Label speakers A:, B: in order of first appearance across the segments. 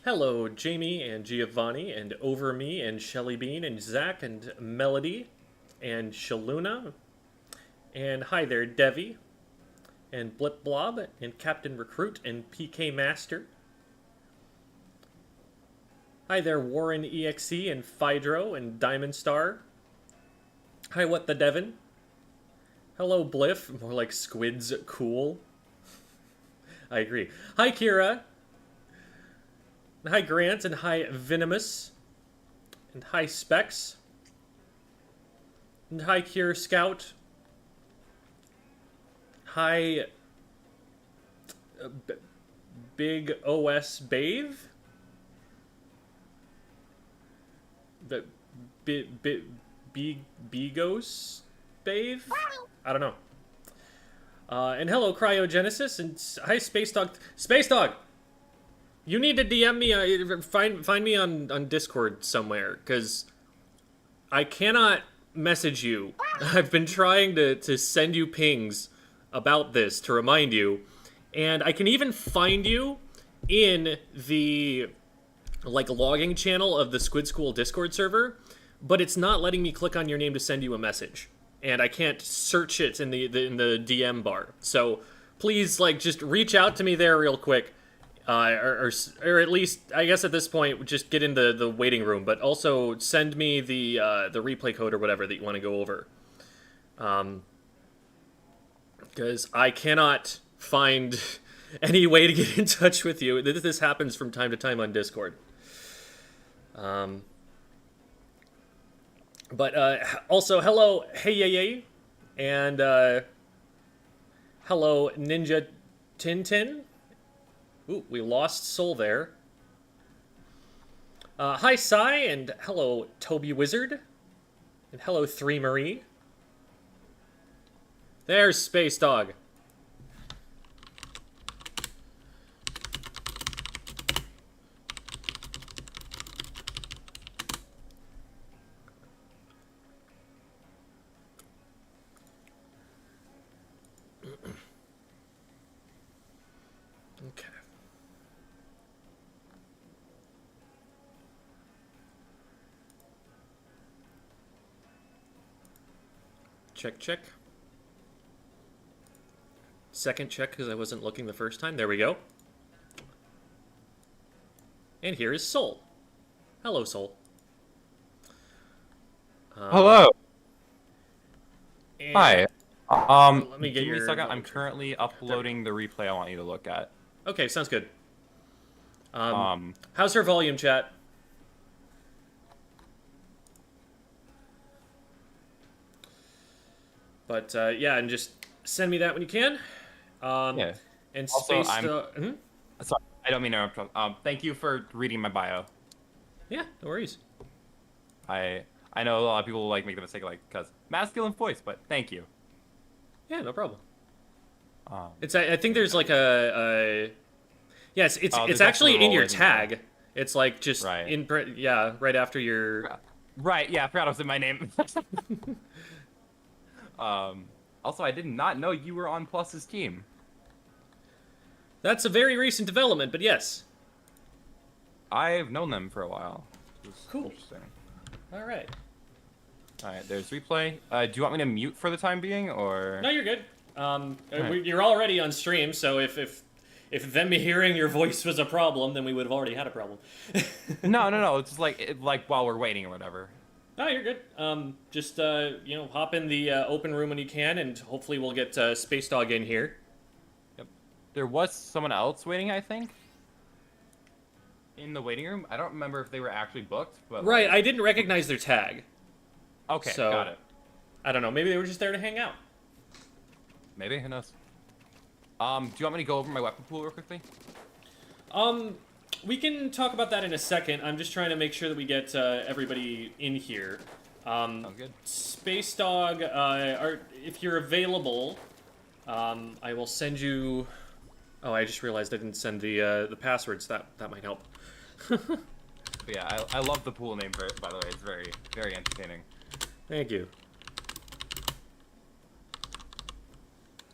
A: Hello, Jamie and Giovanni and Over Me and Shelly Bean and Zach and Melody and Shaluna. And hi there, Devi and Blip Blob and Captain Recruit and PK Master. Hi there, Warren EXE and Phydro and Diamond Star. Hi, What the Devon. Hello, Bliff. More like Squid's cool. I agree. Hi, Kira. Hi, Grant, and hi, Venomous. And hi, Specs. And hi, Cure Scout. Hi, Big OS Bathe. The Bigos Bathe? I don't know. And hello, Cryogenesis, and hi, Space Dog. Space Dog! You need to DM me, find me on Discord somewhere, because I cannot message you. I've been trying to send you pings about this to remind you, and I can even find you in the, like, logging channel of the Squid School Discord server, but it's not letting me click on your name to send you a message, and I can't search it in the DM bar. So please, like, just reach out to me there real quick. Or at least, I guess at this point, just get in the waiting room, but also send me the replay code or whatever that you want to go over. Because I cannot find any way to get in touch with you. This happens from time to time on Discord. But also, hello, Hey Yay Yay, and hello, Ninja Tintin. Ooh, we lost Soul there. Hi, Sai, and hello, Toby Wizard. And hello, 3 Marie. There's Space Dog. Okay. Check, check. Second check because I wasn't looking the first time. There we go. And here is Soul. Hello, Soul.
B: Hello. Hi.
A: Let me get
B: give me
A: your
B: a second. I'm currently uploading the replay I want you to look at.
A: Okay, sounds good. How's her volume, chat? But yeah, and just send me that when you can.
B: Yeah.
A: And
B: Also,
A: Space.
B: Sorry, I don't mean to interrupt. Thank you for reading my bio.
A: Yeah, no worries.
B: I know a lot of people like make the mistake because masculine voice, but thank you.
A: Yeah, no problem. It's I think there's like a yes, it's actually in your tag. It's like just
B: right.
A: right after your
B: right. Yeah, I forgot it was in my name. Also, I did not know you were on Plus's team.
A: That's a very recent development, but yes.
B: I've known them for a while.
A: Cool.
B: Interesting.
A: All right.
B: All right, there's replay. Do you want me to mute for the time being, or?
A: No, you're good. You're already on stream, so if them hearing your voice was a problem, then we would have already had a problem.
B: No. It's like while we're waiting or whatever.
A: No, you're good. Just hop in the open room when you can, and hopefully we'll get Space Dog in here.
B: Yep. There was someone else waiting, I think, in the waiting room. I don't remember if they were actually booked, but
A: right. I didn't recognize their tag.
B: Okay,
A: so,
B: got it.
A: I don't know. Maybe they were just there to hang out.
B: Maybe, who knows? Do you want me to go over my weapon pool real quickly?
A: We can talk about that in a second. I'm just trying to make sure that we get everybody in here.
B: Sounds good.
A: Space Dog, if you're available, I will send you Oh, I just realized I didn't send the passwords. That might help.
B: But yeah, I love the pool name, by the way. It's very, very entertaining.
A: Thank you.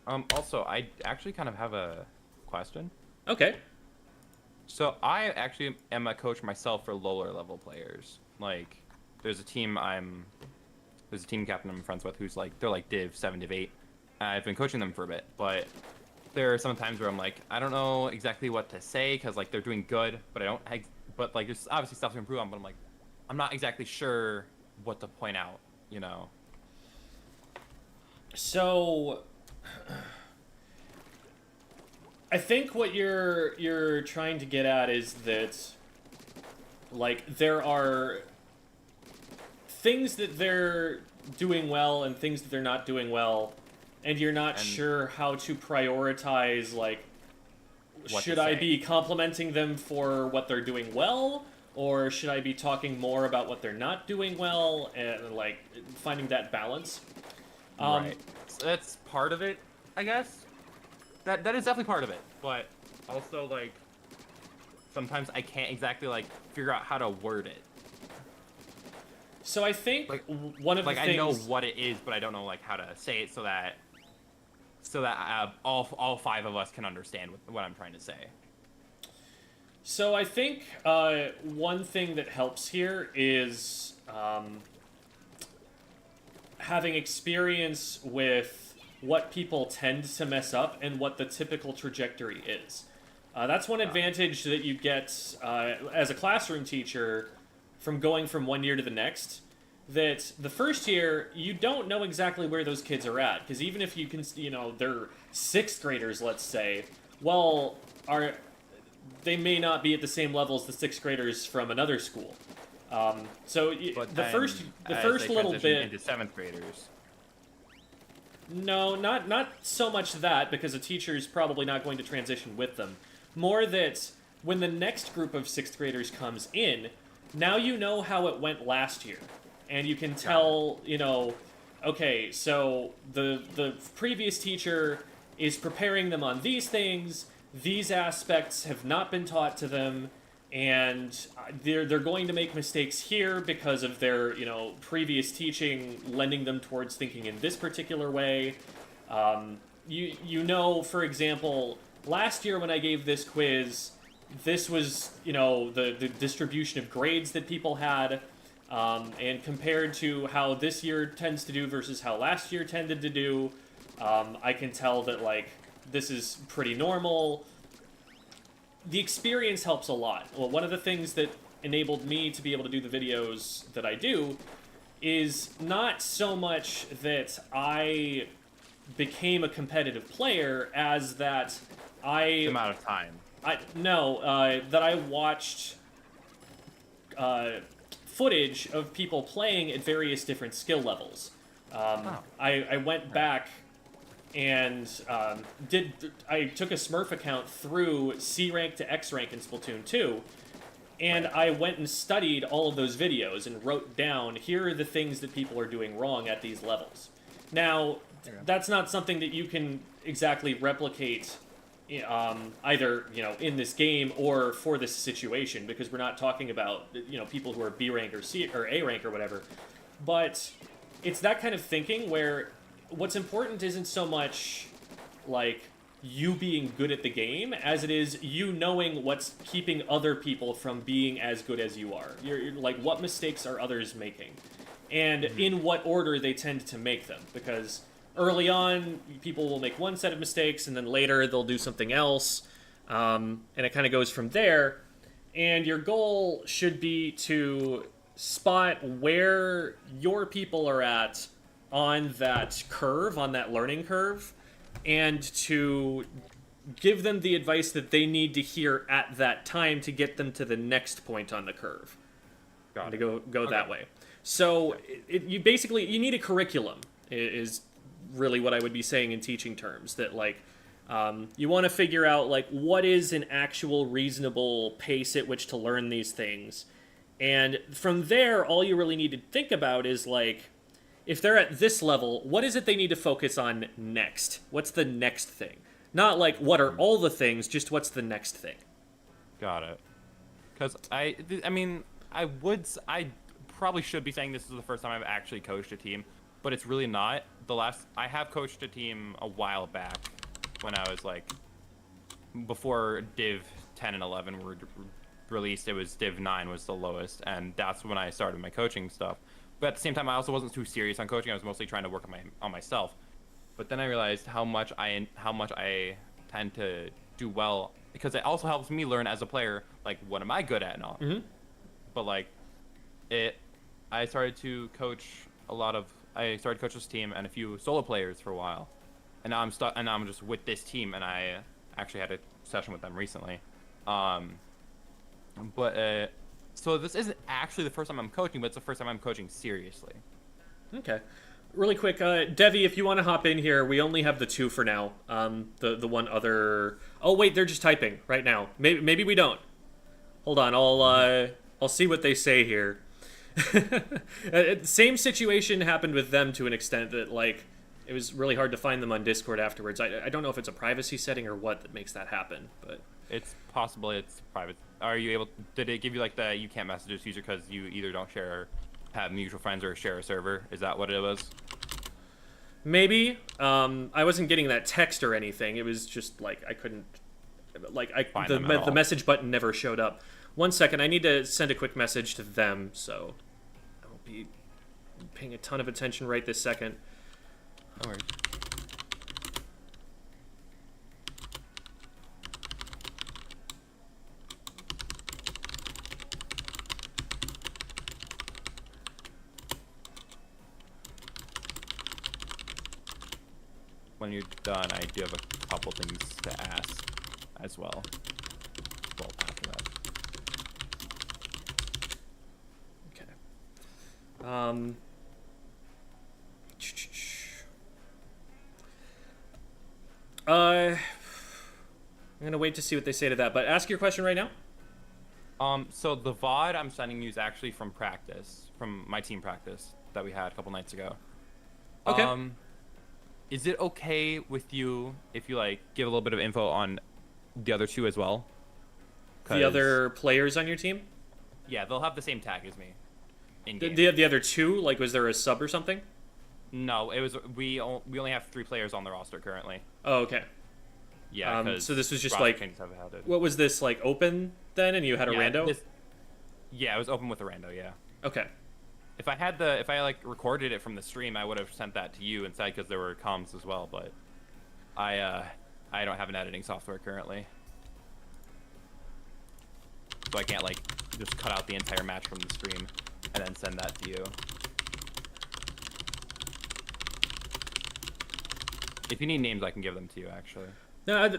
B: Also, I actually kind of have a question.
A: Okay.
B: So I actually am a coach myself for lower level players. Like, there's a team captain I'm friends with who's like, they're like Div 7, Div 8. I've been coaching them for a bit, but there are some times where I'm like, I don't know exactly what to say because like they're doing good, but but like there's obviously stuff to improve on, but I'm like, I'm not exactly sure what to point out, you know?
A: So, I think what you're trying to get at is that, like, there are things that they're doing well and things that they're not doing well, and you're not sure how to prioritize, like, should I be complimenting them for what they're doing well, or should I be talking more about what they're not doing well, and, like, finding that balance?
B: Right. So that's part of it, I guess. That is definitely part of it, but also, like, sometimes I can't exactly, like, figure out how to word it.
A: So I think
B: like,
A: one of the things...
B: I know what it is, but I don't know, like, how to say it so that all five of us can understand what I'm trying to say.
A: So I think one thing that helps here is having experience with what people tend to mess up and what the typical trajectory is. That's one advantage that you get as a classroom teacher from going from one year to the next. That the first year, you don't know exactly where those kids are at. Because even if you can, they're 6th graders, let's say, well, they may not be at the same level as the 6th graders from another school. So the first little bit
B: into 7th graders.
A: No, not so much that, because a teacher's probably not going to transition with them. More that when the next group of 6th graders comes in, now you know how it went last year. And you can tell, okay, so the previous teacher is preparing them on these things, these aspects have not been taught to them, and they're going to make mistakes here because of their, previous teaching lending them towards thinking in this particular way. For example, last year when I gave this quiz, this was, the distribution of grades that people had, and compared to how this year tends to do versus how last year tended to do, I can tell that, like, this is pretty normal. The experience helps a lot. Well, one of the things that enabled me to be able to do the videos that I do is not so much that I became a competitive player as that
B: The amount of time.
A: that I watched footage of people playing at various different skill levels. I went back and I took a Smurf account through C rank to X rank in Splatoon 2, and I went and studied all of those videos and wrote down, here are the things that people are doing wrong at these levels. Now, that's not something that you can exactly replicate either, in this game or for this situation, because we're not talking about, people who are B rank or C or A rank or whatever. But it's that kind of thinking where what's important isn't so much, like, you being good at the game as it is you knowing what's keeping other people from being as good as you are. You're like, what mistakes are others making? And in what order they tend to make them. Because early on, people will make one set of mistakes, and then later they'll do something else. And it kind of goes from there. And your goal should be to spot where your people are at on that curve, on that learning curve, and to give them the advice that they need to hear at that time to get them to the next point on the curve.
B: Got it.
A: To go that way. So you need a curriculum, is really what I would be saying in teaching terms. That, like, you want to figure out, like, what is an actual reasonable pace at which to learn these things. And from there, all you really need to think about is, like, if they're at this level, what is it they need to focus on next? What's the next thing? Not like what are all the things, just what's the next thing.
B: Got it. Because I mean, I probably should be saying this is the first time I've actually coached a team, but it's really not. I have coached a team a while back when I was like, before Div 10 and 11 were released. It was Div 9 was the lowest, and that's when I started my coaching stuff. But at the same time, I also wasn't too serious on coaching. I was mostly trying to work on myself. But then I realized how much I tend to do well, because it also helps me learn as a player, like, what am I good at and all.
A: Mm-hmm.
B: But like, I started to coach this team and a few solo players for a while, and now I'm stuck. And now I'm just with this team, and I actually had a session with them recently. So this isn't actually the first time I'm coaching, but it's the first time I'm coaching seriously.
A: Okay. Really quick, Devi, if you want to hop in here, we only have the 2 for now. The one other... Oh, wait, they're just typing right now. Maybe we don't. Hold on, I'll see what they say here. Same situation happened with them to an extent that, like, it was really hard to find them on Discord afterwards. I don't know if it's a privacy setting or what that makes that happen, but...
B: It's possible it's private. Are you able... Did it give you, like, the you can't message this user because you either don't share... have mutual friends or share a server? Is that what it was?
A: Maybe. I wasn't getting that text or anything. It was just like I couldn't, like the message button never showed up. 1 second, I need to send a quick message to them, so I won't be paying a ton of attention right this second.
B: No worries. When you're done, I do have a couple things to ask as well. Well, after that.
A: Okay. I'm gonna wait to see what they say to that, but ask your question right now.
B: So the VOD I'm sending you is actually from practice, from my team practice that we had a couple nights ago.
A: Okay.
B: Is it okay with you if you, like, give a little bit of info on the other 2 as well?
A: The other players on your team?
B: Yeah, they'll have the same tag as me.
A: The other 2? Like, was there a sub or something?
B: No, it was we only have 3 players on the roster currently.
A: Oh, okay.
B: Yeah,
A: so this was just like... What was this, like, open then, and you had a rando?
B: Yeah, it was open with a rando, yeah.
A: Okay.
B: If I like recorded it from the stream, I would have sent that to you instead, because there were comms as well. But I don't have an editing software currently, so I can't, like, just cut out the entire match from the stream and then send that to you. If you need names, I can give them to you, actually.
A: No,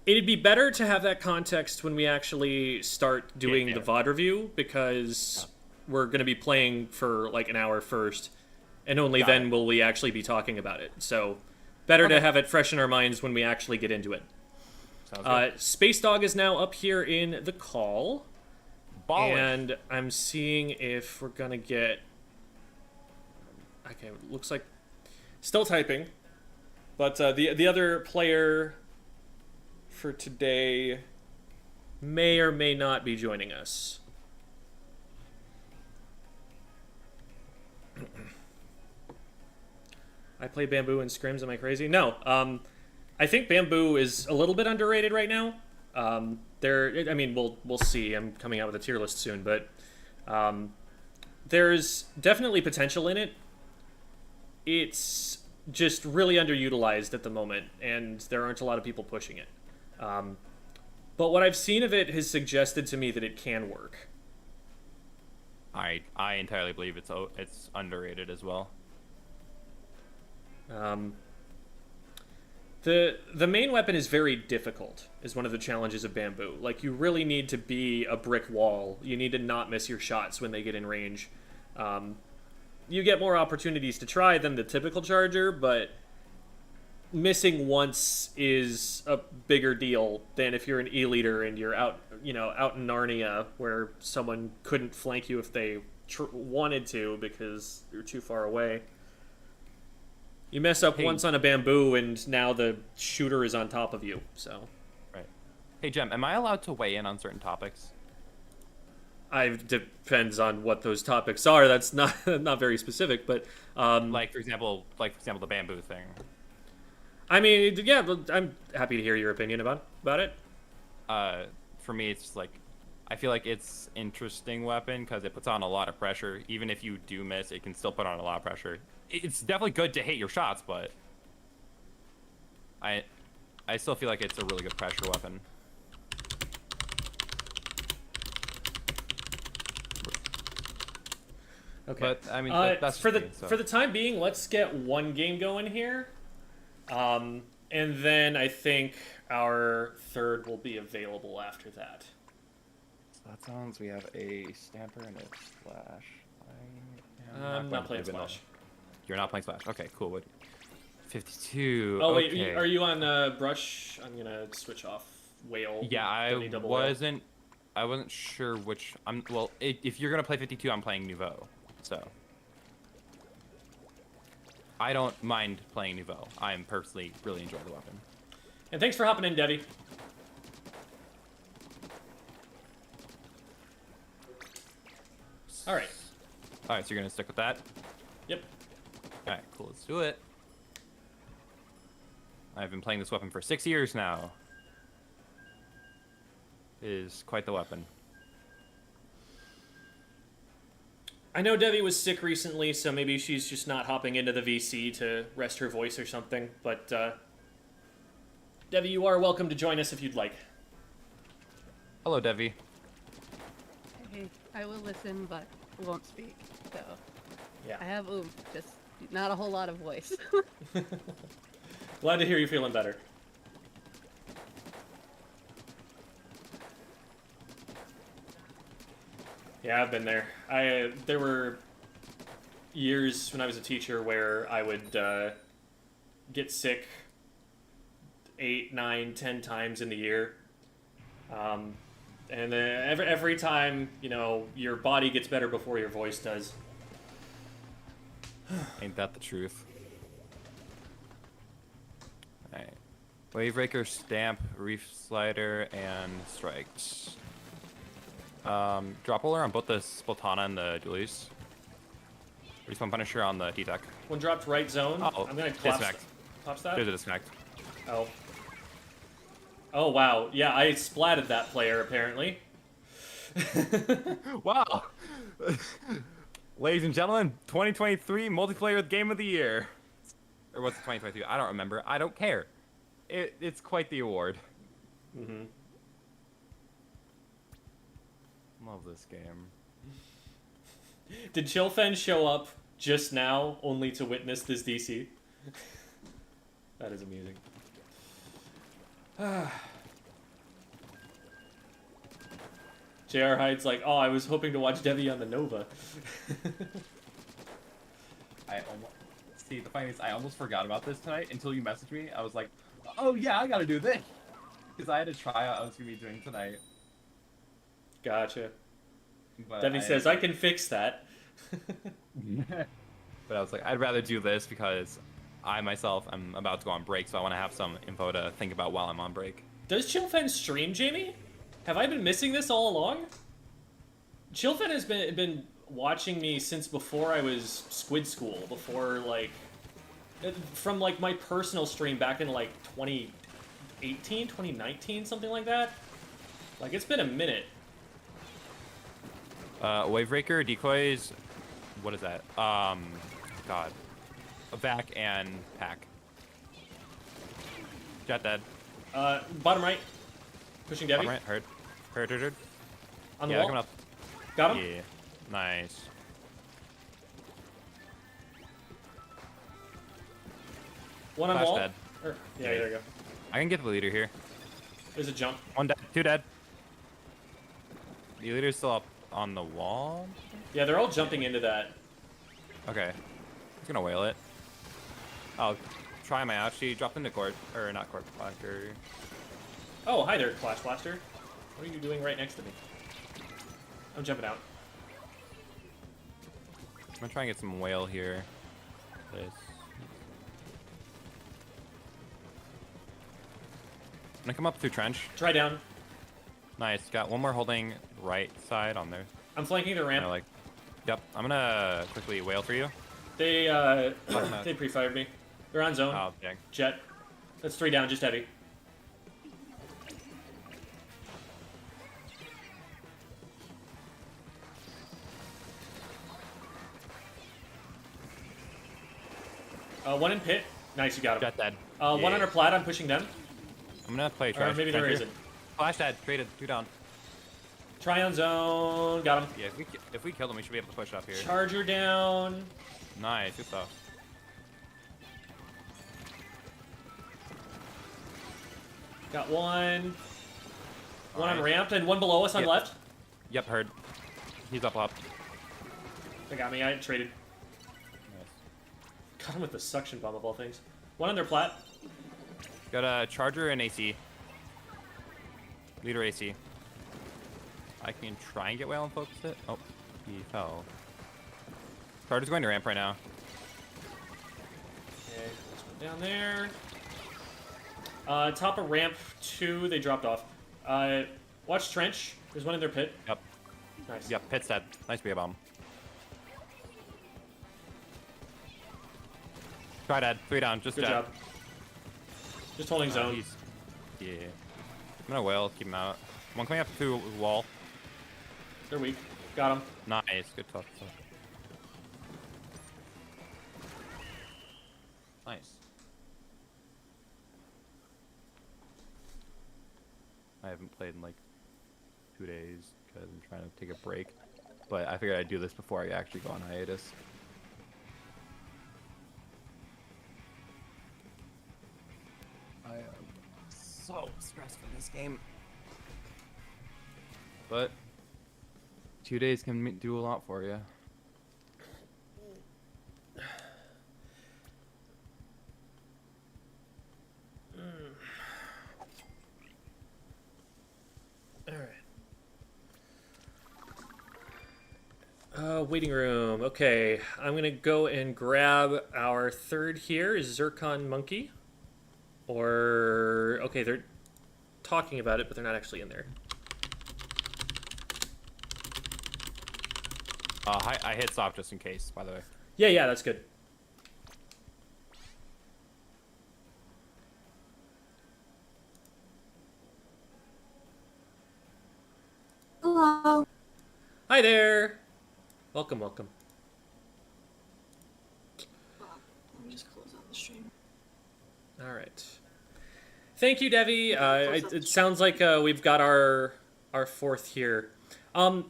A: it'd be better to have that context when we actually start doing the VOD review, because we're going to be playing for like an hour first, and only then will we actually be talking about it. So better to have it fresh in our minds when we actually get into it.
B: Sounds good.
A: Space Dog is now up here in the call.
B: Baller.
A: And I'm seeing if we're going to get... Okay, looks like... Still typing. But the other player for today may or may not be joining us. I play Bamboo and Scrims, am I crazy? No. I think Bamboo is a little bit underrated right now. I mean, we'll see. I'm coming out with a tier list soon, but there's definitely potential in it. It's just really underutilized at the moment, and there aren't a lot of people pushing it. But what I've seen of it has suggested to me that it can work.
B: I entirely believe it's underrated as well.
A: The main weapon is very difficult, is one of the challenges of Bamboo. Like, you really need to be a brick wall. You need to not miss your shots when they get in range. You get more opportunities to try than the typical charger, but missing once is a bigger deal than if you're an E-leader and you're out in Narnia, where someone couldn't flank you if they wanted to because you're too far away. You mess up
B: Hey.
A: once on a bamboo, and now the shooter is on top of you. So,
B: Right. Hey, Jem, am I allowed to weigh in on certain topics?
A: it depends on what those topics are. That's not not very specific, but
B: Like for example, the bamboo thing.
A: I mean, yeah, but I'm happy to hear your opinion about it.
B: For me, it's just like I feel like it's interesting weapon because it puts on a lot of pressure. Even if you do miss, it can still put on a lot of pressure. It's definitely good to hit your shots, but I still feel like it's a really good pressure weapon.
A: Okay.
B: But I mean, that's
A: for
B: just me, so.
A: for the time being, let's get one game going here, and then I think our third will be available after that.
B: That sounds. We have a stamper and a splash.
A: I'm not playing Splash.
B: You're not playing Splash. Okay, cool. What? 52.
A: Oh wait,
B: okay.
A: are you on Brush? I'm gonna switch off Whale.
B: Yeah, I
A: double whale.
B: wasn't sure which. Well, if you're gonna play 52, I'm playing Nouveau. So I don't mind playing Nouveau. I'm personally really enjoy the weapon.
A: And thanks for hopping in, Debbie. All right.
B: All right, so you're gonna stick with that.
A: Yep.
B: All right, cool. Let's do it. I've been playing this weapon for 6 years now. It is quite the weapon.
A: I know Debbie was sick recently, so maybe she's just not hopping into the VC to rest her voice or something. But Debbie, you are welcome to join us if you'd like.
B: Hello, Devi.
C: Hey, I will listen, but won't speak. So
A: Yeah.
C: I have just not a whole lot of voice.
A: Glad to hear you feeling better. Yeah, I've been there. There were years when I was a teacher where I would get sick 8, 9, 10 times in the year. And then every time, you know, your body gets better before your voice does.
B: Ain't that the truth? Alright. Wavebreaker, Stamp, Reef Slider, and Strikes. Drop roller on both the Splatana and the Dualies. Respawn Punisher on the D-Deck.
A: One dropped right zone.
B: Oh,
A: I'm gonna collapse
B: disconnect.
A: that.
B: There's a disconnect.
A: Oh. Oh, wow. Yeah, I splatted that player, apparently.
B: Wow! Ladies and gentlemen, 2023 multiplayer game of the year. Or what's 2023? I don't remember. I don't care. It's quite the award.
A: Mm-hmm.
B: Love this game.
A: Did Chillfen show up just now only to witness this DC? That is amusing. JR Hyde's like, oh, I was hoping to watch Debbie on the Nova.
B: See, the funny is, I almost forgot about this tonight until you messaged me. I was like, oh yeah, I gotta do this. Because I had a tryout I was gonna be doing tonight.
A: Gotcha.
B: But
A: Debbie says, I can fix that.
B: But I was like, I'd rather do this because I myself am about to go on break, so I want to have some info to think about while I'm on break.
A: Does Chillfen stream, Jamie? Have I been missing this all along? Chillfen has been watching me since before I was Squid School, before, like, from, like, my personal stream back in, like, 2018, 2019, something like that. Like, it's been a minute.
B: Wavebreaker, decoys, what is that? God. A vac and pack. Jet dead.
A: Bottom right. Pushing Debbie.
B: Bottom right, heard.
A: On the
B: Yeah,
A: wall.
B: coming up.
A: Got him.
B: Yeah, nice.
A: One on
B: Flash
A: wall.
B: dead.
A: Yeah, there you go.
B: I can get the leader here.
A: There's a jump.
B: One dead, two dead. The leader's still up on the wall.
A: Yeah, they're all jumping into that.
B: Okay. He's gonna whale it. I'll try my ouchie. Drop into court. Or not court, blaster.
A: Oh, hi there, Flash Blaster. What are you doing right next to me? I'm jumping out.
B: I'm gonna try and get some whale here. This. gonna come up through trench.
A: Try down.
B: Nice. Got one more holding right side on there.
A: I'm flanking the ramp.
B: Like, yep. I'm gonna quickly wail for you.
A: They they pre-fired me. They're on zone.
B: Oh, dang.
A: Jet. That's 3 down, just heavy. One in pit. Nice, you got him.
B: Jet dead.
A: One under plat, I'm pushing them.
B: I'm gonna play
A: Or
B: trash.
A: maybe there isn't.
B: Flash dead. Traded. 2 down.
A: Try on zone. Got him.
B: Yeah, if we kill them, we should be able to push up here.
A: Charger down.
B: Nice. Good stuff.
A: Got one. One on
B: Alright.
A: ramp and one below us on
B: Yep.
A: left.
B: Yep, heard. He's up.
A: They got me. I traded.
B: Nice.
A: Got him with the suction bomb of all things. One on their plat.
B: Got a charger and AC. Leader AC. I can try and get whale and focus it. Oh, he fell. Charger's going to ramp right now.
A: Okay, let's go down there. Top of ramp 2, they dropped off. Watch trench. There's one in their pit.
B: Yep.
A: Nice.
B: Yep, pit's dead. Nice B bomb. Try dead. 3 down. Just
A: Good
B: dead.
A: job. Just holding zone.
B: Yeah. I'm gonna whale. Keep him out. One coming up through wall.
A: They're weak. Got him.
B: Nice. Good stuff. Nice. I haven't played in like 2 days because I'm trying to take a break. But I figured I'd do this before I actually go on hiatus. I am so stressed for this game. But 2 days can do a lot for you.
A: Waiting room. Okay, I'm gonna go and grab our third here. Is Zircon Monkey? Or okay, they're talking about it, but they're not actually in there.
B: I hit stop just in case, by the way.
A: Yeah, that's good.
D: Hello.
A: Hi there. Welcome.
D: Let me just close out the stream.
A: All right. Thank you, Devi. It sounds like we've got our fourth here. Do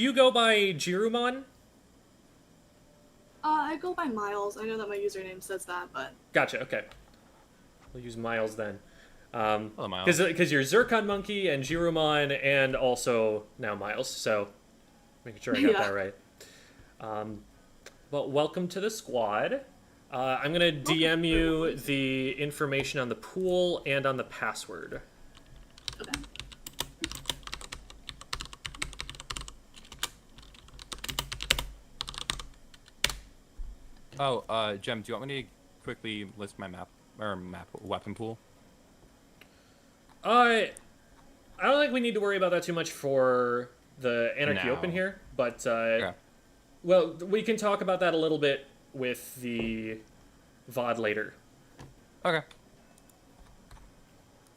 A: you go by Jirumon?
D: I go by Miles. I know that my username says that, but
A: Gotcha. Okay. We'll use Miles then.
B: Hello, Miles.
A: Because you're Zircon Monkey and Jirumon and also now Miles. So making sure I got that right. But welcome to the squad. I'm gonna DM you the information on the pool and on the password.
D: okay.
B: Oh, Jem, do you want me to quickly list my weapon pool?
A: I don't think we need to worry about that too much for the Anarchy
B: No.
A: Open here, but
B: Okay.
A: well, we can talk about that a little bit with the VOD later.
B: Okay.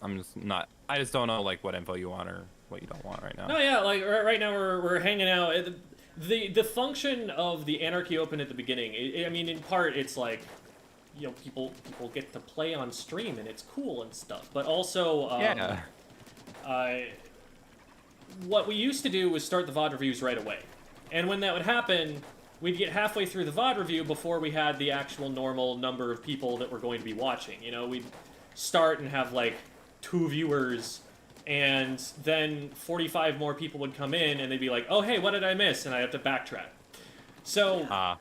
B: I just don't know like what info you want or what you don't want right now.
A: No, yeah, like right now we're hanging out. The function of the Anarchy Open at the beginning, I mean, in part it's like, you know, people get to play on stream and it's cool and stuff, but also
B: Yeah.
A: What we used to do was start the VOD reviews right away. And when that would happen, we'd get halfway through the VOD review before we had the actual normal number of people that were going to be watching. You know, we'd start and have like 2 viewers, and then 45 more people would come in and they'd be like, oh, hey, what did I miss? And I have to backtrack. So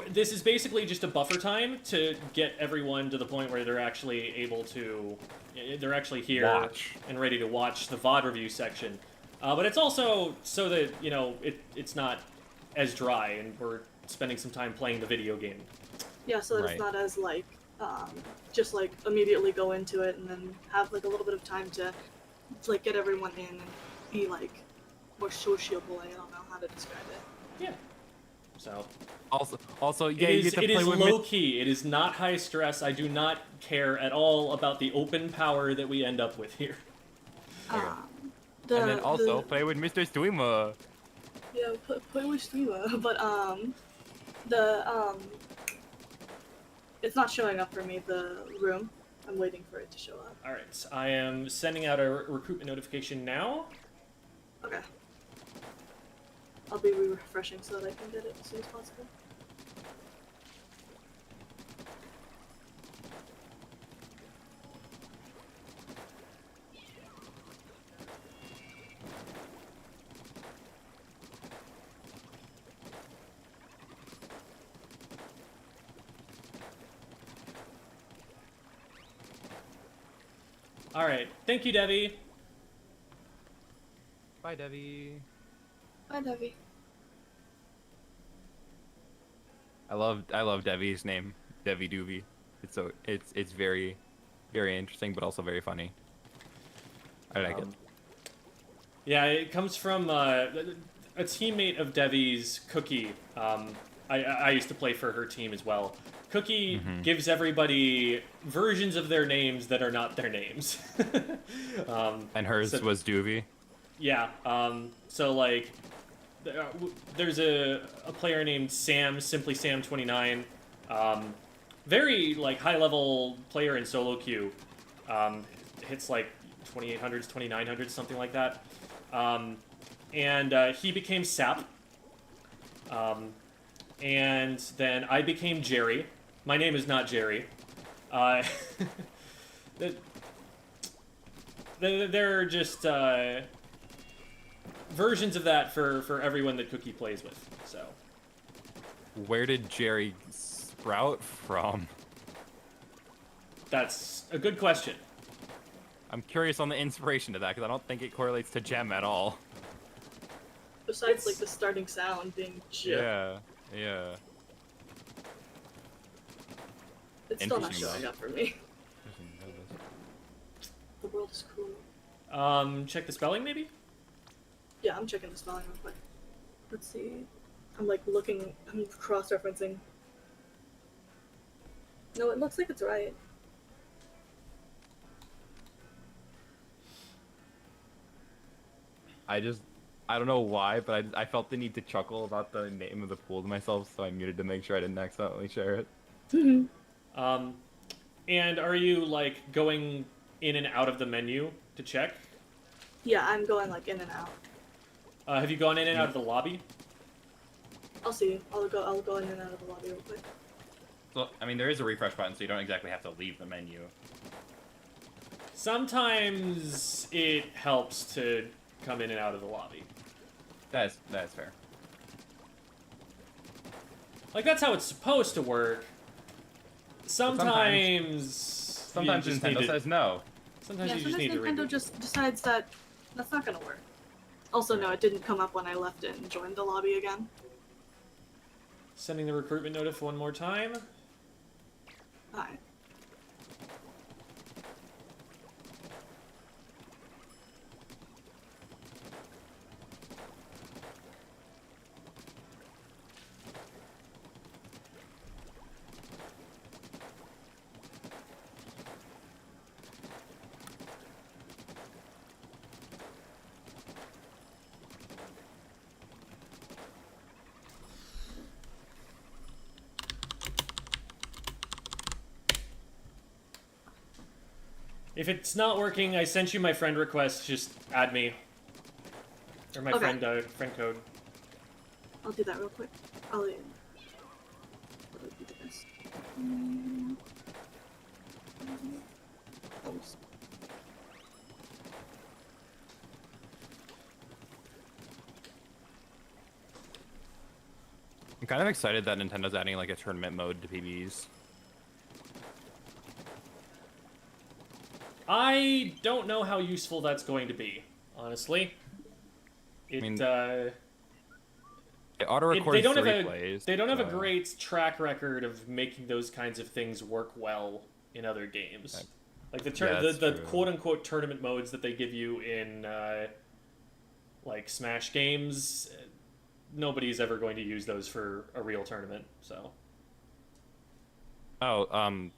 A: this is basically just a buffer time to get everyone to the point where they're actually able to, they're actually here and ready to watch the VOD review section. But it's also so that, you know, it's not as dry and we're spending some time playing the video game.
D: Yeah, so that
B: Right.
D: it's not as like just like immediately go into it and then have like a little bit of time to like get everyone in and be like more sociable. I don't know how to describe it.
A: Yeah. So
B: Also, yeah, you get to
A: it
B: play
A: is
B: with
A: low key. It is not high stress. I do not care at all about the open power that we end up with here.
B: and then also play with Mr. Streamer.
D: Yeah, play with Steva, but the it's not showing up for me. The room. I'm waiting for it to show up.
A: All right, I am sending out a recruitment notification now.
D: Okay. I'll be refreshing so that I can get it as soon as possible.
A: All right, thank you, Debbie.
B: Bye, Debbie.
D: Bye, Debbie.
B: I love Debbie's name, Debbie Doobie. It's very interesting, but also very funny. I like it.
A: Yeah, it comes from a teammate of Debbie's, Cookie. I used to play for her team as well. Cookie gives everybody versions of their names that are not their names.
B: And hers was Doobie.
A: Yeah. So like, there's a player named Sam, simply Sam29. Very like high level player in solo queue. Hits like 2800s, 2900s, something like that. And he became Sap. And then I became Jerry. My name is not Jerry. They're just versions of that for everyone that Cookie plays with. So.
B: Where did Jerry sprout from?
A: That's a good question.
B: I'm curious on the inspiration to that because I don't think it correlates to Gem at all.
D: Besides, like, the starting sound being J.
B: Yeah.
D: It's still not
B: Interesting,
D: showing
B: though.
D: up for me. The world is cruel.
A: Check the spelling, maybe?
D: Yeah, I'm checking the spelling real quick. Let's see. I'm like looking, I'm cross-referencing. No, it looks like it's right.
B: I don't know why, but I felt the need to chuckle about the name of the pool to myself, so I muted to make sure I didn't accidentally share it.
A: And are you, like, going in and out of the menu to check?
D: Yeah, I'm going like in and out.
A: Have you gone in and out of the lobby?
D: I'll see. I'll go in and out of the lobby real quick.
B: So, I mean, there is a refresh button, so you don't exactly have to leave the menu.
A: Sometimes it helps to come in and out of the lobby.
B: That's fair.
A: Like, that's how it's supposed to work. Sometimes
B: Sometimes
A: you just
B: Nintendo
A: need to-
B: says no.
A: Sometimes
D: Yeah,
A: you just
D: sometimes
A: need to
D: Nintendo
A: reboot.
D: just decides that that's not gonna work. Also, no, it didn't come up when I left it and joined the lobby again.
A: Sending the recruitment notice one more time.
D: Alright.
A: If it's not working, I sent you my friend request. Just add me. Or my
D: Okay.
A: friend code.
D: I'll do that real quick. I'll what would be the best? Oops.
B: I'm kind of excited that Nintendo's adding like a tournament mode to PBs.
A: I don't know how useful that's going to be, honestly. It,
B: mean- It auto
A: They
B: records
A: don't have
B: 3
A: a
B: plays.
A: they don't have a
B: so-
A: great track record of making those kinds of things work well in other games.
B: Okay.
A: Like the
B: Yeah, that's
A: the
B: true.
A: quote unquote tournament modes that they give you in like Smash games, nobody's ever going to use those for a real tournament. So
B: Oh,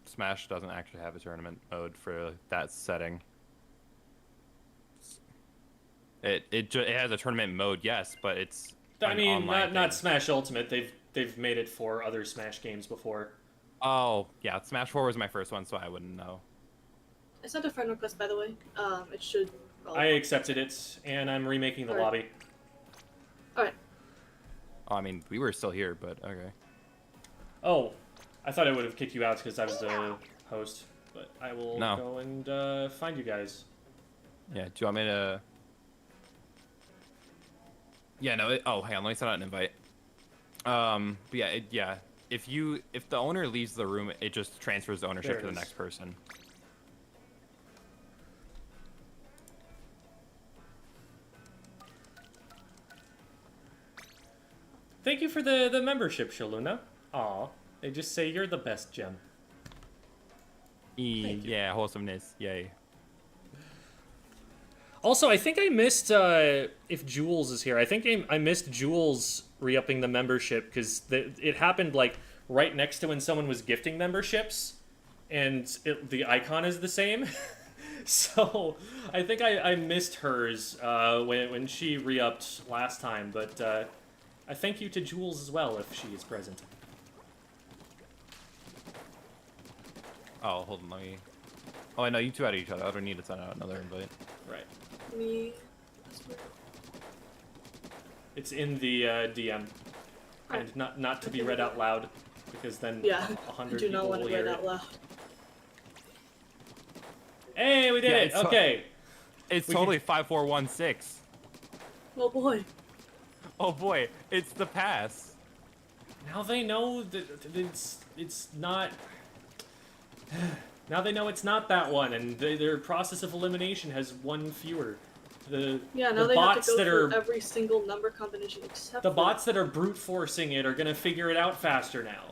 B: Smash doesn't actually have a tournament mode for that setting. It has a tournament mode, yes, but it's
A: I
B: an
A: mean,
B: online
A: not
B: thing.
A: Smash Ultimate. They've made it for other Smash games before.
B: Oh, yeah, Smash 4 was my first one, so I wouldn't know.
D: I sent a friend request, by the way. It should.
A: I accepted it, and I'm remaking the
D: Alright.
A: lobby.
D: All right.
B: Oh, I mean, we were still here, but okay.
A: Oh, I thought I would have kicked you out because I was the host, but I will
B: No.
A: go and find you guys.
B: Yeah, do you want me to... Yeah, no, oh, hang on, let me send out an invite. But yeah, if the owner leaves the room, it just transfers the ownership
A: There it
B: to the
A: is.
B: next person.
A: Thank you for the membership, Shaluna. Aw, they just say you're the best, Gem. Thank you.
B: Yeah, wholesomeness, yay.
A: Also, I think I missed if Jules is here. I think I missed Jules re-upping the membership because it happened like right next to when someone was gifting memberships, and the icon is the same. So I think I missed hers when she re-upped last time. But I thank you to Jules as well if she is present.
B: Oh, hold on, let me... Oh, I know, you two out of each other. I don't need to send out another invite.
A: Right.
D: Me.
A: It's in the DM, and not to be read out loud, because then
D: Yeah.
A: 100
D: Do not
A: people
D: want
A: will
D: to read
A: hear
D: out
A: it.
D: loud.
A: Hey, we did
B: Yeah,
A: it!
B: it's
A: Okay.
B: It's
A: We
B: totally 5416.
D: Oh boy.
B: Oh boy, it's the pass.
A: Now they know that it's not. Now they know it's not that one, and their process of elimination has one fewer.
D: Yeah, now
A: the
D: they have
A: bots
D: to go
A: that
D: through
A: are
D: every single number combination except
A: the
D: for
A: bots that are brute forcing it are gonna figure it out faster now.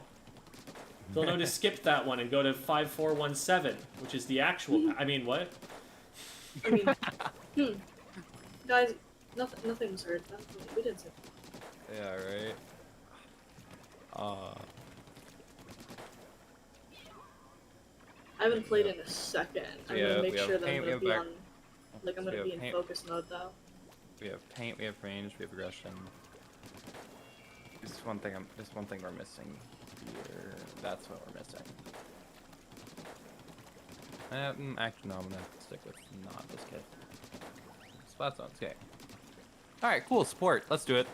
A: They'll know to skip that one and go to 5417, which is the actual. I mean, what?
D: I mean, guys, nothing was heard. We didn't say.
B: Yeah, right.
D: I haven't played in a second. I'm
B: We
D: gonna
B: have-
D: make
B: we have
D: sure that I'm
B: paint, we
D: gonna
B: have
D: be
B: back-
D: on. Like I'm
B: we
D: gonna
B: have
D: be in
B: paint.
D: focus mode though.
B: We have paint, we have range, we have aggression. There's one thing we're missing here. That's what we're missing. Actually, no, I'm gonna stick with not this kid. Splat zones, okay. Alright, cool, sport. Let's do it.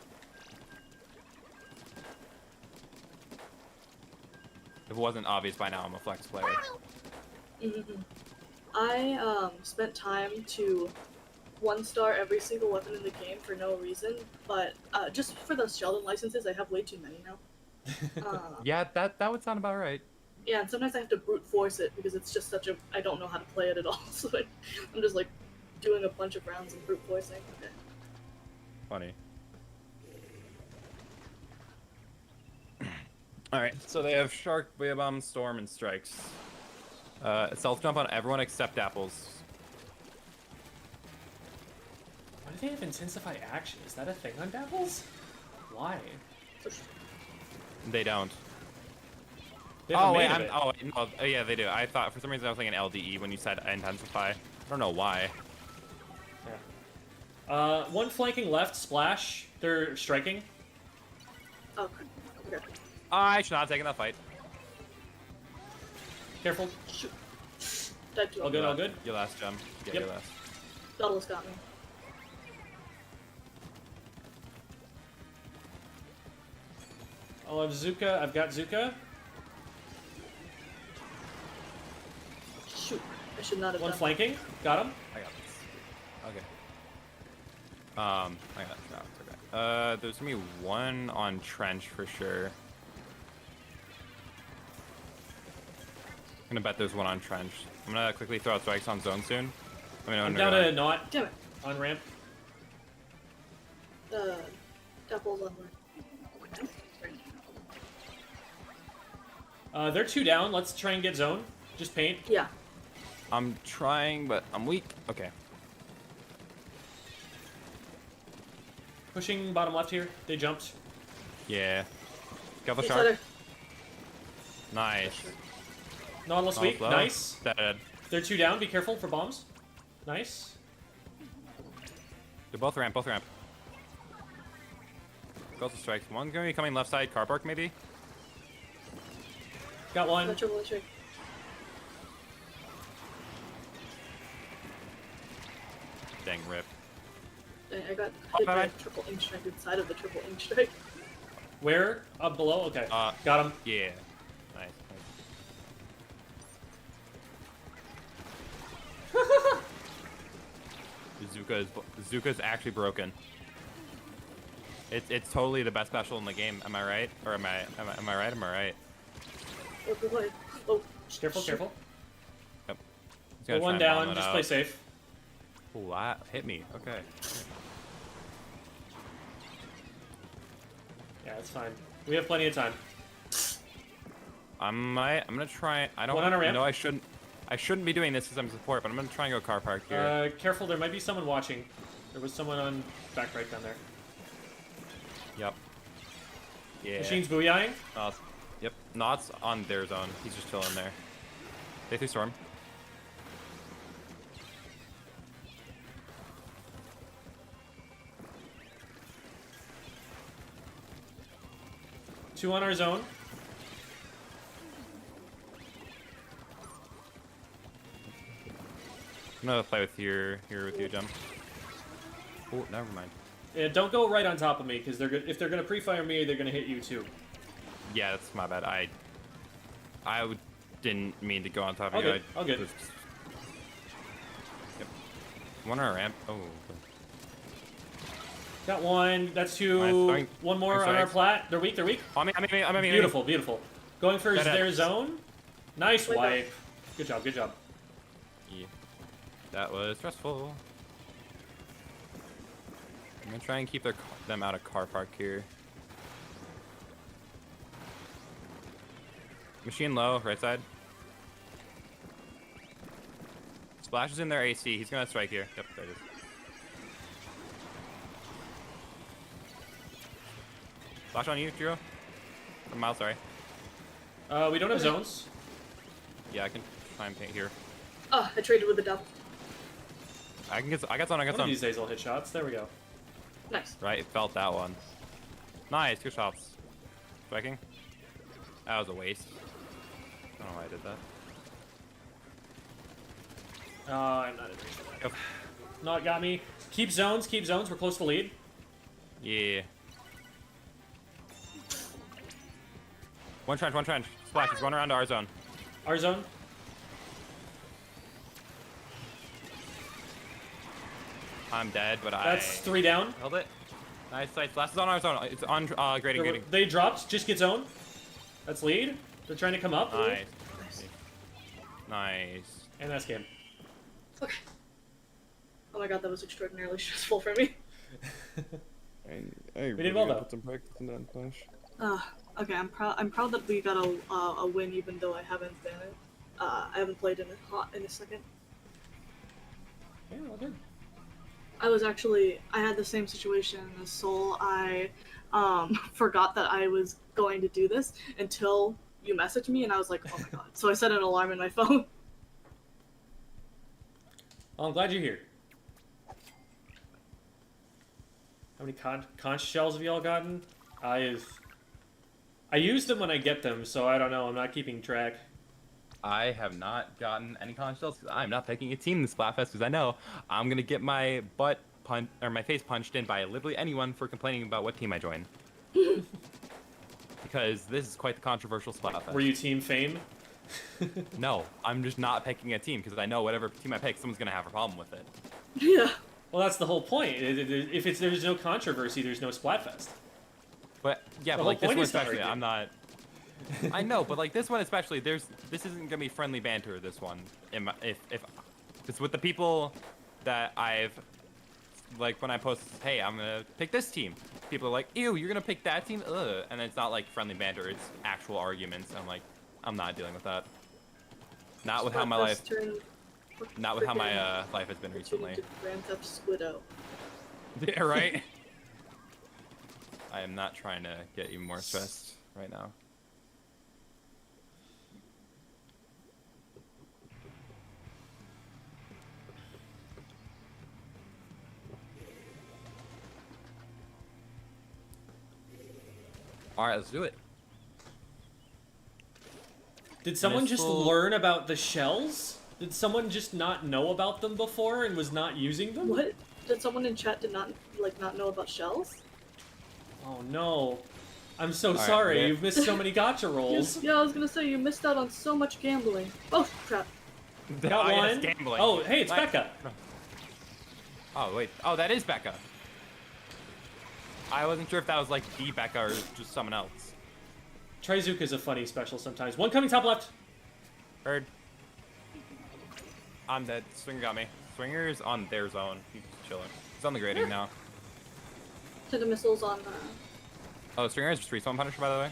B: If it wasn't obvious by now, I'm a flex player.
D: I spent time to 1-star every single weapon in the game for no reason, but just for those Sheldon licenses, I have way too many now.
B: Yeah, that would sound about right.
D: Yeah, and sometimes I have to brute force it because it's just such a I don't know how to play it at all. So I'm just like doing a bunch of rounds and brute forcing. Okay.
B: Funny. Alright, so they have Shark, Booyah Bomb, Storm, and Strikes. Self jump on everyone except Apples.
A: Why do they have intensify action? Is that a thing on Dapples? Why?
B: They don't.
A: They have a
B: Oh wait,
A: main of it.
B: no, yeah, they do. I thought for some reason I was thinking LDE when you said intensify. I don't know why.
A: Yeah. One flanking left, Splash. They're striking.
D: Oh, okay.
B: I should not have taken that fight.
A: Careful.
D: Shoot. Dead to
A: All
D: him.
A: good, all good?
B: Your last gem. Yeah,
A: Yep.
B: your last.
D: Nautilus got me.
A: I'll have Zuka. I've got Zuka.
D: Shoot. I should not have
A: One
D: done
A: flanking. Got him.
B: I got this. Okay. I got it. No, it's okay. There's gonna be one on trench for sure. I'm gonna bet there's one on trench. I'm gonna quickly throw out strikes on zone soon. Let me know
A: I'm
B: when
A: down
B: you're
A: to
B: ready.
A: not
D: Damn it.
A: on ramp.
D: Devil's on the
A: They're 2 down. Let's try and get zone. Just paint.
D: Yeah.
B: I'm trying, but I'm weak. Okay.
A: Pushing bottom left here. They jumped.
B: Yeah. Got the
D: Each
B: shark.
D: other.
B: Nice.
A: Nautilus weak.
B: low.
A: Nice.
B: Dead.
A: They're 2 down. Be careful for bombs. Nice.
B: They're both ramp. Goes to strike. One's gonna be coming left side. Car park maybe.
A: Got one.
D: Got triple trick.
B: Dang rip.
D: I got
B: Oh,
D: hit by a
B: bye-bye.
D: triple ink strike inside of the triple ink strike.
A: Where? Up below? Okay. Got him.
B: Yeah. Nice. Zuka's actually broken. It's totally the best special in the game. Am I right? Or am I right? Am I right?
D: Oh boy. Oh.
A: Careful,
D: shit.
A: careful.
B: Yep. He's gonna
A: One
B: try and bomb
A: down.
B: it
A: Just
B: out.
A: play safe.
B: Ooh, that hit me. Okay.
A: Yeah, it's fine. We have plenty of time.
B: I'm gonna try. I don't
A: One on a ramp?
B: know. I shouldn't be doing this because I'm support, but I'm gonna try and go car park here.
A: Careful, there might be someone watching. There was someone on back right down there.
B: Yep. Yeah.
A: Machine's booyahing.
B: Yep. Knots on their zone. He's just chilling there. They threw storm.
A: Two on our zone.
B: I'm gonna play with here with you, Jim. Oh, never mind.
A: Yeah, don't go right on top of me, because if they're gonna pre-fire me, they're gonna hit you too.
B: Yeah, that's my bad. Didn't mean to go on top
A: All
B: of you.
A: good, all good.
B: Yep. One on a ramp. Oh.
A: Got one. That's two.
B: Nice.
A: One more
B: Nice
A: on our
B: strikes.
A: plat. They're weak. They're weak.
B: I'm
A: Beautiful, beautiful. Going for
B: Dead
A: their
B: end.
A: zone. Nice
D: Way
A: wipe. Good job. Good job.
B: Yeah. That was stressful. I'm gonna try and keep them out of car park here. Machine low, right side. Splash is in their AC. He's gonna strike here. Yep, there it is. Splash on you, Jiro. Or Miles, sorry.
A: We don't have zones.
B: Yeah, I can try and paint here.
D: Oh, I traded with the devil.
B: I got some.
A: One of these days I'll hit shots. There we go.
D: Nice.
B: Right, felt that one. Nice, good shots. Striking. That was a waste. I don't know why I did that.
A: I'm not in range for that.
B: Yep.
A: Not got me. Keep zones. Keep zones. We're close to lead.
B: Yeah. One trench. Splash, he's going around to our zone.
A: Our zone.
B: I'm dead, but
A: That's 3 down.
B: held it. Nice. Last is on our zone. It's on grading.
A: They dropped. Just get zone. That's lead. They're trying to come up.
B: Nice.
D: Nice.
B: Nice.
A: And that's game.
D: Okay. Oh my god, that was extraordinarily stressful for me.
E: I
A: did
E: really
A: well,
E: gotta
A: though.
E: put some practice in that flash.
D: Okay, I'm proud that we got a win, even though I haven't played in a second.
A: Yeah, well good.
D: I had the same situation as Seoul. I forgot that I was going to do this until you messaged me, and I was like, oh my god. So I set an alarm in my phone.
A: Well, I'm glad you're here. How many conch shells have y'all gotten? I use them when I get them, so I don't know. I'm not keeping track.
B: I have not gotten any conch shells because I'm not picking a team this Splatfest because I know I'm gonna get my my face punched in by literally anyone for complaining about what team I join. Because this is quite the controversial Splatfest.
A: Were you Team Fame?
B: No, I'm just not picking a team because I know whatever team I pick, someone's gonna have a problem with it.
D: Yeah.
A: Well, that's the whole point. If there's no controversy, there's no Splatfest.
B: But yeah,
A: The
B: but like
A: whole
B: this
A: point
B: one
A: is to
B: especially,
A: argue.
B: I'm not. I know, but like this one especially, this isn't gonna be friendly banter. This one, if because with the people that I've like when I post, hey, I'm gonna pick this team. People are like, ew, you're gonna pick that team? Ugh. And it's not like friendly banter, it's actual arguments. I'm like, I'm not dealing with that. Not with how my life, not with how my life has been recently.
D: Grand Theft Squiddo.
B: Yeah, right? I am not trying to get even more stressed right now. Alright, let's do it.
A: Did someone just
B: Missile-
A: learn about the shells? Did someone just not know about them before and was not using them?
D: What? Did someone in chat not know about shells?
A: Oh no. I'm so
B: Alright,
A: sorry,
B: yeah.
A: you've missed so many gotcha rolls.
D: Yeah, I was gonna say you missed out on so much gambling. Oh crap!
A: Got
B: Oh,
A: one.
B: yes, gambling.
A: Oh, hey, it's
B: Like-
A: Becca.
B: Oh, wait. Oh, that is Becca. I wasn't sure if that was like the Becca or just someone else.
A: Trizuka's a funny special sometimes. One coming top left.
B: Heard. I'm dead. Swinger got me. Swinger's on their zone. He's chilling. He's on the grading now.
D: To the missiles on.
B: Oh, Stringer is respawn Punisher, by the way.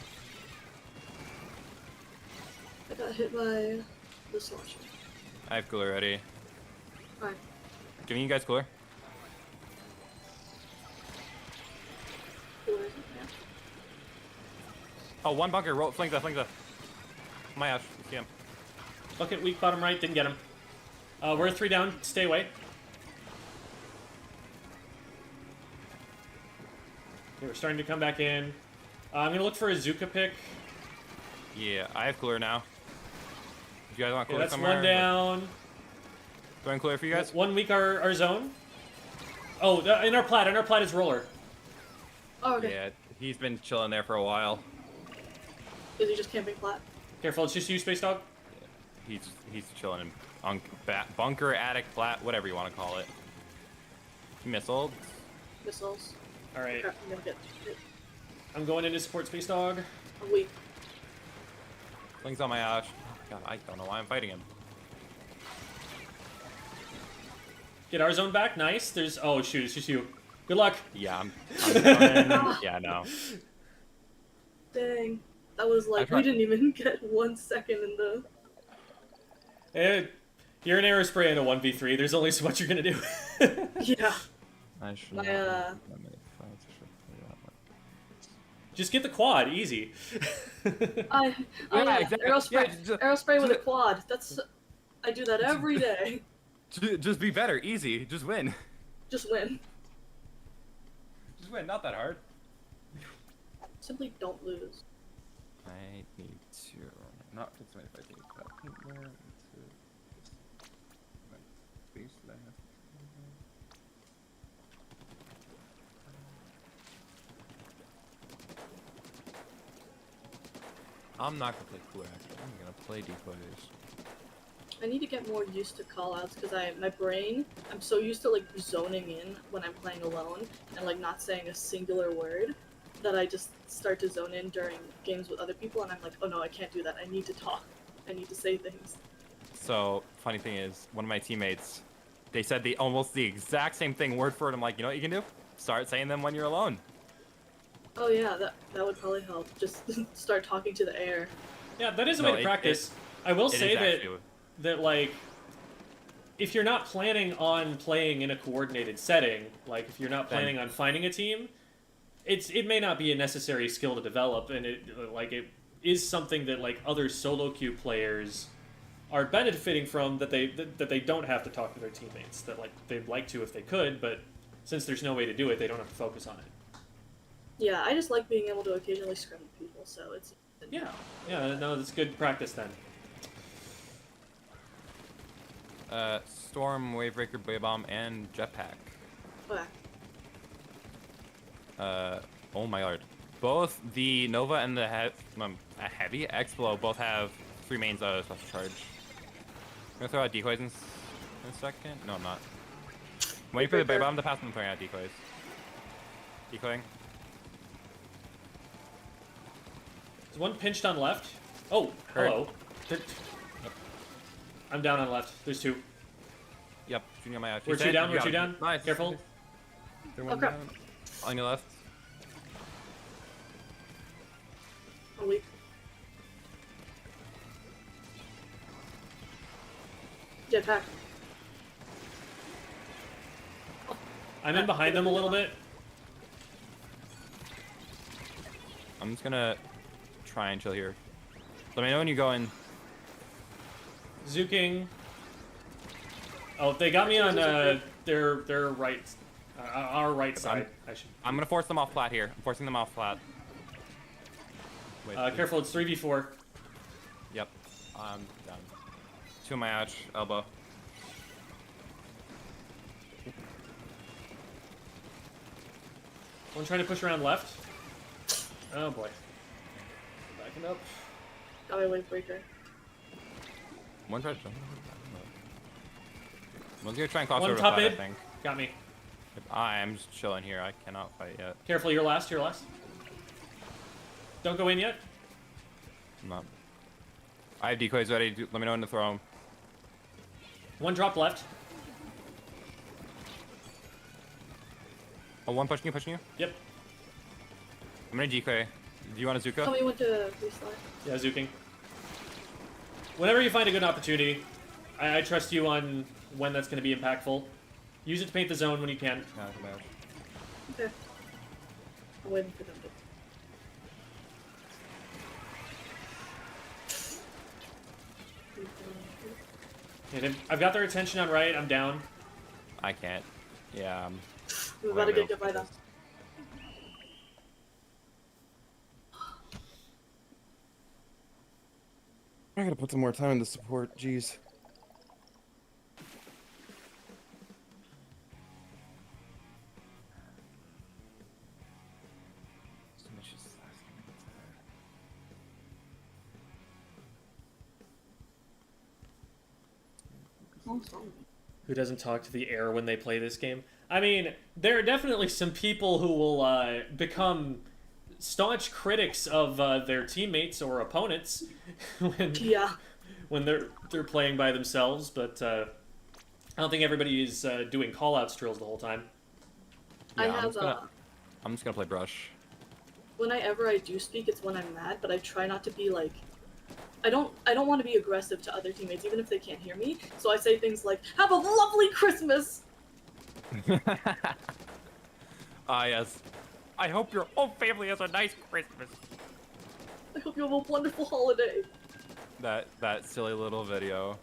D: I got hit by this launcher.
B: I have cooler ready.
D: Alright.
B: Giving you guys cooler.
D: Who is it? Yeah.
B: Oh, one bunker. Roll, flank that. My gosh, you see him.
A: Bucket weak bottom right, didn't get him. We're 3 down, stay away. Okay, we're starting to come back in. I'm gonna look for a Zuka pick.
B: Yeah, I have cooler now. If you guys want
A: Okay,
B: cooler
A: that's
B: somewhere?
A: one down.
B: Going cooler for you guys?
A: One weak our zone. Oh, in our plat is roller.
D: Oh, okay.
B: Yeah, he's been chilling there for a while.
D: Is he just camping flat?
A: Careful, it's just you, Space Dog.
B: He's chilling in bunker, attic, flat, whatever you want to call it. Missile.
D: Missiles.
A: Alright,
D: Crap, I'm gonna get hit.
A: I'm going in to support Space Dog.
D: I'm weak.
B: Flings on my ash. God, I don't know why I'm fighting him.
A: Get our zone back, nice. There's, oh shoot, it's just you. Good luck.
B: Yeah, I'm coming. Yeah, no.
D: Dang. That was like,
B: tried-
D: we didn't even get 1 second in the...
A: You're an aerospray in a 1v3, there's only so much you're gonna do.
D: Yeah.
B: I should
D: My,
A: Just get the quad, easy.
D: yeah,
B: exactly.
D: aerospray,
B: Yeah, just-
D: aerospray with a
B: just-
D: quad. That's... I do that every day.
B: Just be better, easy. Just win.
D: Just win.
B: Just win, not that hard.
D: Simply don't lose.
B: I need to not take so many fighting. I'm not gonna play cooler actually. I'm gonna play decoys.
D: I need to get more used to callouts because my brain, I'm so used to like zoning in when I'm playing alone and like not saying a singular word that I just start to zone in during games with other people and I'm like, oh no, I can't do that. I need to talk. I need to say things.
B: So funny thing is, one of my teammates, they said almost the exact same thing word for word. I'm like, you know what you can do? Start saying them when you're alone.
D: Oh yeah, that would probably help. Just start talking to the air.
A: Yeah, that is a
B: No,
A: way to practice. I will
B: It
A: say
B: is
A: that
B: actually-
A: that like if you're not planning on playing in a coordinated setting, like if you're not
B: Then-
A: planning on finding a team, it may not be a necessary skill to develop, and it is something that like other solo queue players are benefiting from, that they don't have to talk to their teammates, that like they'd like to if they could, but since there's no way to do it, they don't have to focus on it.
D: Yeah, I just like being able to occasionally scrim with people, so it's...
A: Yeah, no, that's good practice then.
B: Storm, Wavebreaker, Boy Bomb, and Jetpack.
D: Okay.
B: Oh my lord. Both the Nova and the Heavy Explo both have 3 mains of special charge. I'm gonna throw out decoys in a second. No, I'm not. I'm waiting for the Boy Bomb to pass and I'm throwing out decoys. Decoying.
A: There's one pinched on left. Oh, hello. I'm down on left. There's 2.
B: Yep, shooting on my out.
A: We're 2 down, we're 2 down.
B: Nice.
A: Careful.
E: They're one
D: crap.
E: down.
B: On your left.
D: I'm weak. Jetpack.
A: I'm in behind them a little bit.
B: I'm just gonna try and chill here. Let me know when you go in.
A: Zuking. Oh, they got me on their right, our right side. I should.
B: I'm gonna force them off flat here. I'm forcing them off flat. Wait,
A: Careful, it's 3v4.
B: Yep. I'm done. 2 on my ouch, elbow.
A: One trying to push around left. Oh boy. Backing up.
D: Got my wave breaker.
B: One try to jump. One's gonna try and cross
A: One
B: over
A: top
B: flat, I
A: mid.
B: think.
A: Got me.
B: I'm just chilling here. I cannot fight yet.
A: Careful, you're last. You're last. Don't go in yet.
B: I'm not. I have decoys ready. Let me know when to throw them.
A: One drop left.
B: Oh, one pushing you.
A: Yep.
B: I'm gonna decoy. Do you want a Zuko?
D: Tell me when to reslide.
A: Yeah, Zuking. Whenever you find a good opportunity, I trust you on when that's going to be impactful. Use it to paint the zone when you can.
B: No, come out.
D: Okay. I'm waiting for them to.
A: And I've got their attention on right. I'm down.
B: I can't. Yeah.
D: We're about to get by them.
E: I gotta put some more time into support. Jeez.
A: Who doesn't talk to the air when they play this game? I mean, there are definitely some people who will become staunch critics of their teammates or opponents when
D: Yeah.
A: when they're playing by themselves, but I don't think everybody is doing call-outs drills the whole time.
D: I
B: Yeah,
D: have
B: I'm just gonna play brush.
D: whenever I do speak, it's when I'm mad, but I try not to be like. I don't want to be aggressive to other teammates, even if they can't hear me. So I say things like, "Have a lovely Christmas."
B: Ah, yes. I hope your whole family has a nice Christmas.
D: I hope you have a wonderful holiday.
B: That silly little video.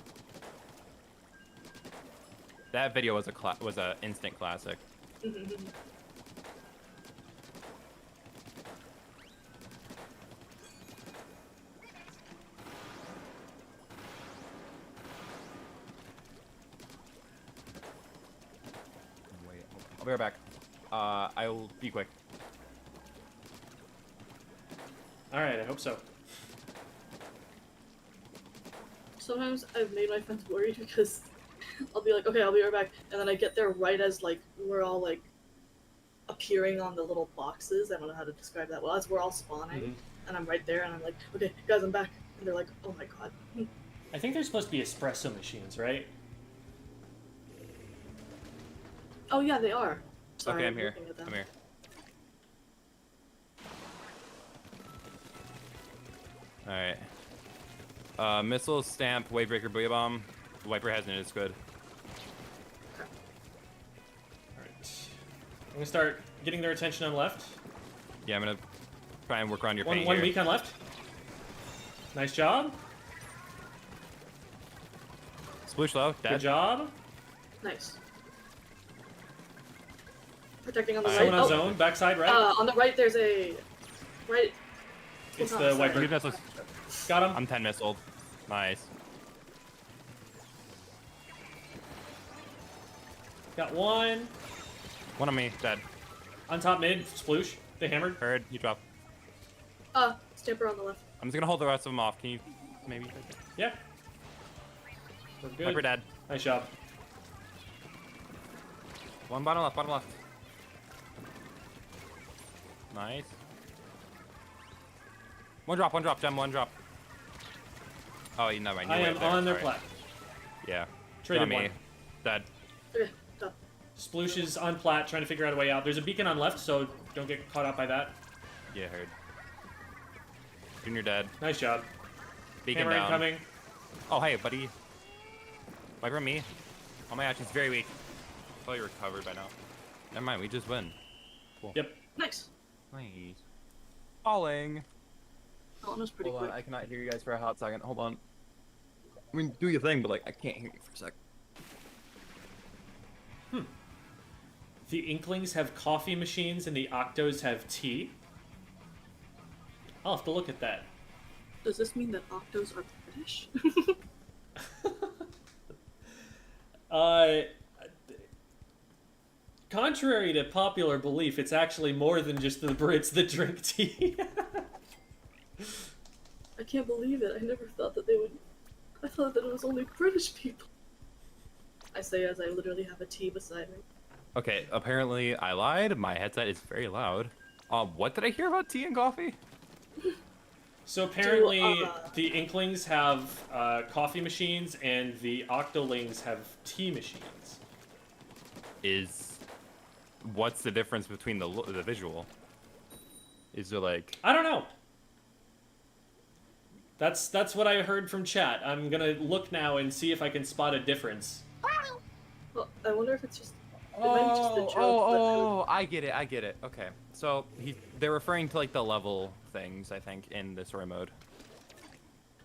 B: That video was a instant classic. Wait, I'll be right back. I'll be quick.
A: All right, I hope so.
D: Sometimes I've made my friends worried because I'll be like, "Okay, I'll be right back," and then I get there right as like we're all like appearing on the little boxes. I don't know how to describe that well. As we're all spawning, and I'm right there, and I'm like, "Okay, guys, I'm back," and they're like, "Oh my god."
A: I think they're supposed to be espresso machines, right?
D: Oh yeah, they are. Sorry,
B: Okay, I'm here.
D: looking at them.
B: I'm here. Alright. Missile, stamp, wave breaker, booyah bomb. Wiper has it, it's good.
A: All right. I'm gonna start getting their attention on left.
B: Yeah, I'm gonna try and work around your
A: One
B: paint
A: one
B: here.
A: weak on left. Nice job.
B: Sploosh low, dead.
A: Good job.
D: Nice. Protecting on the right.
A: Someone on
D: Oh,
A: zone, backside right.
D: on the right, there's a right.
A: It's
D: oh,
A: the
D: sorry.
A: wiper.
B: Two missiles.
A: Got him.
B: I'm 10 missiled. Nice.
A: Got one.
B: One on me, dead.
A: On top mid, sploosh. They hammered.
B: Heard, you drop.
D: Stamper on the left.
B: I'm just gonna hold the rest of them off. Can you maybe?
A: Yeah. We're good.
B: Wiper dead.
A: Nice job.
B: One bottom left, bottom left. Nice. One drop, Gem, one drop. Oh, you never mind.
A: I
B: You're
A: am
B: way up there,
A: on their
B: sorry.
A: plat.
B: Yeah.
A: Traded
B: Got me.
A: one.
B: Dead.
D: Okay, done.
A: Sploosh is on plat, trying to figure out a way out. There's a beacon on left, so don't get caught up by that.
B: Yeah, heard. Junior dead.
A: Nice job.
B: Beacon
A: Hammer
B: down.
A: incoming.
B: Oh, hey, buddy. Wipe from me. Oh my gosh, he's very weak. Probably recovered by now. Never mind, we just win. Cool.
A: Yep.
D: Nice.
B: Nice. Falling.
D: That one was pretty
B: Hold
D: quick.
B: on, I cannot hear you guys for a hot second. Hold on. I mean, do your thing, but like, I can't hear you for a sec.
A: The Inklings have coffee machines and the Octos have tea. I'll have to look at that.
D: Does this mean that Octos are British?
A: Contrary to popular belief, it's actually more than just the Brits that drink tea.
D: I can't believe it. I never thought that they would. I thought that it was only British people. I say as I literally have a tea beside me.
B: Okay, apparently I lied. My headset is very loud. What did I hear about tea and coffee?
A: So apparently, the Inklings have coffee machines and the Octolings have tea machines.
B: What's the difference between the visual? Is there like...
A: I don't know. That's what I heard from chat. I'm gonna look now and see if I can spot a difference.
D: Well, I wonder if it's just. It might be just a joke,
B: Oh, I get it. Okay, so they're referring to like the level things, I think, in the story mode.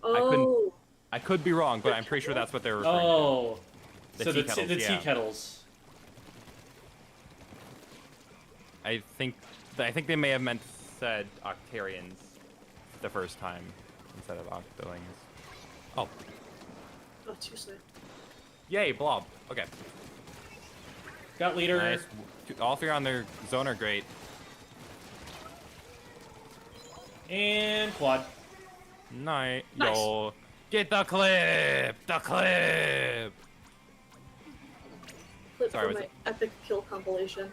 D: Oh.
B: I could be wrong, but I'm pretty sure that's what they're referring to.
A: Oh,
B: The
A: so
B: tea
A: the
B: kettles,
A: tea
B: yeah.
A: kettles.
B: I think they may have said Octarians the first time instead of Octolings. Oh,
D: Oh, Tuesday.
B: yay, blob. Okay,
A: Got leader.
B: nice. All three on their zone are great.
A: And quad.
B: Nice.
D: Nice.
B: Yo, get the clip. The clip.
D: Clip
B: Sorry,
D: from
B: was
D: my epic kill compilation.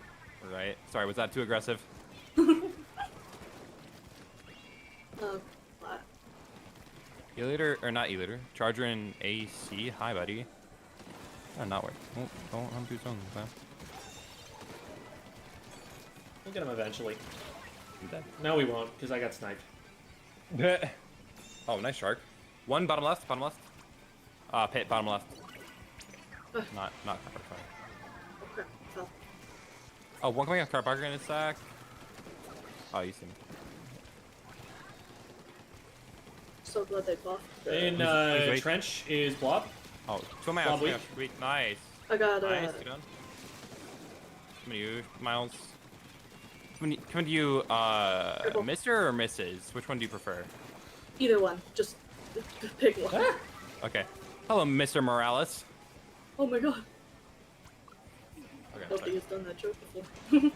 B: Right. Sorry, was that too aggressive?
D: Flat.
B: E-liter, or not E-liter, Charger and AC. Hi, buddy. Oh, not work. Oh, don't undo zones, man.
A: We'll get him eventually.
B: I'm dead.
A: No, we won't, because I got sniped.
B: Oh, nice shark. One bottom left, pit, bottom left. Not copper, sorry.
D: Okay, fell.
B: Oh, one coming off car parker in a sec. Oh, you see me.
D: So glad they buffed.
A: In
B: Who's weak?
A: trench is blob.
B: Oh, two my
A: Blob
B: out,
A: weak.
B: weak. Nice.
D: I got
B: Nice, good done. Come to you, Miles. Come to you,
D: Purple.
B: Mr. or Mrs.? Which one do you prefer?
D: either one. Just pick one.
A: Ah!
B: Okay. Hello, Mr. Morales.
D: Oh my god.
B: Okay,
D: Nobody
B: sorry.
D: has done that joke before.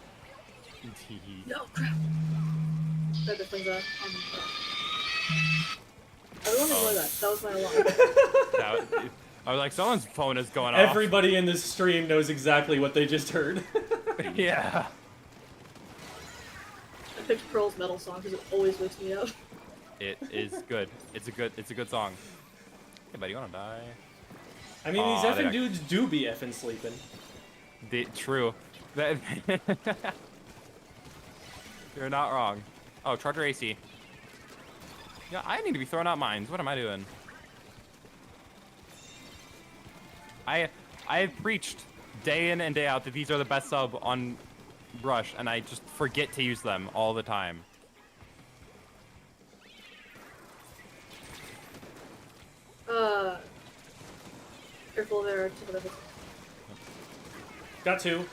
D: No, crap. That difference I don't ignore that. That was my alarm.
B: I was like, someone's phone is going off.
A: Everybody in this stream knows exactly what they just heard.
B: Yeah.
D: I picked Pearl's metal song because it always wakes me up.
B: It is good. It's a good song. Hey, buddy, you wanna die?
A: I mean,
B: Aw,
A: these effing
B: they-
A: dudes do be effing sleeping.
B: True. You're not wrong. Oh, Charger AC. Yeah, I need to be throwing out mines. What am I doing? I have preached day in and day out that these are the best sub on Rush, and I just forget to use them all the time.
D: Careful there. To whatever.
A: Got two.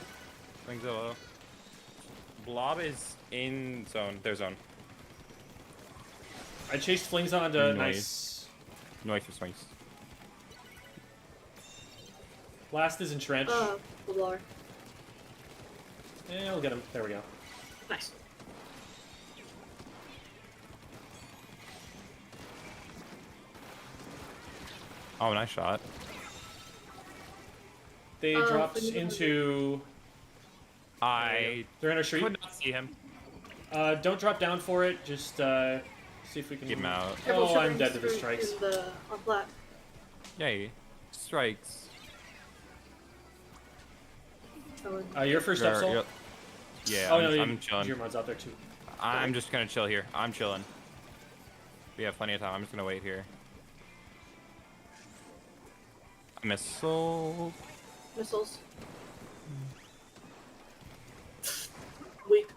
B: Swingzilla. Blob is in zone. Their zone.
A: I chased Flings onto
B: Nice.
A: nice.
B: Noise for swings.
A: Last is in trench.
D: The blower.
A: Yeah, we'll get him. There we go.
D: Nice.
B: Oh, nice shot.
A: They dropped
D: Flings
A: into.
B: I
A: They're in our street.
B: could not see him.
A: Don't drop down for it. Just see if we can
B: Get him out.
D: Careful
A: Oh, I'm
D: shivering
A: dead to the
D: through
A: strikes.
D: in the on flat.
B: Yay. Strikes.
A: You're first up, Soul?
B: Yeah,
A: Oh,
B: I'm chilling.
A: Gearmon's out there too.
B: I'm just gonna chill here. I'm chilling. We have plenty of time. I'm just gonna wait here. Missile.
D: Missiles. Weak.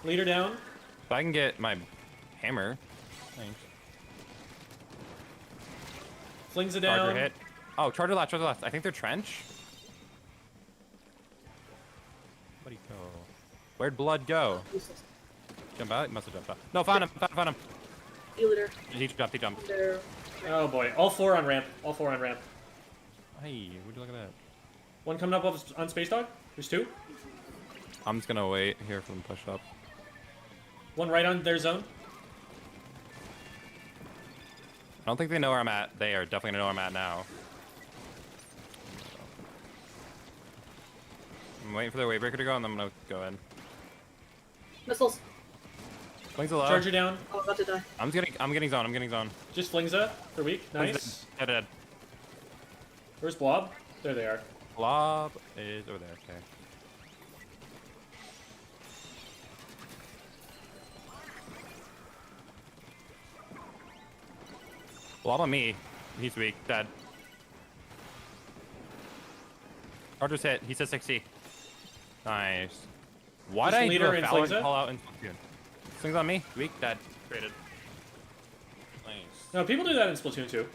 A: Leader down.
B: If I can get my hammer. Thanks.
A: Flings it
B: Charger
A: down.
B: hit. Oh, charger left, charger left. I think they're trench. Where'd he go? Where'd blood go?
D: Useless.
B: Jump out? He must have jumped out. No, found him, found him.
D: E-liter.
B: He jumped, he jumped.
D: They're...
A: Oh boy, all four on ramp. All four on ramp.
B: Hey, would you look at that?
A: One coming up on Space Dog. There's two.
B: I'm just gonna wait here for them to push up.
A: One right on their zone.
B: I don't think they know where I'm at. They are definitely gonna know where I'm at now. I'm waiting for their wavebreaker to go, and then I'm gonna go in.
D: Missiles.
B: Flings a low.
A: Charger down.
D: Oh, about to die.
B: I'm getting zone.
A: Just flings it for weak. Nice.
B: Dead.
A: Where's Blob? There they are.
B: Blob is over there. Okay. Blob on me. He's weak. Dead. Charger's hit. He says 60. Nice. Why
A: Just
B: did I
A: leader
B: do a
A: and
B: Fallon
A: flings it?
B: call out in Splatoon? Slings on me. Weak. Dead. Traded. Nice.
A: No, people do that in Splatoon too.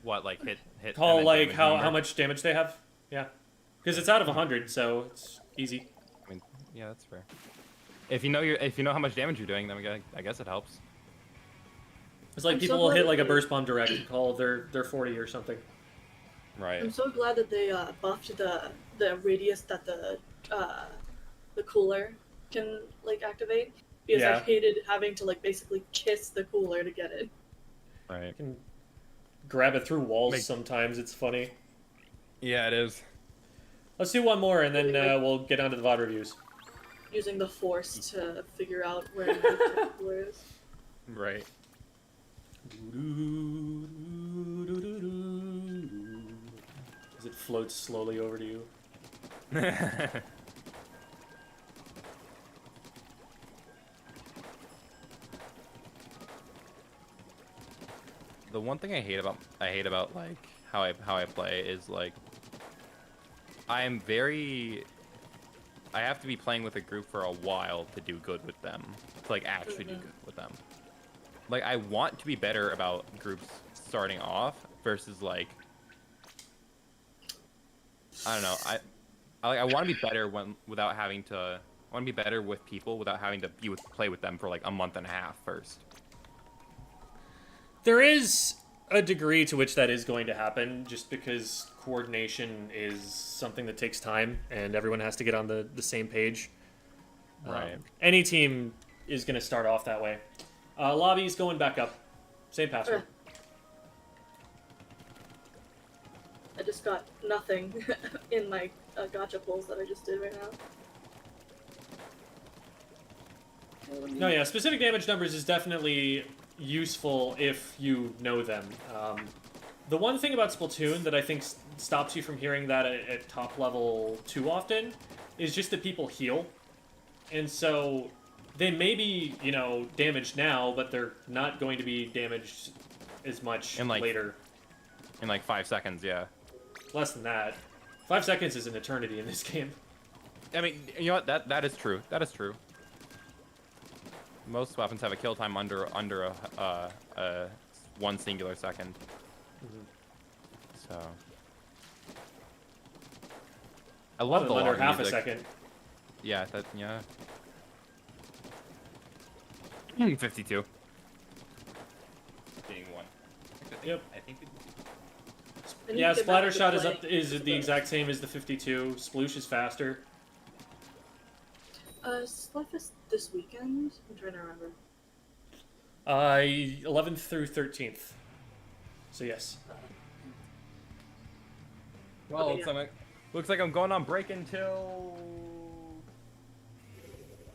B: What, like hit?
A: Call
B: and then
A: like
B: damage
A: how
B: number?
A: much damage they have. Yeah, because it's out of 100, so it's easy.
B: I mean, yeah, that's fair. If you know how much damage you're doing, then I guess it helps.
A: It's like
D: I'm so
A: people will
D: glad
A: hit
D: that
A: like a
D: they-
A: burst bomb direct and call their 40 or something.
B: Right.
D: I'm so glad that they buffed the radius that the cooler can like activate, because I
A: Yeah.
D: hated having to like basically kiss the cooler to get it.
B: Right.
A: You can grab it through walls
B: Make-
A: sometimes. It's funny.
B: Yeah, it is.
A: Let's do one more and then we'll get on to the VOD reviews.
D: Using the force to figure out where the cooler is.
B: Right.
A: As it floats slowly over to you.
B: The one thing I hate about like how I play is like I have to be playing with a group for a while to do good with them. To like actually do good with them. Like I want to be better about groups starting off versus like I don't know. I want to be better without having to. I want to be better with people without having to play with them for like a month and a half first.
A: There is a degree to which that is going to happen, just because coordination is something that takes time, and everyone has to get on the same page.
B: Right.
A: Any team is going to start off that way. Lobby's going back up. Same password.
D: I just got nothing in my gacha pulls that I just did right now.
A: No, yeah, specific damage numbers is definitely useful if you know them. The one thing about Splatoon that I think stops you from hearing that at top level too often is just that people heal. And so they may be, damaged now, but they're not going to be damaged as much later.
B: In like 5 seconds, yeah.
A: Less than that. 5 seconds is an eternity in this game.
B: I mean, you know what? That is true. That is true. Most weapons have a kill time under a one singular second. So I love the
A: under
B: log
A: half
B: music.
A: a second.
B: Yeah, 52. Being one.
A: Yep.
B: I think.
D: I need
A: Yeah,
D: to get back into
A: Splattershot is the
D: play.
A: exact same as the 52. Sploosh is faster.
D: Splatfest this weekend? I'm trying to remember.
A: 11th through 13th. So yes.
B: Well,
D: Okay,
B: looks like I'm going on break until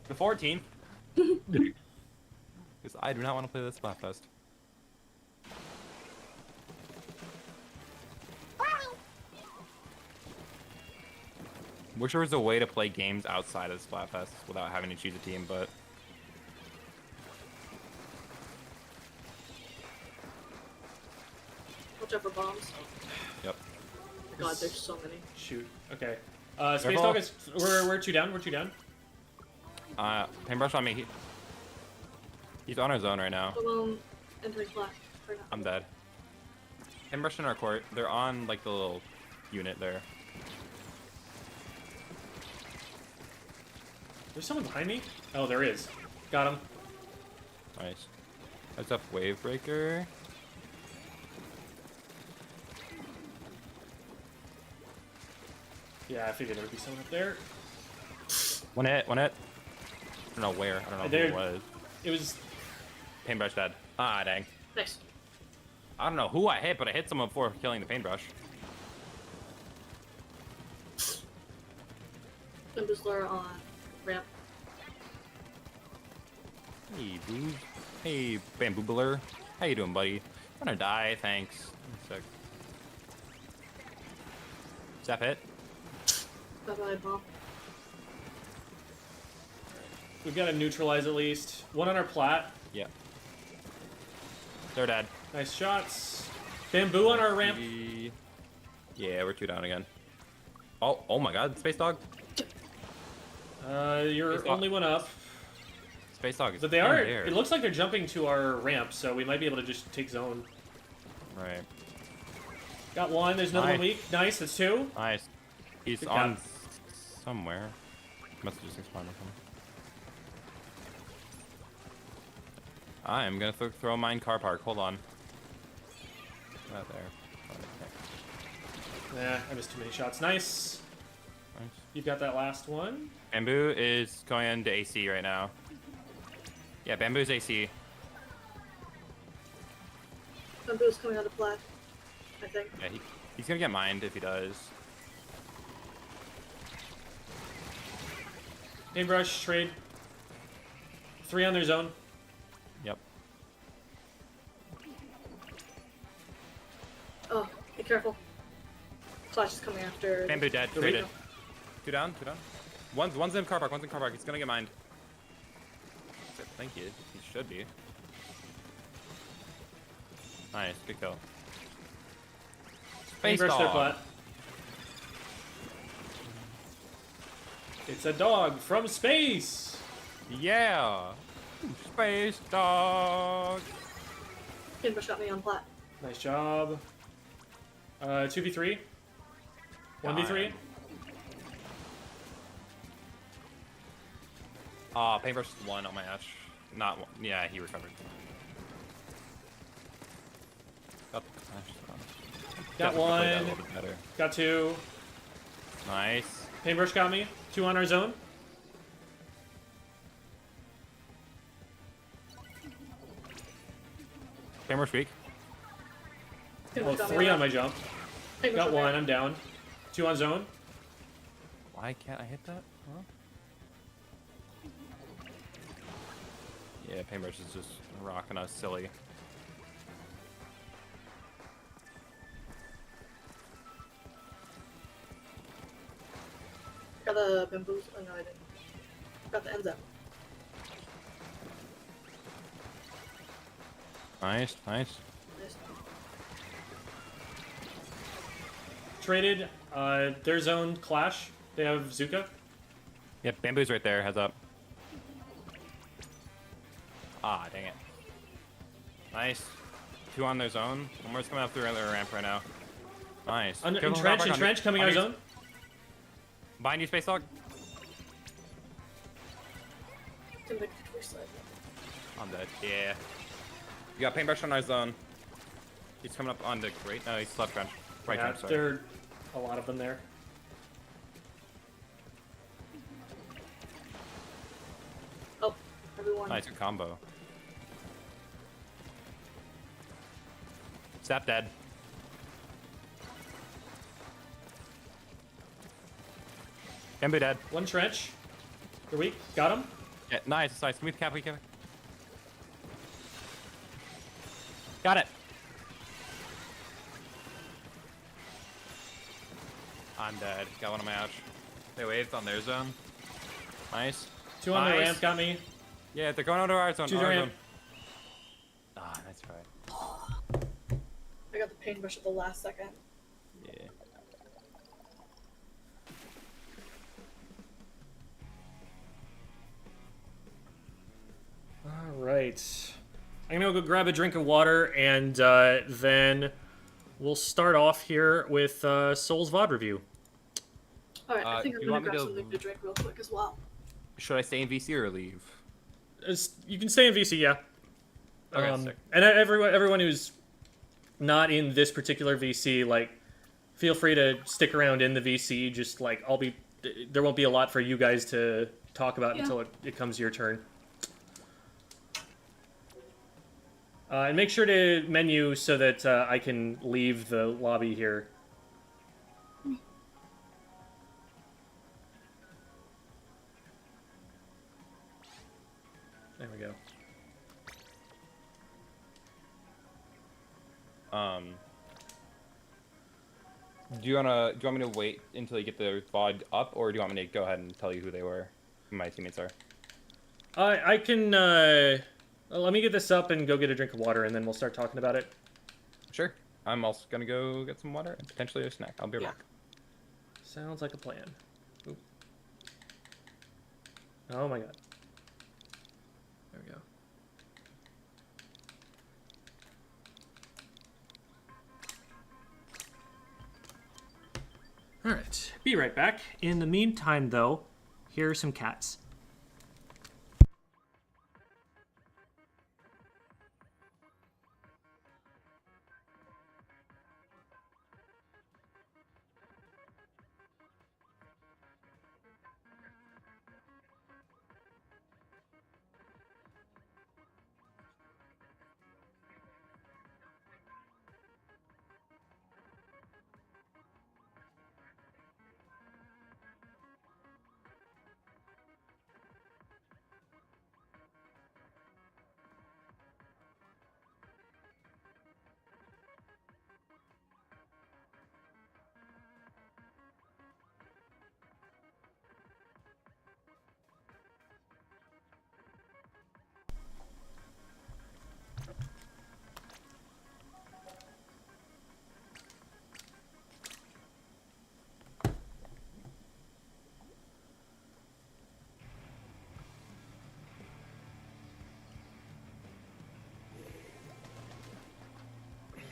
B: the 14th. Because I do not want to play this Splatfest. Wish there was a way to play games outside of Splatfest without having to choose a team, but
D: Watch out for bombs.
B: yep.
D: God, there's so many.
A: Shoot. Okay. Space
B: Careful.
A: Dog is. We're two down. We're two down.
B: Paintbrush on me. He's on his own right now.
D: Alone, entering black. Right now.
B: I'm dead. Paintbrush in our court. They're on like the little unit there.
A: There's someone behind me. Oh, there is. Got him.
B: Nice. That's up wave breaker.
A: Yeah, I figured there would be someone up there.
B: One hit. One hit. I don't know where. I don't know
A: There-
B: who it was.
A: It was.
B: Paintbrush dead. Ah, dang.
D: Nice.
B: I don't know who I hit, but I hit someone before killing the paintbrush.
D: Bamboozler on ramp.
B: Hey, boo. Hey, Bamboobler. How you doing, buddy? I'm gonna die, thanks. Sick. Zap hit.
D: Bye-bye, bomb.
A: We've got to neutralize at least. One on our plat.
B: Yeah. They're dead.
A: Nice shots. Bamboo on our ramp.
B: Yeah, we're two down again. Oh my god, Space Dog.
A: You're
B: Space Dog.
A: only one up.
B: Space Dog is
A: But they
B: in
A: are.
B: there.
A: It looks like they're jumping to our ramp, so we might be able to just take zone.
B: Right.
A: Got one. There's another one
B: Nice.
A: weak. Nice. That's two.
B: Nice. He's
A: Good
B: on
A: job.
B: somewhere. Must have just exploded him. I'm gonna throw mine car park. Hold on. Not there. Okay.
A: Nah, I missed too many shots. Nice.
B: Nice.
A: You've got that last one.
B: Bamboo is going into AC right now. Yeah, Bamboo's AC.
D: Bamboo's coming out of black. I think.
B: Yeah, he's gonna get mined if he does.
A: Paintbrush, trade. 3 on their zone.
B: Yep.
D: Oh, be careful. Clash is coming after.
B: Bamboo dead.
A: There we
B: Traded.
A: go.
B: Two down. Two down. One's in car park. One's in car park. He's gonna get mined. Thank you. He should be. Nice. Good kill. Space
A: Paintbrush their
B: Dog.
A: plat. It's a dog from space.
B: Yeah. Space Dog.
D: Bambush got me on plat.
A: Nice job. 2v3. 1v3.
B: Paintbrush is one on my Ash. Not one. Yeah, he recovered. Got the Ash.
A: Got
B: Definitely played that a
A: one.
B: little bit better.
A: Got 2.
B: Nice.
A: Paintbrush got me. 2 on our zone.
B: Paintbrush weak.
A: Well,
D: Bambush got me
A: 3 on
D: on
A: my jump.
D: Bambush
A: Got
D: on
A: 1.
D: ramp.
A: I'm down. 2 on zone.
B: Why can't I hit that? Huh? Yeah, Paintbrush is just rocking us silly.
D: Got the bamboos. Oh no, I didn't. Got the ends up.
B: Nice, nice.
D: Nice.
A: Traded. Their zone clash. They have Zuka.
B: Yep, Bamboo's right there. Heads up. Ah, dang it. Nice. 2 on their zone. One more's coming up through their ramp right now. Nice. Careful,
A: Entrench,
B: Hopper,
A: entrench, coming
B: on
A: our
B: you.
A: zone.
B: Behind you, Space Dog.
D: Can make a choice side.
B: I'm dead. Yeah. You got Paintbrush on our zone. He's coming up on the right. No, he's left trench. Right
A: Yeah,
B: trench, sorry.
A: there are a lot of them there.
D: Oh, everyone.
B: Nice combo. Zap dead. Bamboo dead.
A: 1 trench. They're weak. Got him.
B: Yeah, nice, nice. Move cap, cap. Got it. I'm dead. Got one on my ouch. They waved on their zone. Nice.
A: 2 on the
B: Nice.
A: ramp got me.
B: Yeah, they're going over our zone.
A: Choose
B: Our
A: ramp.
B: zone. Ah, that's right.
D: I got the paintbrush at the last second.
B: Yeah.
A: All right. I'm gonna go grab a drink of water, and then we'll start off here with Soul's VOD review.
D: Alright, I think I'm
B: you
D: gonna
B: want me
D: grab
B: to-
D: something to drink real quick as well.
B: Should I stay in VC or leave?
A: You can stay in VC, yeah.
B: Okay, sick.
A: And everyone who's not in this particular VC, like, feel free to stick around in the VC. Just like there won't be a lot for you guys to talk about until it comes your turn. And make sure to menu so that I can leave the lobby here. There we go.
B: Do you want me to wait until you get the VOD up, or do you want me to go ahead and tell you who they were, who my teammates are?
A: I can, let me get this up and go get a drink of water, and then we'll start talking about it.
B: Sure. I'm also gonna go get some water and potentially a snack. I'll be right back.
A: Sounds like a plan. Oop. Oh my god. There we go. Alright, be right back. In the meantime, though, here are some cats.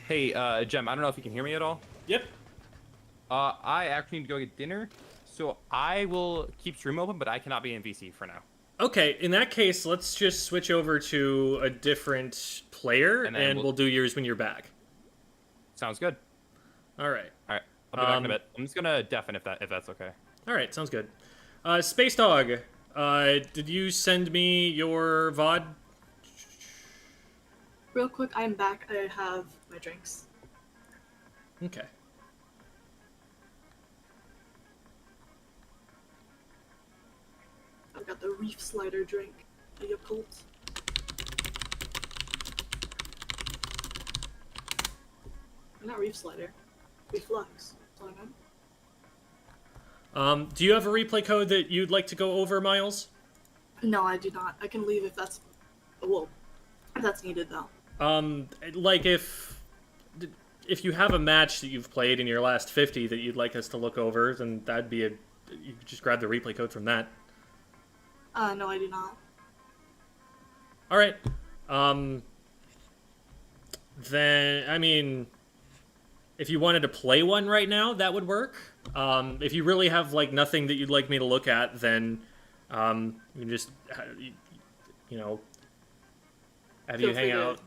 B: Hey, Jem, I don't know if you can hear me at all.
A: Yep.
B: I actually need to go get dinner, so I will keep stream open, but I cannot be in VC for now.
A: Okay, in that case, let's just switch over to a different player,
B: And
A: and
B: then
A: we'll do yours when you're back.
B: Sounds good.
A: Alright.
B: All right, I'll be back in a bit. I'm just gonna deafen if that's okay.
A: Alright, sounds good. Space Dog, did you send me your VOD?
D: Real quick, I'm back. I have my drinks.
A: Okay.
D: I've got the Reef Slider drink, the Yakult. Not Reef Slider. Reflux. That's what I meant.
A: Do you have a replay code that you'd like to go over, Miles?
D: No, I do not. I can leave if that's... Well, if that's needed, though.
A: Like if you have a match that you've played in your last 50 that you'd like us to look over, then that'd be you could just grab the replay code from that.
D: No, I do not.
A: Alright. Then, I mean, if you wanted to play one right now, that would work. If you really have, like, nothing that you'd like me to look at, then, you can just, you know, have
D: Feel
A: you hang
D: free to-
A: out,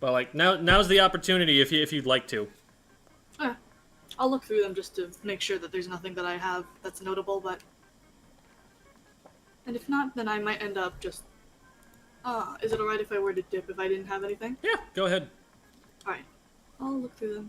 A: but like, now's the opportunity if you'd like to.
D: Okay. I'll look through them just to make sure that there's nothing that I have that's notable, but... And if not, then I might end up just... is it alright if I were to dip if I didn't have anything?
A: Yeah, go ahead.
D: Alright. I'll look through them.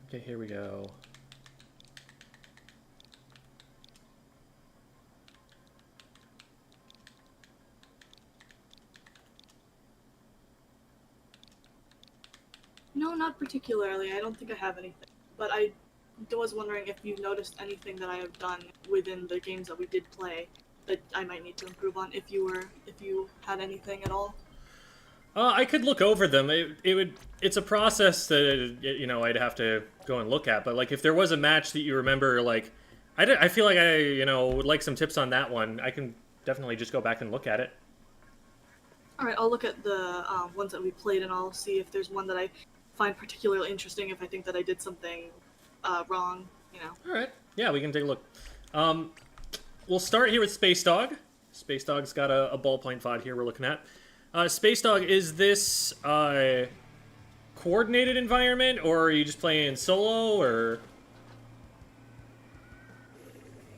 A: Okay, here we go.
D: No, not particularly. I don't think I have anything. But I was wondering if you noticed anything that I have done within the games that we did play that I might need to improve on. If you had anything at all.
A: I could look over them. It's a process that you know I'd have to go and look at. But like, if there was a match that you remember, like, I feel like I would like some tips on that one. I can definitely just go back and look at it.
D: All right, I'll look at the ones that we played, and I'll see if there's one that I find particularly interesting. If I think that I did something wrong, you know.
A: All right. Yeah, we can take a look. We'll start here with Space Dog. Space Dog's got a ballpoint VOD here we're looking at. Space Dog, is this coordinated environment, or are you just playing solo, or...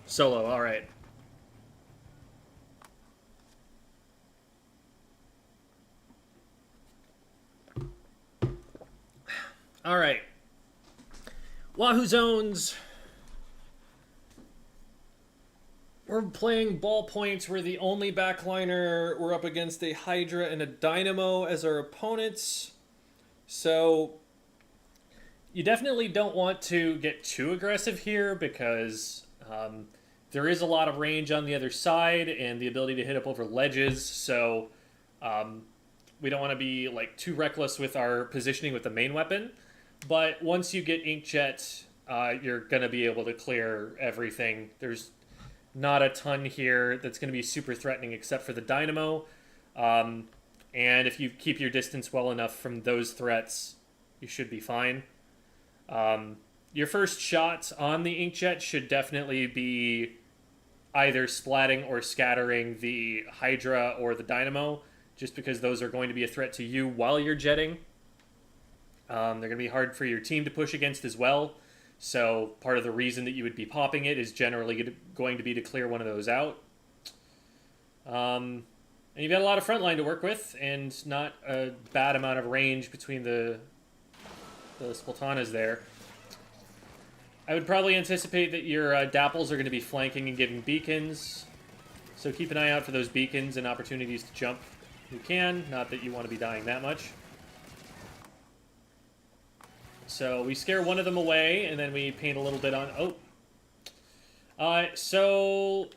A: Solo, alright. Alright. Wahoo Zones. We're playing ballpoints. We're the only backliner. We're up against a Hydra and a Dynamo as our opponents. So you definitely don't want to get too aggressive here because there is a lot of range on the other side and the ability to hit up over ledges. So we don't want to be like too reckless with our positioning with the main weapon. But once you get Inkjet, you're going to be able to clear everything. There's not a ton here that's going to be super threatening except for the Dynamo. And if you keep your distance well enough from those threats, you should be fine. Your first shot on the Inkjet should definitely be either splatting or scattering the Hydra or the Dynamo, just because those are going to be a threat to you while you're jetting. They're going to be hard for your team to push against as well. So part of the reason that you would be popping it is generally going to be to clear one of those out. And you've got a lot of front line to work with, and not a bad amount of range between the Splatanas there. I would probably anticipate that your Dapples are going to be flanking and giving beacons. So keep an eye out for those beacons and opportunities to jump. You can, not that you want to be dying that much. So we scare one of them away, and then we paint a little bit on... So...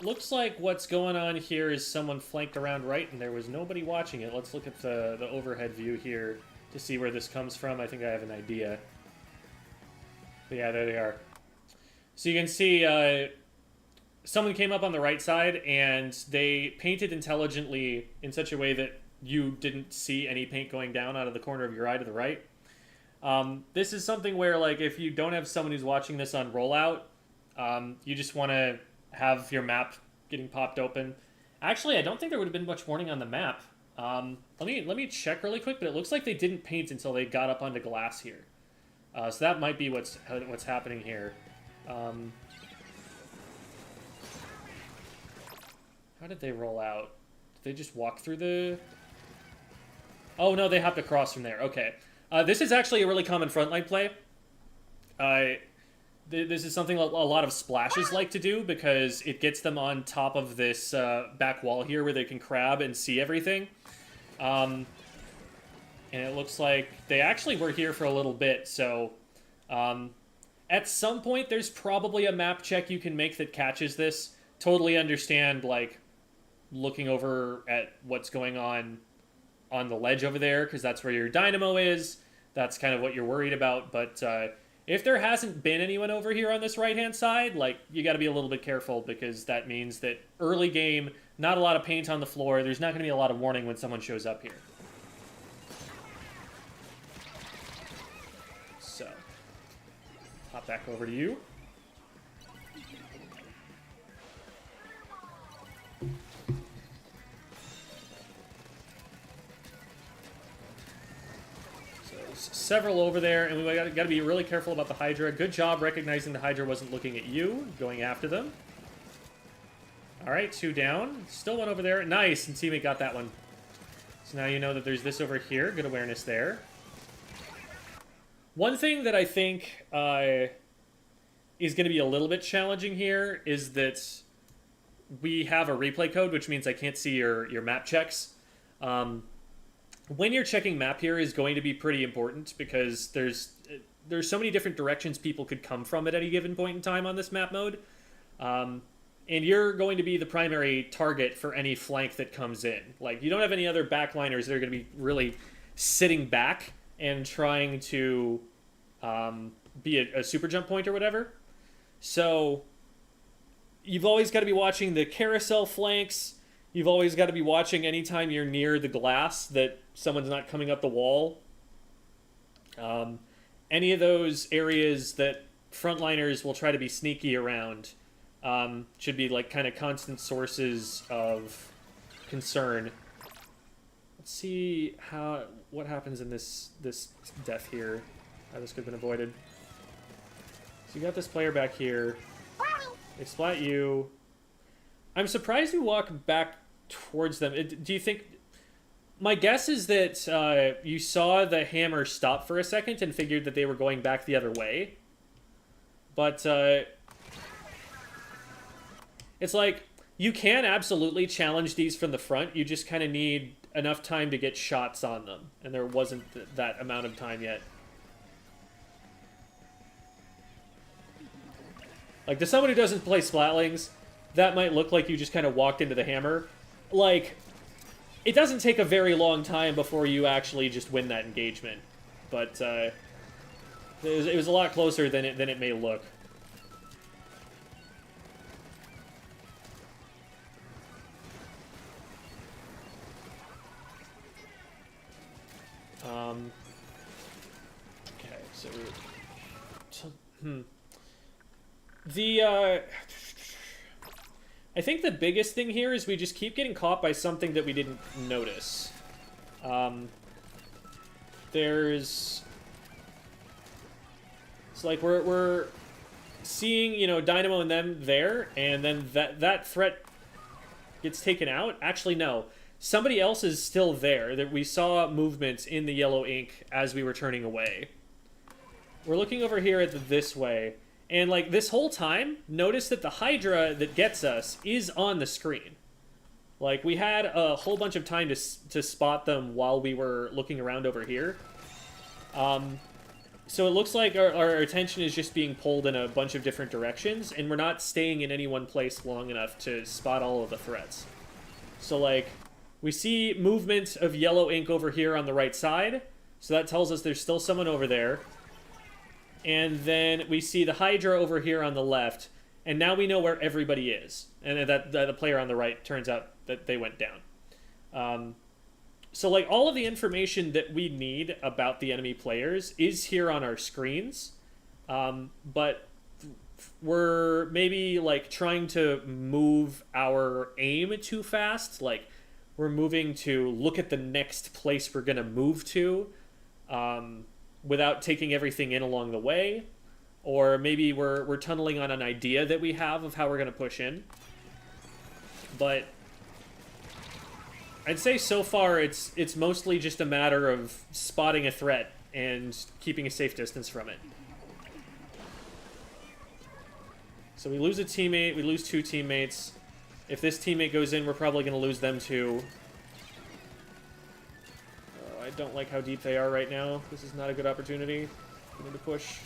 A: Looks like what's going on here is someone flanked around right, and there was nobody watching it. Let's look at the overhead view here to see where this comes from. I think I have an idea. But yeah, there they are. So you can see someone came up on the right side, and they painted intelligently in such a way that you didn't see any paint going down out of the corner of your eye to the right. This is something where, like, if you don't have someone who's watching this on rollout, you just want to have your map getting popped open. Actually, I don't think there would have been much warning on the map. Let me check really quick, but it looks like they didn't paint until they got up onto glass here. So that might be what's happening here. How did they roll out? Did they just walk through the... Oh, no, they hopped across from there. Okay. This is actually a really common frontline play. This is something a lot of splashes like to do because it gets them on top of this back wall here where they can crab and see everything. And it looks like they actually were here for a little bit, so... at some point, there's probably a map check you can make that catches this. Totally understand, like, looking over at what's going on the ledge over there, because that's where your Dynamo is. That's kind of what you're worried about, but if there hasn't been anyone over here on this right-hand side, like, you got to be a little bit careful, because that means that early game, not a lot of paint on the floor, there's not going to be a lot of warning when someone shows up here. So, hop back over to you. Several over there, and we got to be really careful about the Hydra. Good job recognizing the Hydra wasn't looking at you, going after them. All right, 2 down. Still one over there. Nice, and teammate got that one. So now you know that there's this over here. Good awareness there. One thing that I think is going to be a little bit challenging here is that we have a replay code, which means I can't see your map checks. When you're checking map here is going to be pretty important because there's so many different directions people could come from at any given point in time on this map mode. And you're going to be the primary target for any flank that comes in. Like, you don't have any other backliners that are going to be really sitting back and trying to be a super jump point or whatever. So you've always got to be watching the carousel flanks. You've always got to be watching anytime you're near the glass that someone's not coming up the wall. Any of those areas that frontliners will try to be sneaky around should be like kind of constant sources of concern. Let's see what happens in this death here. How this could have been avoided. So you got this player back here. They splat you. I'm surprised you walk back towards them. Do you think... My guess is that you saw the hammer stop for a second and figured that they were going back the other way. But it's like, you can absolutely challenge these from the front. You just kind of need enough time to get shots on them. And there wasn't that amount of time yet. Like, to someone who doesn't play Splatlings, that might look like you just kind of walked into the hammer. Like, it doesn't take a very long time before you actually just win that engagement. But it was a lot closer than it may look. Okay, so I think the biggest thing here is we just keep getting caught by something that we didn't notice. It's like we're seeing, you know, Dynamo and them there, and then that threat gets taken out. Actually, no. Somebody else is still there. That we saw movements in the yellow ink as we were turning away. We're looking over here at this way. And, like, this whole time, notice that the Hydra that gets us is on the screen. Like, we had a whole bunch of time to spot them while we were looking around over here. So it looks like our attention is just being pulled in a bunch of different directions, and we're not staying in any one place long enough to spot all of the threats. So, like, we see movement of yellow ink over here on the right side, so that tells us there's still someone over there. And then we see the Hydra over here on the left, and now we know where everybody is. And that the player on the right, turns out that they went down. So, like, all of the information that we need about the enemy players is here on our screens. But we're maybe, like, trying to move our aim too fast. Like, we're moving to look at the next place we're going to move to. Without taking everything in along the way, or maybe we're tunneling on an idea that we have of how we're going to push in. But I'd say so far it's mostly just a matter of spotting a threat and keeping a safe distance from it. So we lose a teammate, we lose two teammates. If this teammate goes in, we're probably going to lose them too. I don't like how deep they are right now. This is not a good opportunity. We need to push.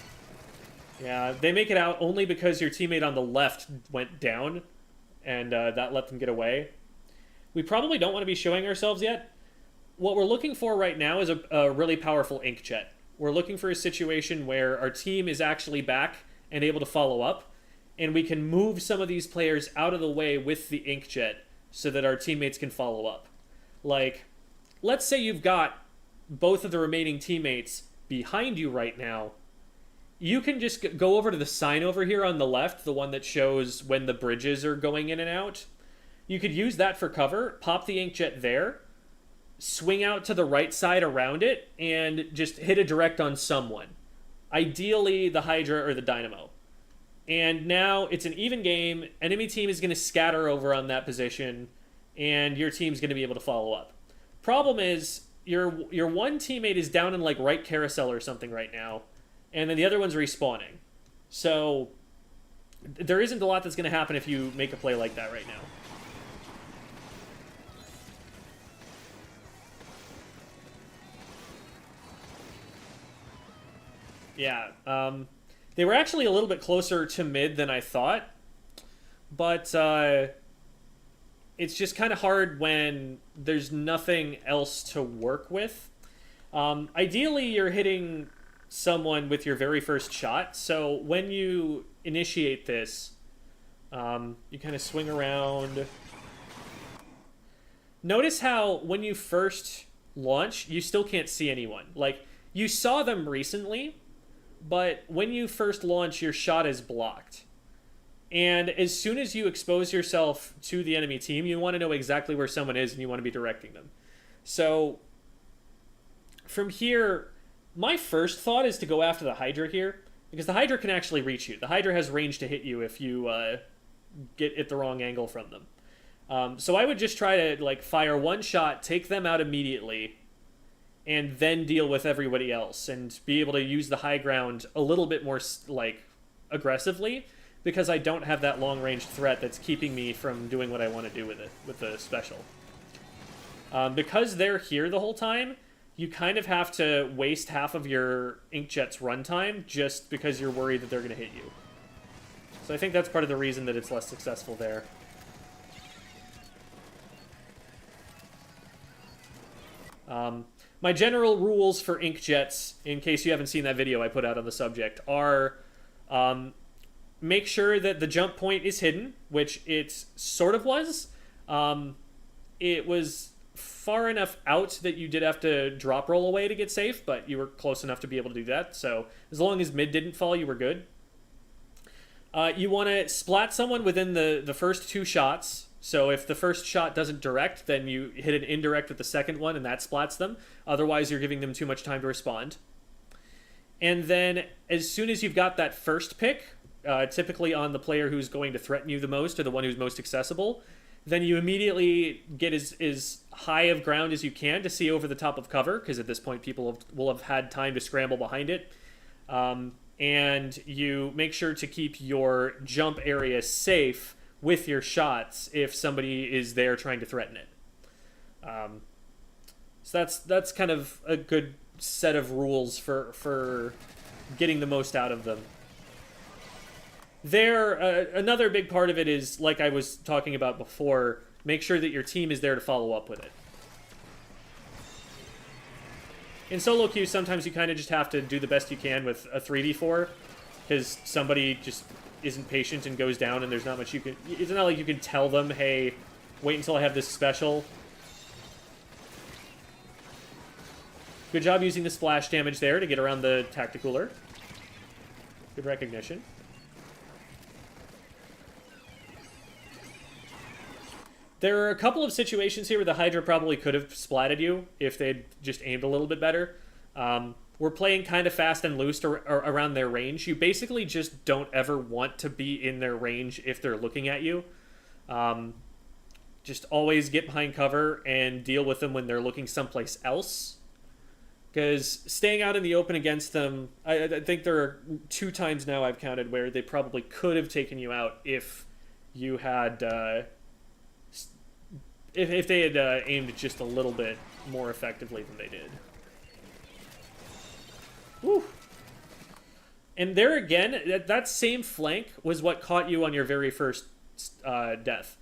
A: Yeah, they make it out only because your teammate on the left went down, and that let them get away. We probably don't want to be showing ourselves yet. What we're looking for right now is a really powerful inkjet. We're looking for a situation where our team is actually back and able to follow up, and we can move some of these players out of the way with the inkjet so that our teammates can follow up. Like, let's say you've got both of the remaining teammates behind you right now. You can just go over to the sign over here on the left, the one that shows when the bridges are going in and out. You could use that for cover, pop the inkjet there, swing out to the right side around it, and just hit a direct on someone. Ideally, the Hydra or the Dynamo. And now it's an even game. Enemy team is going to scatter over on that position, and your team's going to be able to follow up. Problem is, your one teammate is down in, like, right carousel or something right now. and then the other one's respawning. So there isn't a lot that's going to happen if you make a play like that right now. Yeah, they were actually a little bit closer to mid than I thought, but it's just kind of hard when there's nothing else to work with. Ideally, you're hitting someone with your very first shot, so when you initiate this, you kind of swing around. Notice how when you first launch, you still can't see anyone. Like, you saw them recently, but when you first launch, your shot is blocked. And as soon as you expose yourself to the enemy team, you want to know exactly where someone is and you want to be directing them. So from here, my first thought is to go after the Hydra here, because the Hydra can actually reach you. The Hydra has range to hit you if you get at the wrong angle from them. So I would just try to like fire one shot, take them out immediately, and then deal with everybody else and be able to use the high ground a little bit more like aggressively, because I don't have that long-range threat that's keeping me from doing what I want to do with it, with the special. Because they're here the whole time, you kind of have to waste half of your Inkjet's runtime just because you're worried that they're going to hit you. So I think that's part of the reason that it's less successful there. My general rules for Inkjets, in case you haven't seen that video I put out on the subject, are make sure that the jump point is hidden, which it sort of was. It was far enough out that you did have to drop roll away to get safe, but you were close enough to be able to do that. So as long as mid didn't fall, you were good. You want to splat someone within the first two shots. So if the first shot doesn't direct, then you hit an indirect with the second one, and that splats them. Otherwise, you're giving them too much time to respond. And then as soon as you've got that first pick, typically on the player who's going to threaten you the most or the one who's most accessible, then you immediately get as high of ground as you can to see over the top of cover, because at this point people will have had time to scramble behind it. And you make sure to keep your jump area safe with your shots if somebody is there trying to threaten it. So that's kind of a good set of rules for getting the most out of them. Another big part of it is, like I was talking about before, make sure that your team is there to follow up with it. In solo queue, sometimes you kind of just have to do the best you can with a 3v4, because somebody just isn't patient and goes down, and there's not much you can... It's not like you can tell them, hey, wait until I have this special. Good job using the splash damage there to get around the tacticooler. Good recognition. There are a couple of situations here where the Hydra probably could have splatted you if they'd just aimed a little bit better. We're playing kind of fast and loose around their range. You basically just don't ever want to be in their range if they're looking at you. Just always get behind cover and deal with them when they're looking someplace else. Because staying out in the open against them, I think there are 2 times now I've counted where they probably could have taken you out if you had... If they had aimed just a little bit more effectively than they did. Woo. And there again, that same flank was what caught you on your very first death.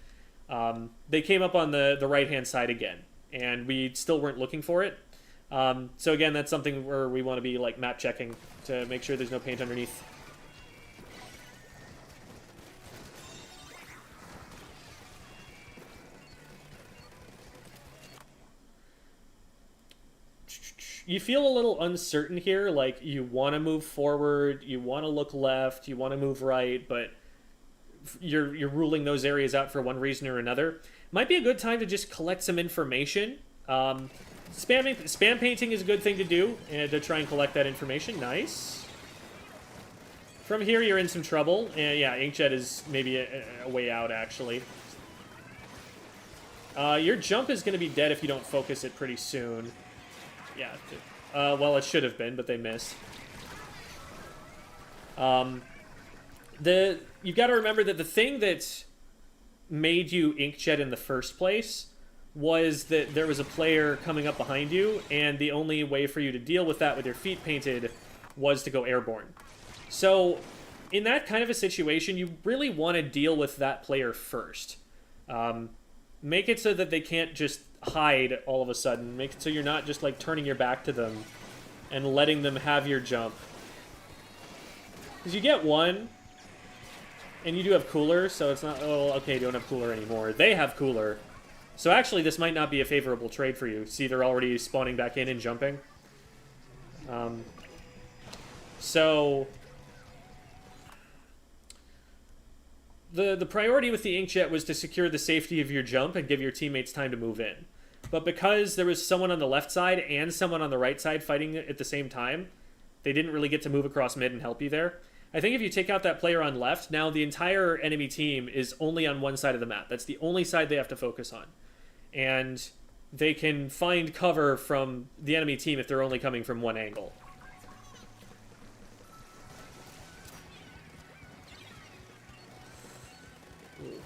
A: They came up on the right-hand side again, and we still weren't looking for it. So again, that's something where we want to be like map checking to make sure there's no paint underneath. You feel a little uncertain here, like you want to move forward, you want to look left, you want to move right, but you're ruling those areas out for one reason or another. Might be a good time to just collect some information. Spam painting is a good thing to do, and to try and collect that information. Nice. From here, you're in some trouble, and yeah, Inkjet is maybe a way out, actually. Your jump is going to be dead if you don't focus it pretty soon. Yeah, well, it should have been, but they missed. You've got to remember that the thing that made you inkjet in the first place was that there was a player coming up behind you, and the only way for you to deal with that with your feet painted was to go airborne. So, in that kind of a situation, you really want to deal with that player first. Make it so that they can't just hide all of a sudden. Make it so you're not just, like, turning your back to them and letting them have your jump. Because you get one, and you do have cooler, so it's not, oh, okay, you don't have cooler anymore. They have cooler. So actually, this might not be a favorable trade for you. See, they're already spawning back in and jumping. So the priority with the inkjet was to secure the safety of your jump and give your teammates time to move in. But because there was someone on the left side and someone on the right side fighting at the same time, they didn't really get to move across mid and help you there. I think if you take out that player on left, now the entire enemy team is only on one side of the map. That's the only side they have to focus on. And they can find cover from the enemy team if they're only coming from one angle.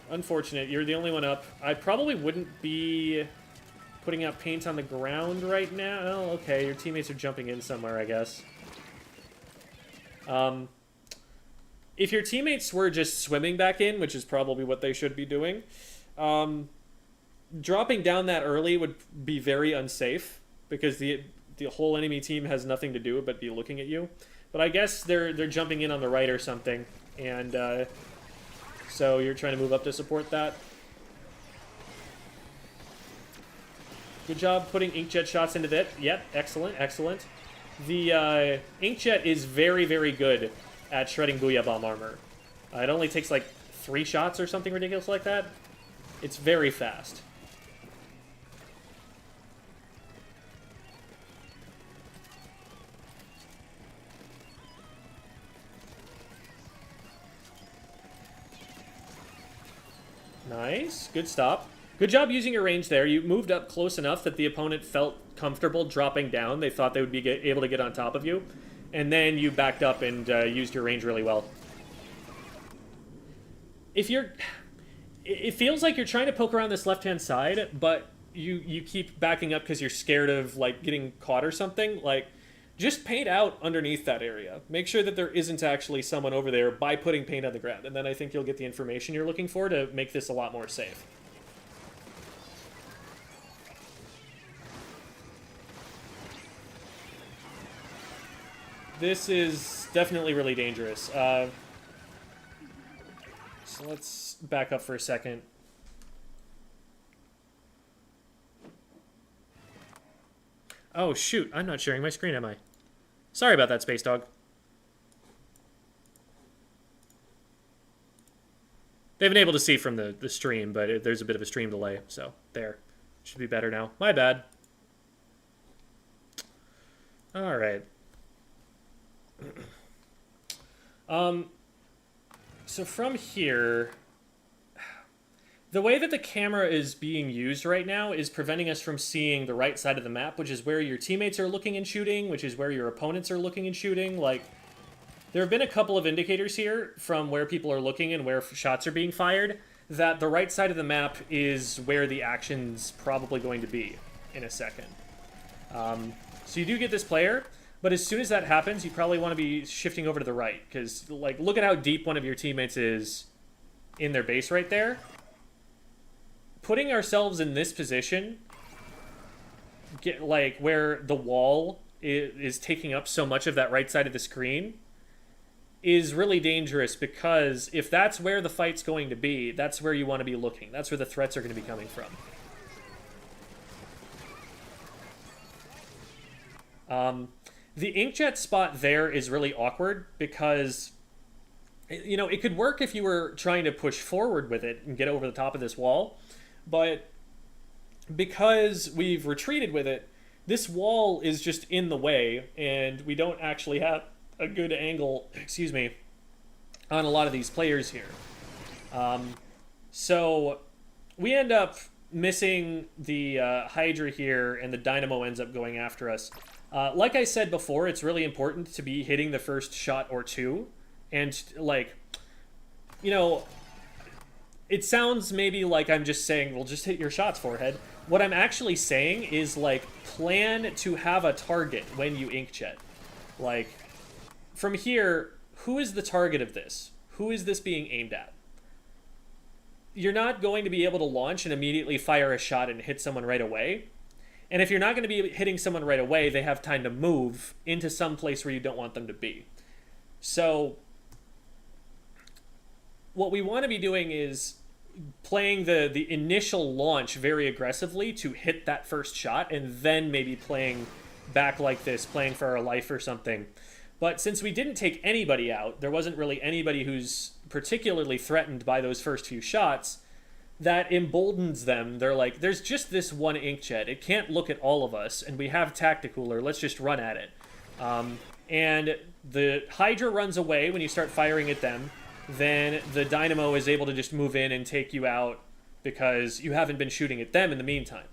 A: Unfortunate, you're the only one up. I probably wouldn't be putting out paint on the ground right now. Oh, okay, your teammates are jumping in somewhere, I guess. If your teammates were just swimming back in, which is probably what they should be doing, dropping down that early would be very unsafe, because the whole enemy team has nothing to do but be looking at you. But I guess they're jumping in on the right or something, and so you're trying to move up to support that. Good job putting inkjet shots into that. Yep, excellent, excellent. The inkjet is very, very good at shredding Booyah Bomb armor. It only takes like 3 shots or something ridiculous like that. It's very fast. Nice. Good stop. Good job using your range there. You moved up close enough that the opponent felt comfortable dropping down. They thought they would be able to get on top of you. And then you backed up and used your range really well. It feels like you're trying to poke around this left-hand side, but you keep backing up because you're scared of, like, getting caught or something. Like, just paint out underneath that area. Make sure that there isn't actually someone over there by putting paint on the ground. And then I think you'll get the information you're looking for to make this a lot more safe. This is definitely really dangerous. So let's back up for a second. Oh, shoot. I'm not sharing my screen, am I? Sorry about that, Space Dog. They've been able to see from the stream, but there's a bit of a stream delay, so there. Should be better now. My bad. All right. So from here, the way that the camera is being used right now is preventing us from seeing the right side of the map, which is where your teammates are looking and shooting, which is where your opponents are looking and shooting. Like, there have been a couple of indicators here from where people are looking and where shots are being fired, that the right side of the map is where the action's probably going to be in a second. So you do get this player, but as soon as that happens, you probably want to be shifting over to the right, because, like, look at how deep one of your teammates is in their base right there. Putting ourselves in this position, like, where the wall is taking up so much of that right side of the screen, is really dangerous, because if that's where the fight's going to be, that's where you want to be looking. That's where the threats are going to be coming from. The inkjet spot there is really awkward because, you know, it could work if you were trying to push forward with it and get over the top of this wall, but because we've retreated with it, this wall is just in the way, and we don't actually have a good angle, excuse me, on a lot of these players here. So we end up missing the Hydra here, and the Dynamo ends up going after us. Like I said before, it's really important to be hitting the first shot or two, And, like, you know, it sounds maybe like I'm just saying, well, just hit your shots, forehead. What I'm actually saying is, like, plan to have a target when you inkjet. Like, from here, who is the target of this? Who is this being aimed at? You're not going to be able to launch and immediately fire a shot and hit someone right away. And if you're not going to be hitting someone right away, they have time to move into some place where you don't want them to be. So what we want to be doing is playing the initial launch very aggressively to hit that first shot, and then maybe playing back like this, playing for our life or something. But since we didn't take anybody out, there wasn't really anybody who's particularly threatened by those first few shots, that emboldens them. They're like, there's just this one inkjet. It can't look at all of us, and we have Tacticooler. Let's just run at it. And the Hydra runs away when you start firing at them. Then the Dynamo is able to just move in and take you out because you haven't been shooting at them in the meantime.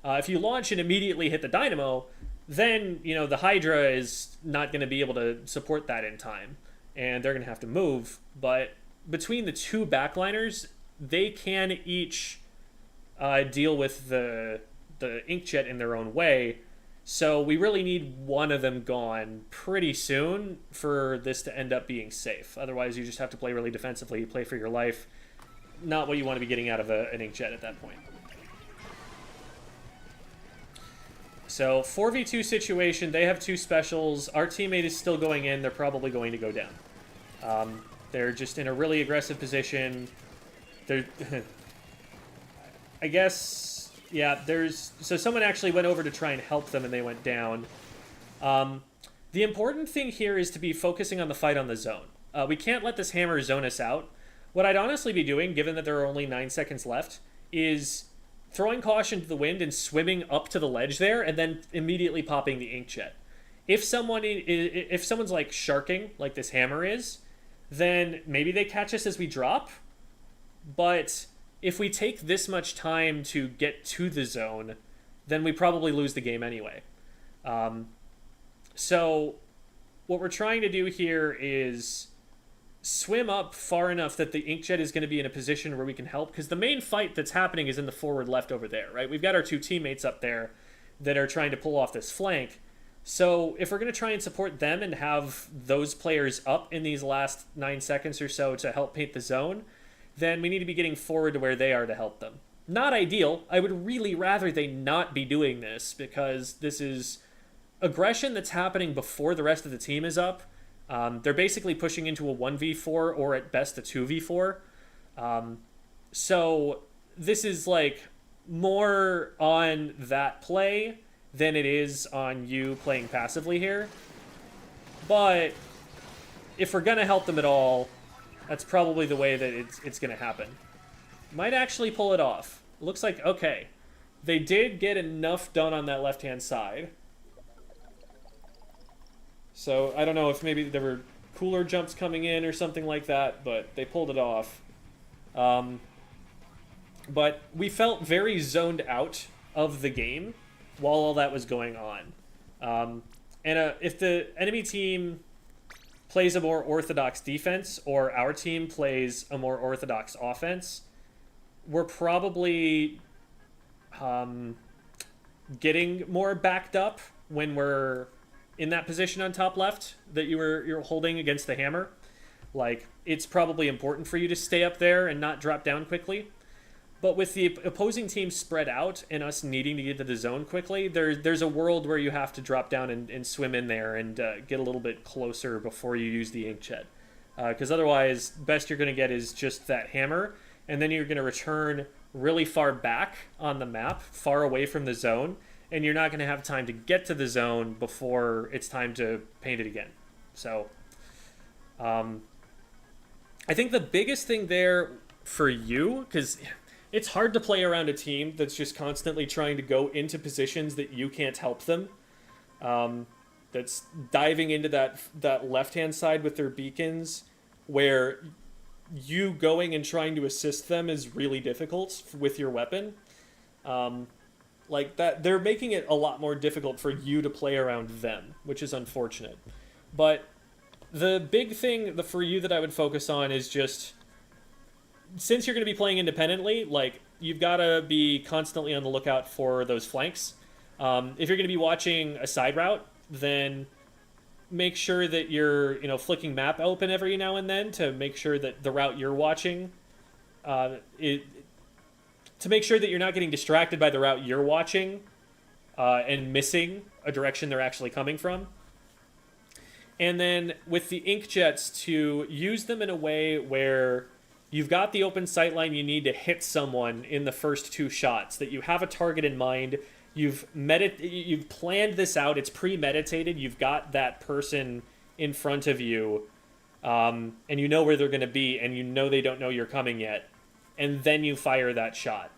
A: If you launch and immediately hit the Dynamo, then, you know, the Hydra is not going to be able to support that in time, and they're going to have to move. But between the two backliners, they can each deal with the inkjet in their own way. So we really need one of them gone pretty soon for this to end up being safe. Otherwise, you just have to play really defensively, play for your life. Not what you want to be getting out of an inkjet at that point. So 4v2 situation, they have two specials. Our teammate is still going in. They're probably going to go down. They're just in a really aggressive position. They're, I guess, yeah, so someone actually went over to try and help them and they went down. The important thing here is to be focusing on the fight on the zone. We can't let this hammer zone us out. What I'd honestly be doing, given that there are only 9 seconds left, is throwing caution to the wind and swimming up to the ledge there, and then immediately popping the inkjet. If someone's like sharking, like this hammer is, then maybe they catch us as we drop. But if we take this much time to get to the zone, then we probably lose the game anyway. So what we're trying to do here is swim up far enough that the inkjet is going to be in a position where we can help, because the main fight that's happening is in the forward left over there, right? We've got our two teammates up there that are trying to pull off this flank. So if we're going to try and support them and have those players up in these last 9 seconds or so to help paint the zone, then we need to be getting forward to where they are to help them. Not ideal. I would really rather they not be doing this, because this is aggression that's happening before the rest of the team is up. They're basically pushing into a 1v4 or at best a 2v4. So this is like more on that play than it is on you playing passively here. But if we're going to help them at all, that's probably the way that it's going to happen. Might actually pull it off. Looks like, okay, they did get enough done on that left-hand side. So I don't know if maybe there were cooler jumps coming in or something like that, but they pulled it off. But we felt very zoned out of the game while all that was going on. And if the enemy team plays a more orthodox defense, or our team plays a more orthodox offense, we're probably getting more backed up when we're in that position on top left that you're holding against the hammer. Like, it's probably important for you to stay up there and not drop down quickly. But with the opposing team spread out and us needing to get to the zone quickly, there's a world where you have to drop down and swim in there and get a little bit closer before you use the inkjet. Because otherwise, best you're going to get is just that hammer, and then you're going to return really far back on the map, far away from the zone, and you're not going to have time to get to the zone before it's time to paint it again. So I think the biggest thing there for you, because it's hard to play around a team that's just constantly trying to go into positions that you can't help them, that's diving into that left-hand side with their beacons, where you going and trying to assist them is really difficult with your weapon. Like that, they're making it a lot more difficult for you to play around them, which is unfortunate. But the big thing for you that I would focus on is just, since you're going to be playing independently, like, you've got to be constantly on the lookout for those flanks. If you're going to be watching a side route, then make sure that you're, flicking map open every now and then to make sure that the route you're watching, to make sure that you're not getting distracted by the route you're watching and missing a direction they're actually coming from. And then with the inkjets, to use them in a way where you've got the open sightline you need to hit someone in the first 2 shots, that you have a target in mind, you've planned this out, it's premeditated, you've got that person in front of you, and you know where they're going to be, and you know they don't know you're coming yet, and then you fire that shot.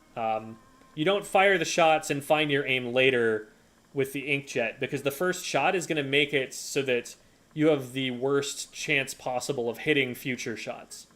A: You don't fire the shots and find your aim later with the inkjet, because the first shot is going to make it so that you have the worst chance possible of hitting future shots.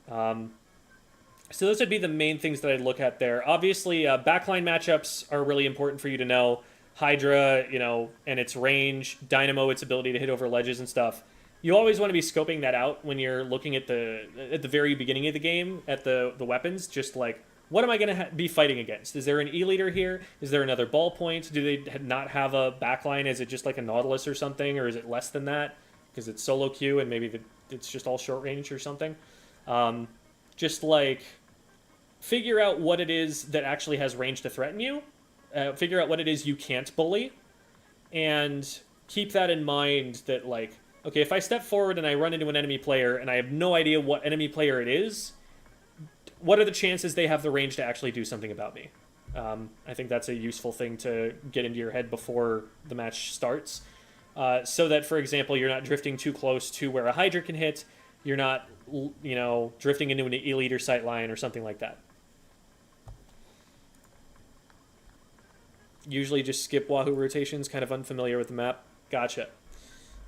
A: So those would be the main things that I'd look at there. Obviously, backline matchups are really important for you to know. Hydra, and its range, Dynamo, its ability to hit over ledges and stuff. You always want to be scoping that out when you're looking at the very beginning of the game at the weapons. Just like, what am I going to be fighting against? Is there an E-leader here? Is there another ballpoint? Do they not have a backline? Is it just like a Nautilus or something? Or is it less than that? Because it's solo queue and maybe it's just all short range or something. Just like, figure out what it is that actually has range to threaten you. Figure out what it is you can't bully. And keep that in mind that, like, okay, if I step forward and I run into an enemy player and I have no idea what enemy player it is, what are the chances they have the range to actually do something about me? I think that's a useful thing to get into your head before the match starts. So that, for example, you're not drifting too close to where a Hydra can hit. You're not, drifting into an E-leader sight line or something like that. Usually just skip Wahoo rotations, kind of unfamiliar with the map. Gotcha.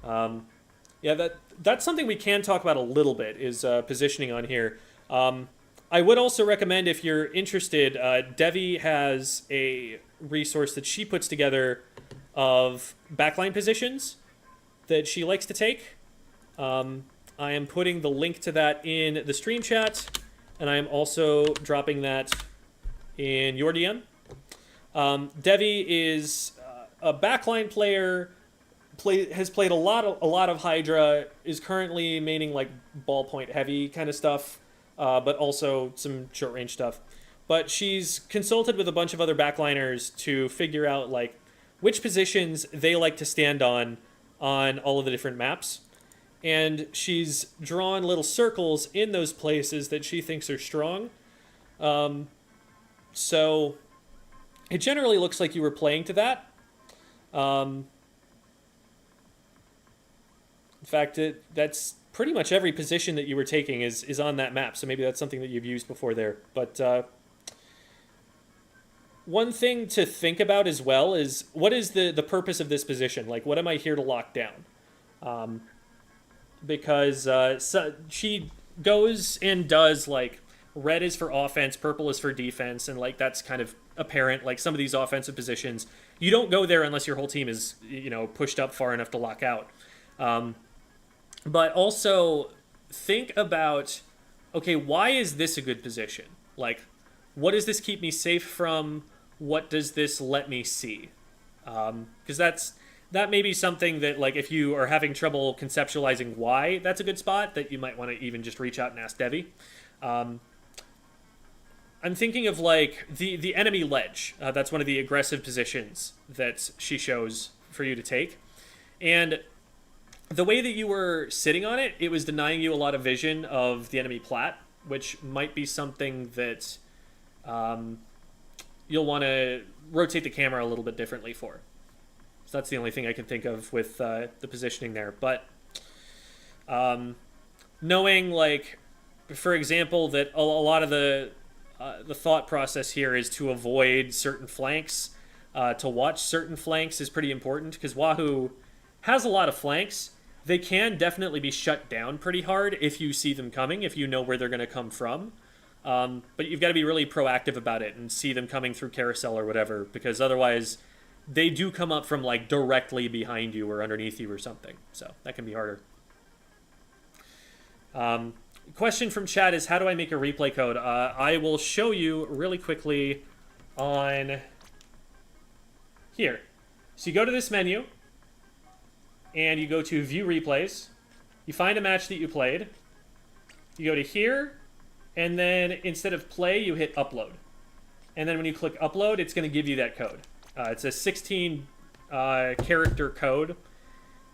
A: Yeah, that's something we can talk about a little bit, is positioning on here. I would also recommend, if you're interested, Devi has a resource that she puts together of backline positions that she likes to take. I am putting the link to that in the stream chat, and I am also dropping that in your DM. Devi is a backline player, has played a lot of Hydra, is currently maining like ballpoint heavy kind of stuff, but also some short range stuff. But she's consulted with a bunch of other backliners to figure out like which positions they like to stand on all of the different maps. And she's drawn little circles in those places that she thinks are strong. So it generally looks like you were playing to that. In fact, that's pretty much every position that you were taking is on that map. So maybe that's something that you've used before there. But one thing to think about as well is, what is the purpose of this position? Like, what am I here to lock down? Because she goes and does, like, red is for offense, purple is for defense, and, like, that's kind of apparent. Like, some of these offensive positions, you don't go there unless your whole team is, pushed up far enough to lock out. But also think about, okay, why is this a good position? Like, what does this keep me safe from? What does this let me see? Because that may be something that, like, if you are having trouble conceptualizing why that's a good spot, that you might want to even just reach out and ask Devi. I'm thinking of, like, the enemy ledge. That's one of the aggressive positions that she shows for you to take. And the way that you were sitting on it, it was denying you a lot of vision of the enemy plat, which might be something that you'll want to rotate the camera a little bit differently for. So that's the only thing I can think of with the positioning there. But knowing, like, for example, that a lot of the thought process here is to avoid certain flanks, to watch certain flanks is pretty important, because Wahoo has a lot of flanks. They can definitely be shut down pretty hard if you see them coming, if you know where they're going to come from. But you've got to be really proactive about it and see them coming through carousel or whatever, because otherwise they do come up from like directly behind you or underneath you or something. So that can be harder. Question from chat is, how do I make a replay code? I will show you really quickly on here. So you go to this menu, and you go to View Replays. You find a match that you played. You go to here, and then instead of play, you hit Upload. And then when you click Upload, it's going to give you that code. It's a 16 character code,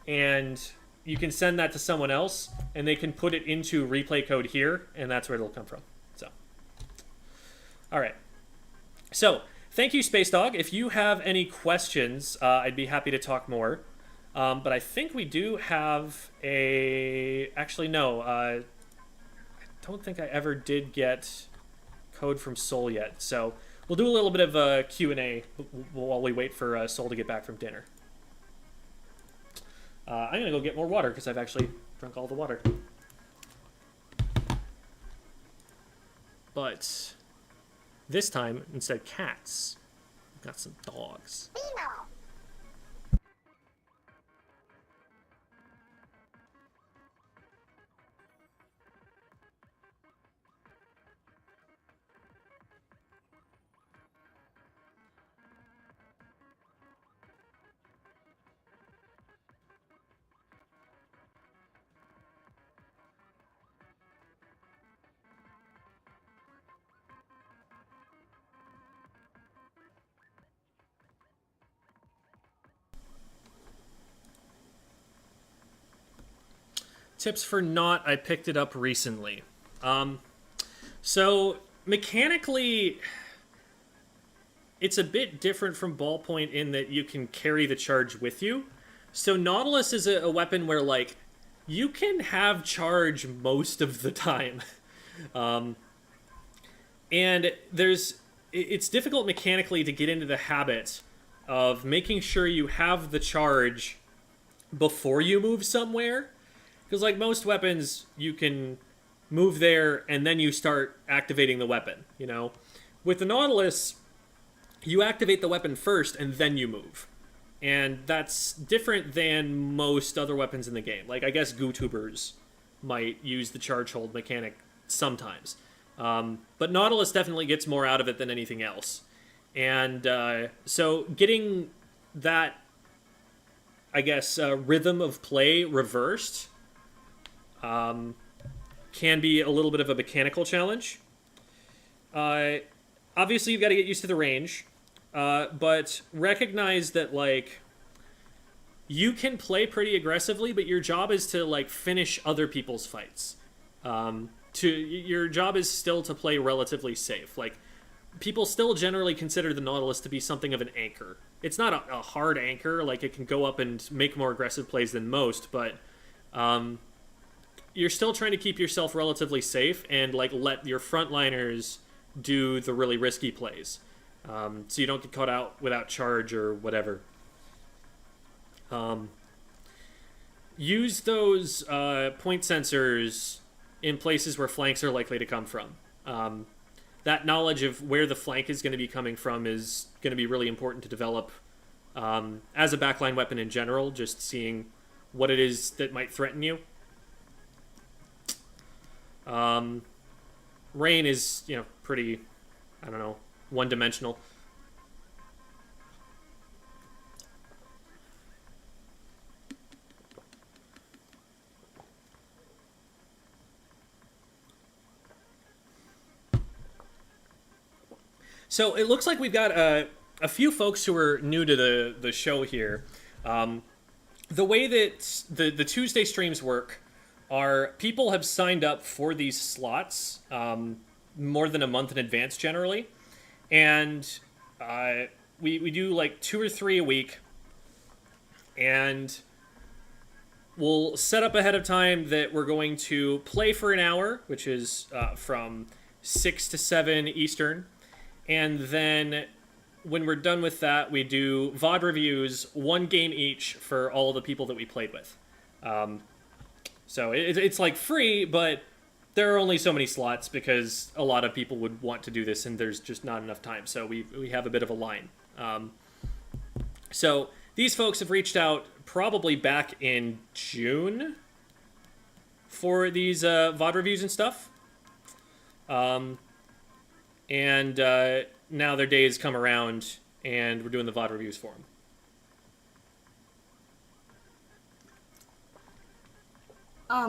A: and you can send that to someone else, and they can put it into replay code here, and that's where it'll come from. So, all right. So, thank you, Space Dog. If you have any questions, I'd be happy to talk more. But I think we do have a... Actually, no. I don't think I ever did get code from Seoul yet. So we'll do a little bit of a Q&A while we wait for Seoul to get back from dinner. I'm going to go get more water because I've actually drunk all the water. But this time, instead of cats, we've got some dogs. Tips for Not, I picked it up recently. So mechanically, it's a bit different from Ballpoint in that you can carry the charge with you. So Nautilus is a weapon where, like, you can have charge most of the time. And it's difficult mechanically to get into the habit of making sure you have the charge before you move somewhere. Because, like, most weapons, you can move there and then you start activating the weapon, you know? With the Nautilus, you activate the weapon first and then you move. And that's different than most other weapons in the game. Like, I guess GooTubers might use the charge hold mechanic sometimes. But Nautilus definitely gets more out of it than anything else. And so getting that, I guess, rhythm of play reversed can be a little bit of a mechanical challenge. Obviously, you've got to get used to the range, but recognize that, like, you can play pretty aggressively, but your job is to, like, finish other people's fights. Your job is still to play relatively safe. Like, people still generally consider the Nautilus to be something of an anchor. It's not a hard anchor, like, it can go up and make more aggressive plays than most, but you're still trying to keep yourself relatively safe and, like, let your frontliners do the really risky plays. So you don't get caught out without charge or whatever. Use those point sensors in places where flanks are likely to come from. That knowledge of where the flank is going to be coming from is going to be really important to develop as a backline weapon in general, just seeing what it is that might threaten you. Rain is, you know, pretty, I don't know, one-dimensional. So it looks like we've got a few folks who are new to the show here. The way that the Tuesday streams work are people have signed up for these slots more than a month in advance generally. And we do like 2 or 3 a week. And we'll set up ahead of time that we're going to play for an hour, which is from 6 to 7 Eastern. And then when we're done with that, we do VOD reviews, 1 game each for all the people that we played with. So it's like free, but there are only so many slots because a lot of people would want to do this and there's just not enough time. So we have a bit of a line. So these folks have reached out probably back in June for these VOD reviews and stuff. And now their days come around, and we're doing the VOD reviews for them.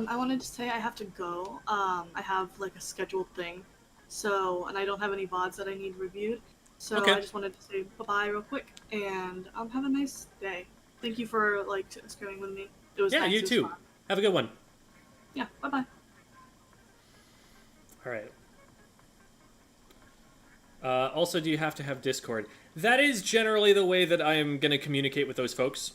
D: I wanted to say I have to go. I have like a scheduled thing, so and I don't have any VODs that I need reviewed. So
A: Okay.
D: I just wanted to say bye-bye real quick, and have a nice day. Thank you for like screaming with me. It was
A: Yeah,
D: nice.
A: you
D: It was
A: too.
D: fun.
A: Have a good one.
D: Yeah, bye-bye.
A: All right. Also, do you have to have Discord? That is generally the way that I'm going to communicate with those folks.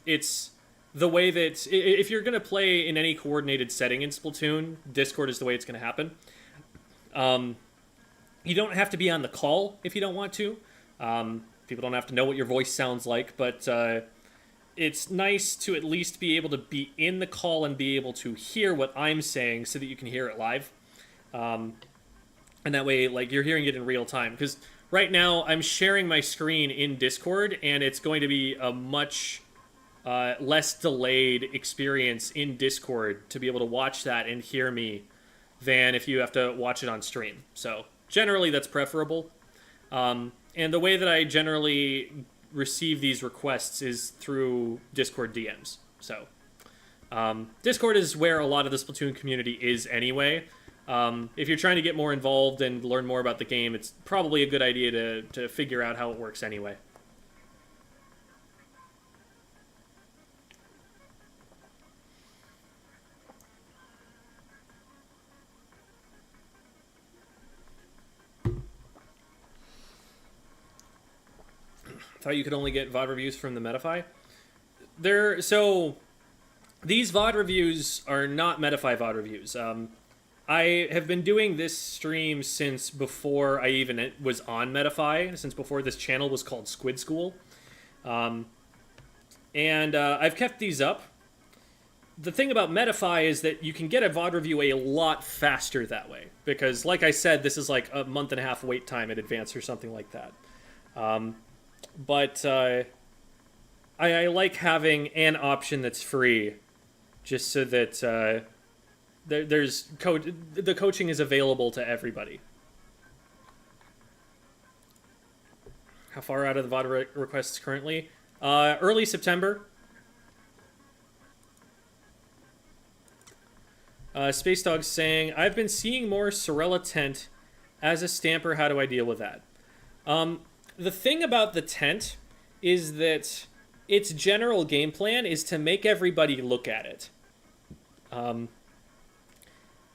A: It's the way that if you're going to play in any coordinated setting in Splatoon, Discord is the way it's going to happen. You don't have to be on the call if you don't want to. People don't have to know what your voice sounds like, but it's nice to at least be able to be in the call and be able to hear what I'm saying so that you can hear it live. And that way, like, you're hearing it in real time. Because right now, I'm sharing my screen in Discord, and it's going to be a much less delayed experience in Discord to be able to watch that and hear me than if you have to watch it on stream. So, generally, that's preferable. And the way that I generally receive these requests is through Discord DMs. So, Discord is where a lot of the Splatoon community is anyway. If you're trying to get more involved and learn more about the game, it's probably a good idea to figure out how it works anyway. Thought you could only get VOD reviews from the Metafy. So these VOD reviews are not Metafy VOD reviews. I have been doing this stream since before I even was on Metafy, since before this channel was called Squid School. And I've kept these up. The thing about Metafy is that you can get a VOD review a lot faster that way. Because, like I said, this is like a month and a half wait time in advance or something like that. But I like having an option that's free, just so that the coaching is available to everybody. How far out of the VOD requests currently? Early September. Space Dog saying, I've been seeing more Sorella tent as a stamper. How do I deal with that? The thing about the tent is that its general game plan is to make everybody look at it. A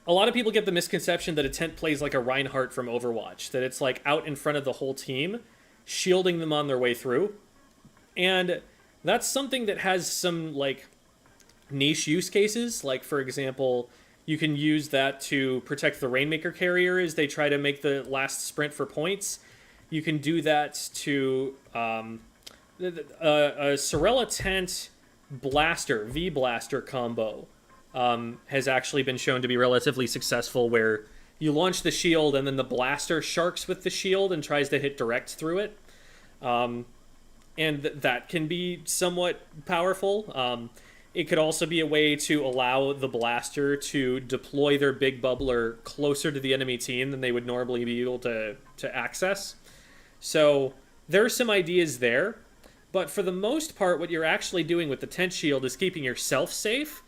A: lot of people get the misconception that a tent plays like a Reinhardt from Overwatch, that it's like out in front of the whole team, shielding them on their way through. And that's something that has some like niche use cases. Like, for example, you can use that to protect the Rainmaker carrier as they try to make the last sprint for points. You can do that to a Sorella tent blaster, V-blaster combo has actually been shown to be relatively successful, where you launch the shield and then the blaster sharks with the shield and tries to hit direct through it. And that can be somewhat powerful. It could also be a way to allow the blaster to deploy their big bubbler closer to the enemy team than they would normally be able to access. So there are some ideas there, but for the most part, what you're actually doing with the tent shield is keeping yourself safe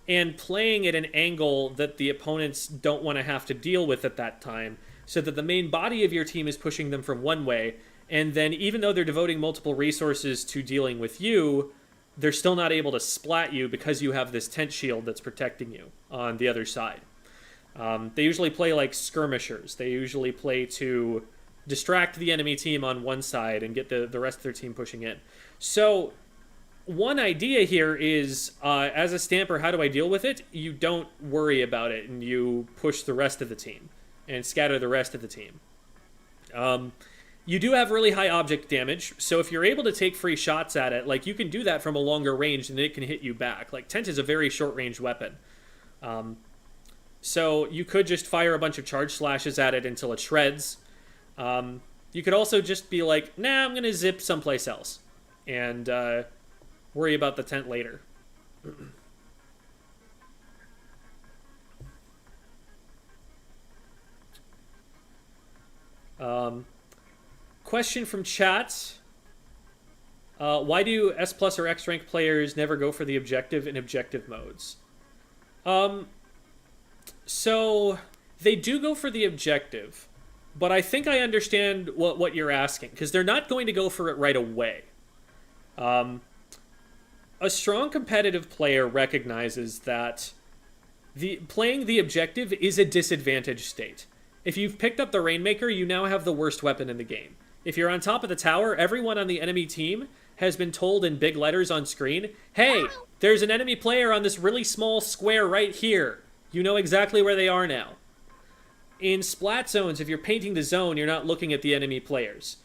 A: and playing at an angle that the opponents don't want to have to deal with at that time, so that the main body of your team is pushing them from one way, and then even though they're devoting multiple resources to dealing with you, they're still not able to splat you because you have this tent shield that's protecting you on the other side. They usually play like skirmishers. They usually play to distract the enemy team on one side and get the rest of their team pushing in. So one idea here is, as a stamper, how do I deal with it? You don't worry about it, and you push the rest of the team and scatter the rest of the team. You do have really high object damage, so if you're able to take free shots at it, like, you can do that from a longer range and it can hit you back. Like, tent is a very short-range weapon. So you could just fire a bunch of charge slashes at it until it shreds. You could also just be like, nah, I'm going to zip someplace else. and worry about the tent later. Question from chat. Why do S plus or X rank players never go for the objective in objective modes? So they do go for the objective, but I think I understand what you're asking, because they're not going to go for it right away. A strong competitive player recognizes that playing the objective is a disadvantaged state. If you've picked up the Rainmaker, you now have the worst weapon in the game. If you're on top of the tower, everyone on the enemy team has been told in big letters on screen, hey, there's an enemy player on this really small square right here. You know exactly where they are now. In splat zones, if you're painting the zone, you're not looking at the enemy players.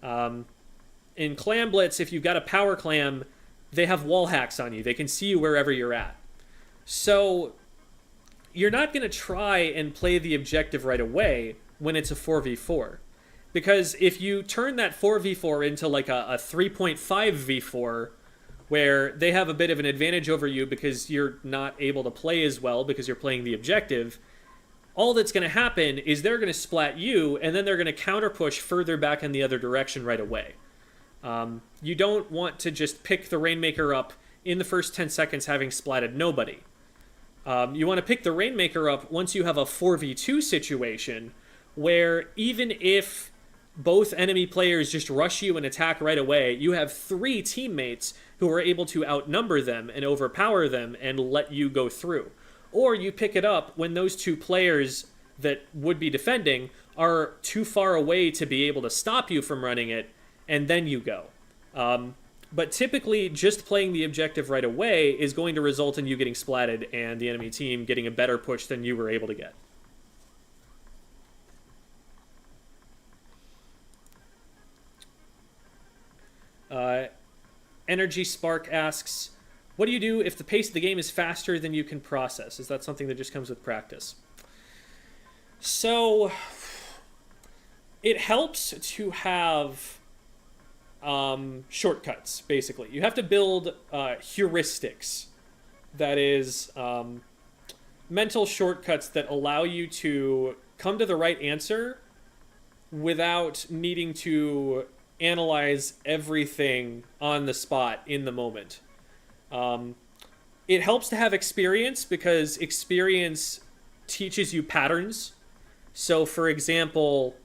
A: In Clam Blitz, if you've got a power clam, they have wall hacks on you. They can see you wherever you're at. So you're not going to try and play the objective right away when it's a 4v4. Because if you turn that 4v4 into like a 3.5v4, where they have a bit of an advantage over you because you're not able to play as well because you're playing the objective, all that's going to happen is they're going to splat you, and then they're going to counter push further back in the other direction right away. You don't want to just pick the Rainmaker up in the first 10 seconds having splatted nobody. You want to pick the Rainmaker up once you have a 4v2 situation where even if both enemy players just rush you and attack right away, you have 3 teammates who are able to outnumber them and overpower them and let you go through. Or you pick it up when those 2 players that would be defending are too far away to be able to stop you from running it, and then you go. But typically, just playing the objective right away is going to result in you getting splatted and the enemy team getting a better push than you were able to get. Energy Spark asks, what do you do if the pace of the game is faster than you can process? Is that something that just comes with practice? So, it helps to have shortcuts, basically. You have to build heuristics. That is, mental shortcuts that allow you to come to the right answer without needing to analyze everything on the spot in the moment. It helps to have experience because experience teaches you patterns. So, for example,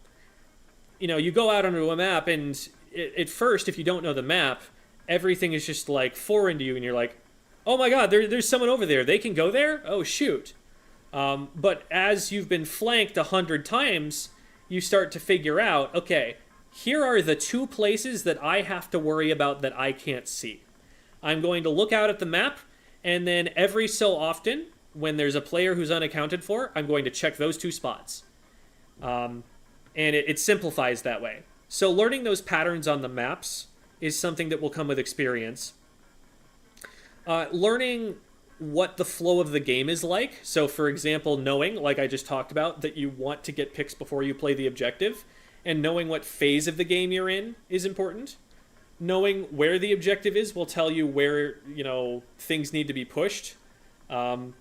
A: you go out onto a map and at first, if you don't know the map, everything is just like foreign to you and you're like, oh my god, there's someone over there. They can go there? Oh, shoot. But as you've been flanked 100 times, you start to figure out, okay, here are the 2 places that I have to worry about that I can't see. I'm going to look out at the map, and then every so often, when there's a player who's unaccounted for, I'm going to check those 2 spots. And it simplifies that way. So learning those patterns on the maps is something that will come with experience. Learning what the flow of the game is like. So, for example, knowing, like I just talked about, that you want to get picks before you play the objective, and knowing what phase of the game you're in is important. Knowing where the objective is will tell you where, things need to be pushed. And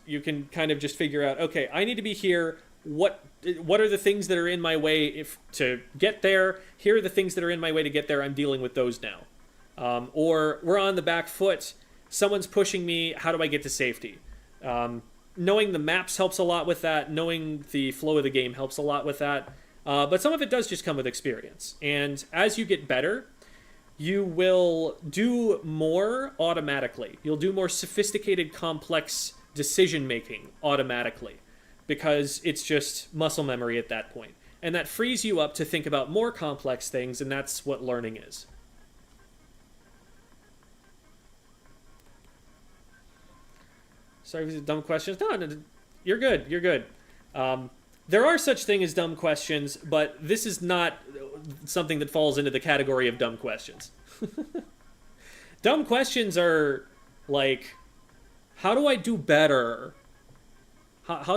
A: you can kind of just figure out, okay, I need to be here. What are the things that are in my way to get there? Here are the things that are in my way to get there. I'm dealing with those now. Or we're on the back foot. Someone's pushing me. How do I get to safety? Knowing the maps helps a lot with that. Knowing the flow of the game helps a lot with that. But some of it does just come with experience. And as you get better, you will do more automatically. You'll do more sophisticated, complex decision-making automatically. Because it's just muscle memory at that point. And that frees you up to think about more complex things, and that's what learning is. Sorry, was it dumb questions? No, you're good. You're good. There are such things as dumb questions, but this is not something that falls into the category of dumb questions. Dumb questions are like, how do I do better? How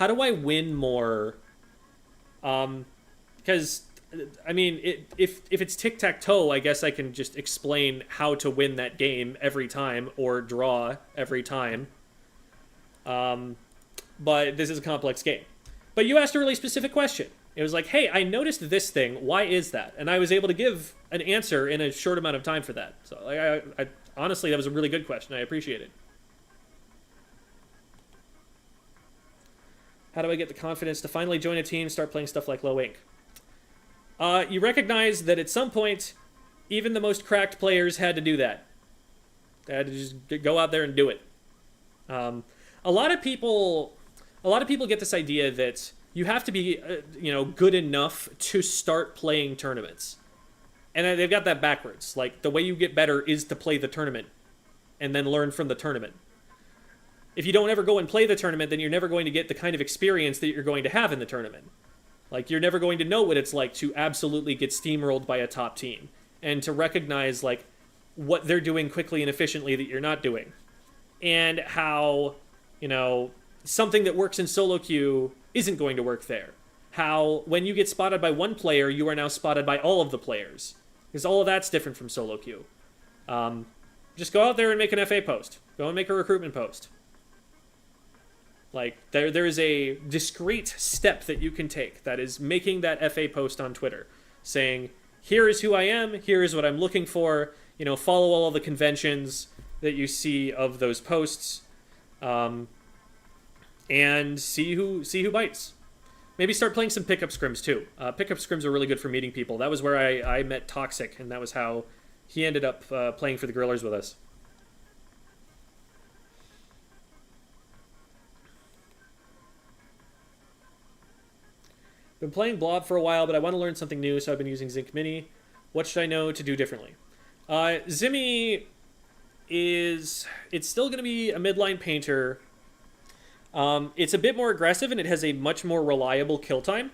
A: do I win more? Because I mean, if it's tic-tac-toe, I guess I can just explain how to win that game every time or draw every time. But this is a complex game. But you asked a really specific question. It was like, hey, I noticed this thing. Why is that? And I was able to give an answer in a short amount of time for that. So, I honestly, that was a really good question. I appreciate it. How do I get the confidence to finally join a team, start playing stuff like Low Ink? You recognize that at some point, even the most cracked players had to do that. They had to just go out there and do it. A lot of people get this idea that you have to be, good enough to start playing tournaments. And they've got that backwards. Like, the way you get better is to play the tournament and then learn from the tournament. If you don't ever go and play the tournament, then you're never going to get the kind of experience that you're going to have in the tournament. Like, you're never going to know what it's like to absolutely get steamrolled by a top team and to recognize, like, what they're doing quickly and efficiently that you're not doing. And how, something that works in solo queue isn't going to work there. How, when you get spotted by one player, you are now spotted by all of the players. Because all of that's different from solo queue. Just go out there and make an FA post. Go and make a recruitment post. Like, there is a discrete step that you can take. That is making that FA post on Twitter. Saying, here is who I am, here is what I'm looking for. Follow all of the conventions that you see of those posts. And see who bites. Maybe start playing some pickup scrims too. Pickup scrims are really good for meeting people. That was where I met Toxic, and that was how he ended up playing for the Grillers with us. Been playing Blob for a while, but I want to learn something new, so I've been using Zinc Mini. What should I know to do differently? Zimmy it's still going to be a midline painter. It's a bit more aggressive, and it has a much more reliable kill time.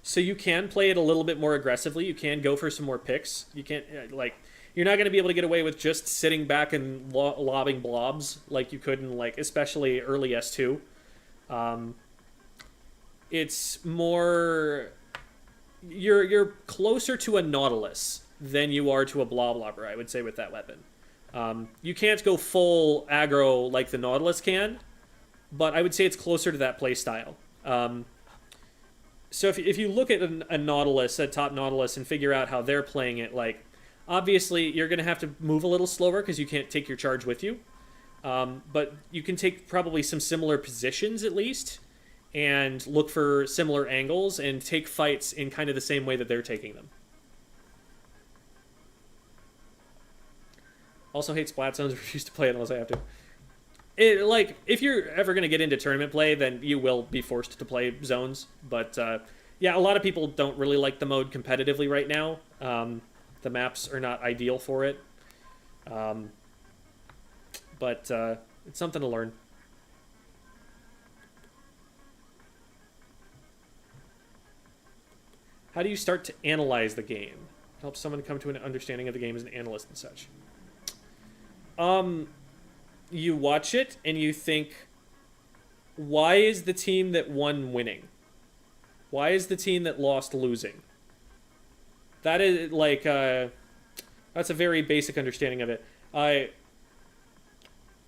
A: So you can play it a little bit more aggressively. You can go for some more picks. You can't, you're not going to be able to get away with just sitting back and lobbing blobs like you could in, especially early S2. It's more... You're closer to a Nautilus than you are to a blob lobber, I would say, with that weapon. You can't go full aggro like the Nautilus can, but I would say it's closer to that playstyle. So if you look at a Nautilus, a top Nautilus, and figure out how they're playing it, obviously you're going to have to move a little slower because you can't take your charge with you. But you can take probably some similar positions at least, and look for similar angles, and take fights in kind of the same way that they're taking them. Also hate splat zones, refuse to play it unless I have to. If you're ever going to get into tournament play, then you will be forced to play zones. But, yeah, a lot of people don't really like the mode competitively right now. The maps are not ideal for it. But it's something to learn. How do you start to analyze the game? Help someone come to an understanding of the game as an analyst and such. You watch it and you think, why is the team that won winning? Why is the team that lost losing? That is that's a very basic understanding of it.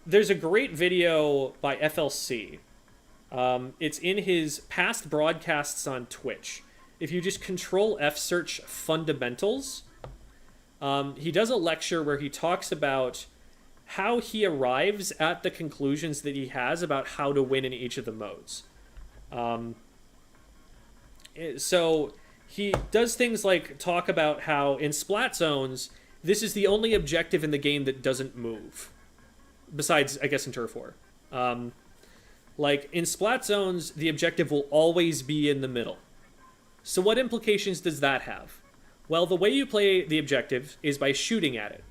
A: There's a great video by FLC. It's in his past broadcasts on Twitch. If you just Control F search fundamentals, he does a lecture where he talks about how he arrives at the conclusions that he has about how to win in each of the modes. So he does things like talk about how in splat zones, this is the only objective in the game that doesn't move. Besides, I guess, in Turf War. In splat zones, the objective will always be in the middle. So what implications does that have? Well, the way you play the objective is by shooting at it.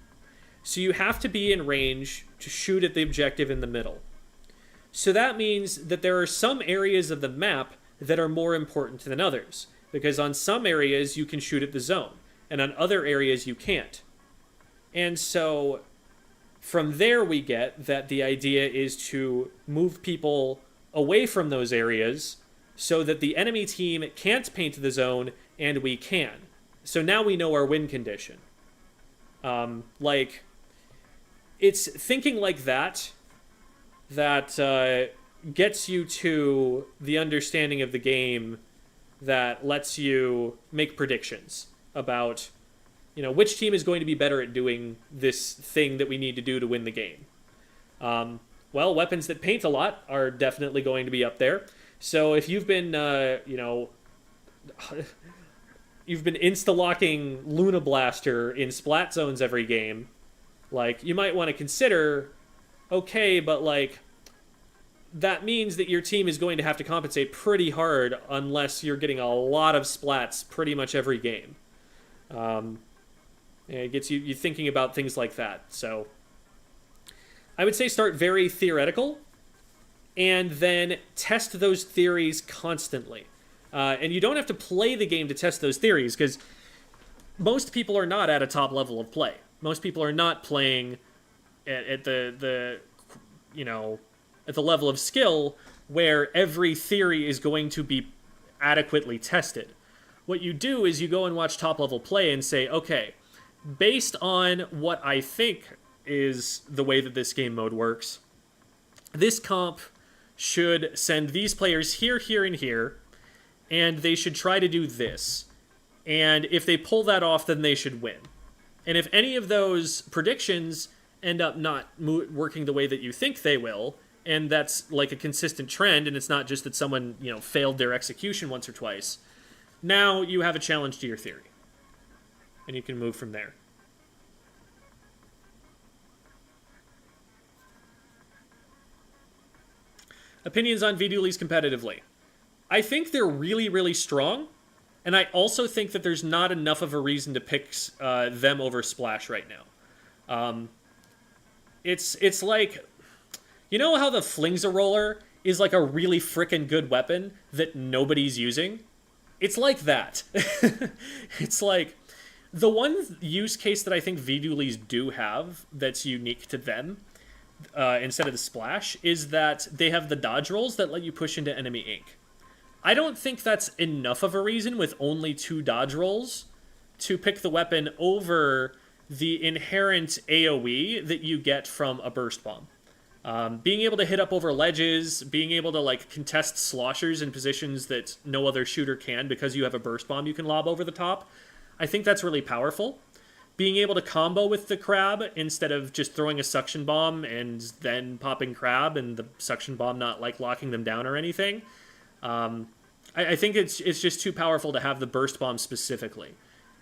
A: So you have to be in range to shoot at the objective in the middle. So that means that there are some areas of the map that are more important than others, because on some areas you can shoot at the zone, and on other areas you can't. And so from there we get that the idea is to move people away from those areas so that the enemy team can't paint the zone and we can. So now we know our win condition. Like, it's thinking like that gets you to the understanding of the game that lets you make predictions about, which team is going to be better at doing this thing that we need to do to win the game. Well, weapons that paint a lot are definitely going to be up there. So if you've been, you've been insta-locking Luna Blaster in splat zones every game, like, you might want to consider, okay, but, like, that means that your team is going to have to compensate pretty hard unless you're getting a lot of splats pretty much every game. It gets you thinking about things like that. So I would say start very theoretical and then test those theories constantly. And you don't have to play the game to test those theories, because most people are not at a top level of play. Most people are not playing at the level of skill where every theory is going to be adequately tested. What you do is you go and watch top level play and say, okay, based on what I think is the way that this game mode works, this comp should send these players here, here, and here, and they should try to do this. And if they pull that off, then they should win. And if any of those predictions end up not working the way that you think they will, and that's like a consistent trend, and it's not just that someone, failed their execution once or twice, now you have a challenge to your theory. And you can move from there. Opinions on V-Dualies competitively. I think they're really, really strong, and I also think that there's not enough of a reason to pick them over Splash right now. It's like, how the Flingza Roller is like a really frickin' good weapon that nobody's using? It's like that. It's like, the one use case that I think V-Dualies do have that's unique to them, instead of the Splash, is that they have the dodge rolls that let you push into enemy ink. I don't think that's enough of a reason with only 2 dodge rolls to pick the weapon over the inherent AoE that you get from a burst bomb. Being able to hit up over ledges, being able to like contest sloshers in positions that no other shooter can because you have a burst bomb you can lob over the top, I think that's really powerful. Being able to combo with the crab instead of just throwing a suction bomb and then popping crab and the suction bomb not like locking them down or anything, I think it's just too powerful to have the burst bomb specifically.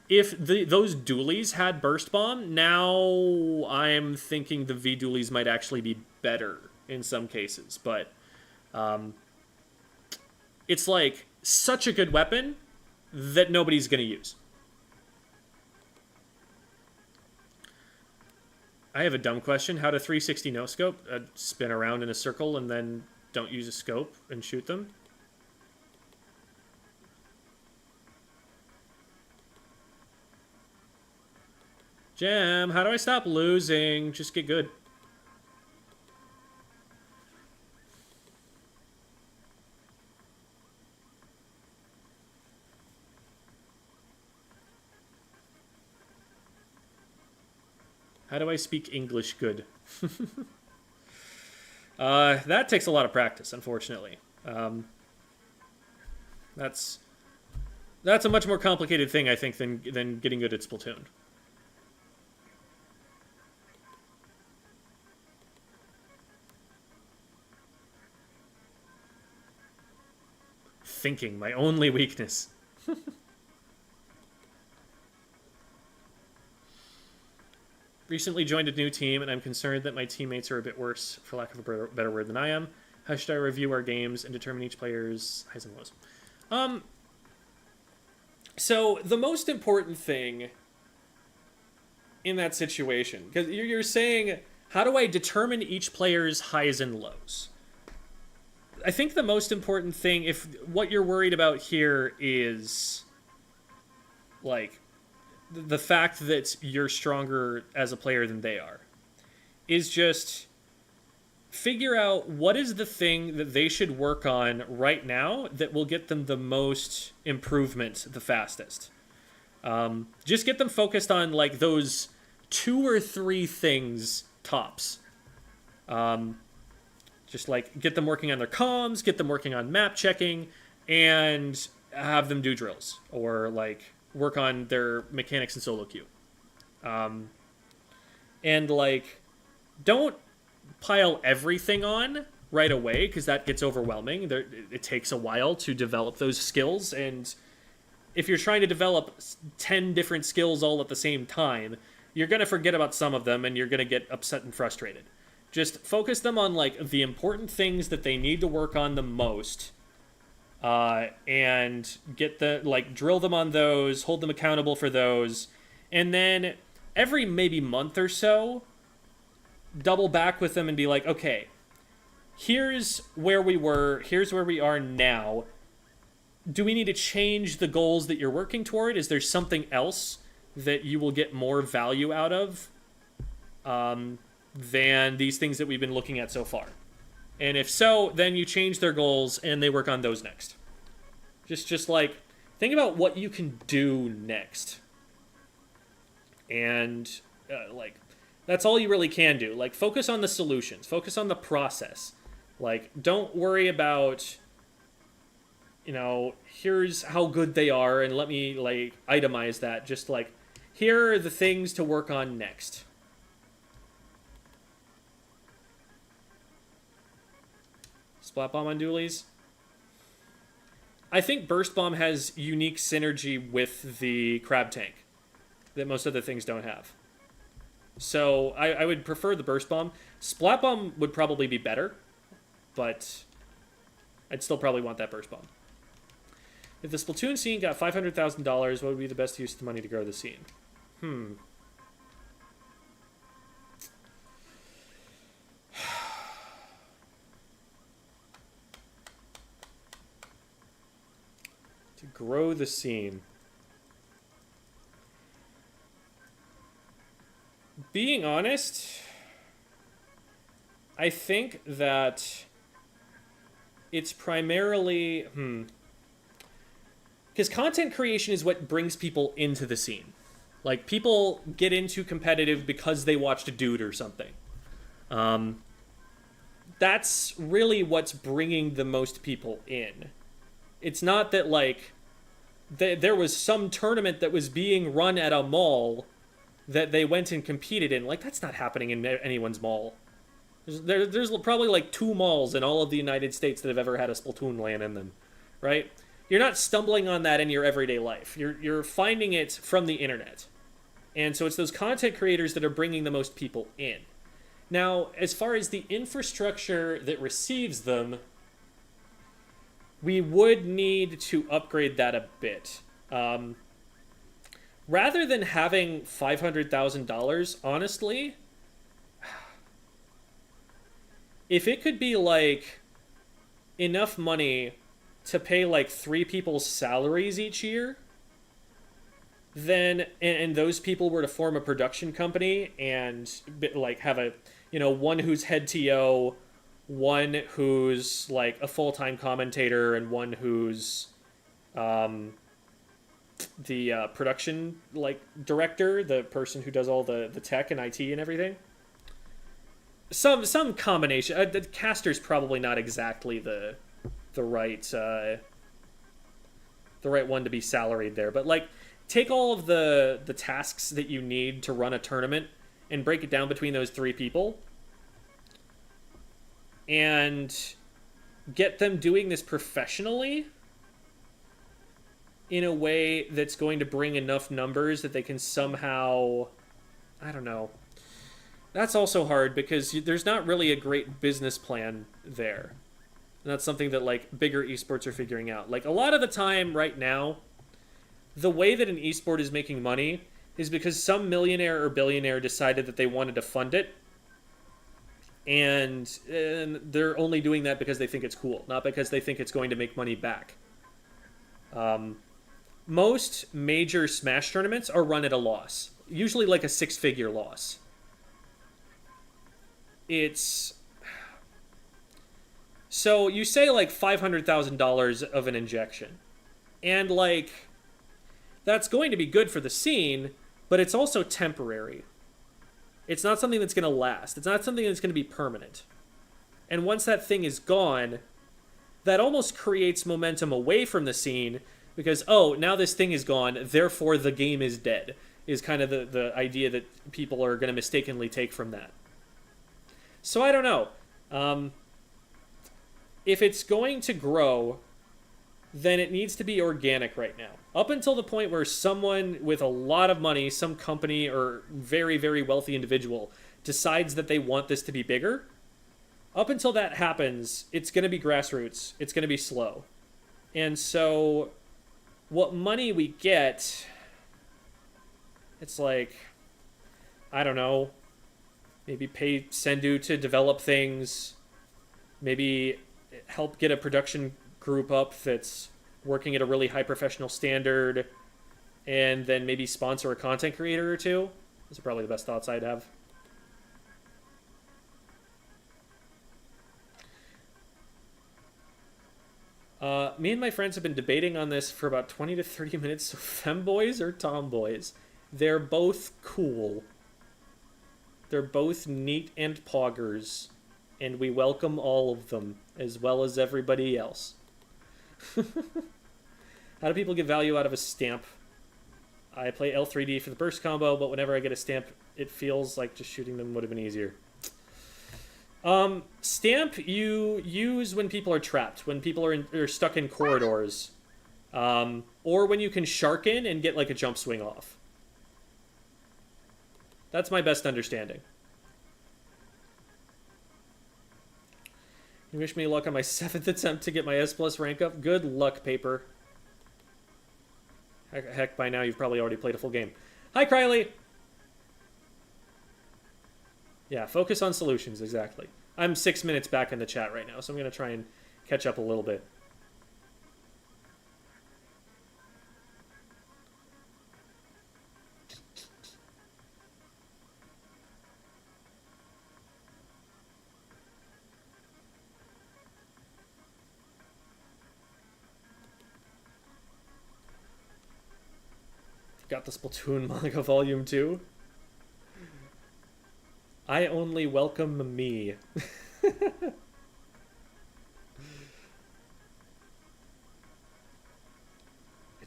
A: If those dualies had burst bomb, now I'm thinking the V dualies might actually be better in some cases. But it's like such a good weapon that nobody's going to use. I have a dumb question. How to 360 no scope? Spin around in a circle and then don't use a scope and shoot them? Jam, how do I stop losing? Just get good. How do I speak English good? That takes a lot of practice, unfortunately. That's a much more complicated thing, I think, than getting good at Splatoon. Thinking, my only weakness. Recently joined a new team, and I'm concerned that my teammates are a bit worse, for lack of a better word, than I am. How should I review our games and determine each player's highs and lows? So the most important thing in that situation, because you're saying, how do I determine each player's highs and lows? I think the most important thing, if what you're worried about here is, like, the fact that you're stronger as a player than they are, is just figure out what is the thing that they should work on right now that will get them the most improvement the fastest. Just get them focused on like those 2 or 3 things tops. Just like get them working on their comms, get them working on map checking, and have them do drills or like work on their mechanics and solo queue. And like, don't pile everything on right away because that gets overwhelming. It takes a while to develop those skills, and if you're trying to develop 10 different skills all at the same time, you're going to forget about some of them and you're going to get upset and frustrated. Just focus them on like the important things that they need to work on the most, and drill them on those, hold them accountable for those, and then every maybe month or so, double back with them and be like, okay, here's where we were, here's where we are now. Do we need to change the goals that you're working toward? Is there something else that you will get more value out of than these things that we've been looking at so far? And if so, then you change their goals and they work on those next. Just like, think about what you can do next. And, like, that's all you really can do. Like, focus on the solutions. Focus on the process. Like, don't worry about, here's how good they are and let me, like, itemize that. Just, like, here are the things to work on next. Splat Bomb on dualies. I think Burst Bomb has unique synergy with the Crab Tank that most other things don't have. So I would prefer the Burst Bomb. Splat Bomb would probably be better, but I'd still probably want that Burst Bomb. If the Splatoon scene got $500,000, what would be the best use of the money to grow the scene? To grow the scene. Being honest, I think that it's primarily... Because content creation is what brings people into the scene. Like, people get into competitive because they watched a dude or something. That's really what's bringing the most people in. It's not that, like, there was some tournament that was being run at a mall that they went and competed in. Like, that's not happening in anyone's mall. There's probably, like, 2 malls in all of the United States that have ever had a Splatoon LAN in them, right? You're not stumbling on that in your everyday life. You're finding it from the internet. And so it's those content creators that are bringing the most people in. Now, as far as the infrastructure that receives them, we would need to upgrade that a bit. Rather than having $500,000, honestly, if it could be, like, enough money to pay, like, 3 people's salaries each year, then, and those people were to form a production company and, like, have a, one who's head TO, one who's, like, a full-time commentator, and one who's, the production, like, director, the person who does all the tech and IT and everything. Some combination. The caster's probably not exactly the right one to be salaried there, but, like, take all of the tasks that you need to run a tournament and break it down between those 3 people and get them doing this professionally in a way that's going to bring enough numbers that they can somehow, I don't know. That's also hard because there's not really a great business plan there. And that's something that, like, bigger esports are figuring out. Like, a lot of the time right now, the way that an esport is making money is because some millionaire or billionaire decided that they wanted to fund it. And they're only doing that because they think it's cool, not because they think it's going to make money back. Most major Smash tournaments are run at a loss. Usually, like, a 6-figure loss. It's... So, you say, like, $500,000 of an injection. And, like, that's going to be good for the scene, but it's also temporary. It's not something that's going to last. It's not something that's going to be permanent. And once that thing is gone, that almost creates momentum away from the scene because, oh, now this thing is gone, therefore the game is dead, is kind of the idea that people are going to mistakenly take from that. So I don't know. If it's going to grow, then it needs to be organic right now. Up until the point where someone with a lot of money, some company or very, very wealthy individual decides that they want this to be bigger, up until that happens, it's going to be grassroots. It's going to be slow. And so what money we get, it's like, I don't know, maybe pay Sendu to develop things, maybe help get a production group up that's working at a really high professional standard, and then maybe sponsor a content creator or two. Those are probably the best thoughts I'd have. Me and my friends have been debating on this for about 20 to 30 minutes. So femboys or tomboys? They're both cool. They're both neat and poggers. And we welcome all of them, as well as everybody else. How do people get value out of a stamp? I play L3D for the burst combo, but whenever I get a stamp, it feels like just shooting them would have been easier. Stamp you use when people are trapped, when people are stuck in corridors, or when you can shark in and get like a jump swing off. That's my best understanding. You wish me luck on my 7th attempt to get my S+ rank up? Good luck, Paper. Heck, by now you've probably already played a full game. Hi, Krylie! Yeah, focus on solutions, exactly. I'm 6 minutes back in the chat right now, so I'm going to try and catch up a little bit. Got the Splatoon manga volume 2. I only welcome me. I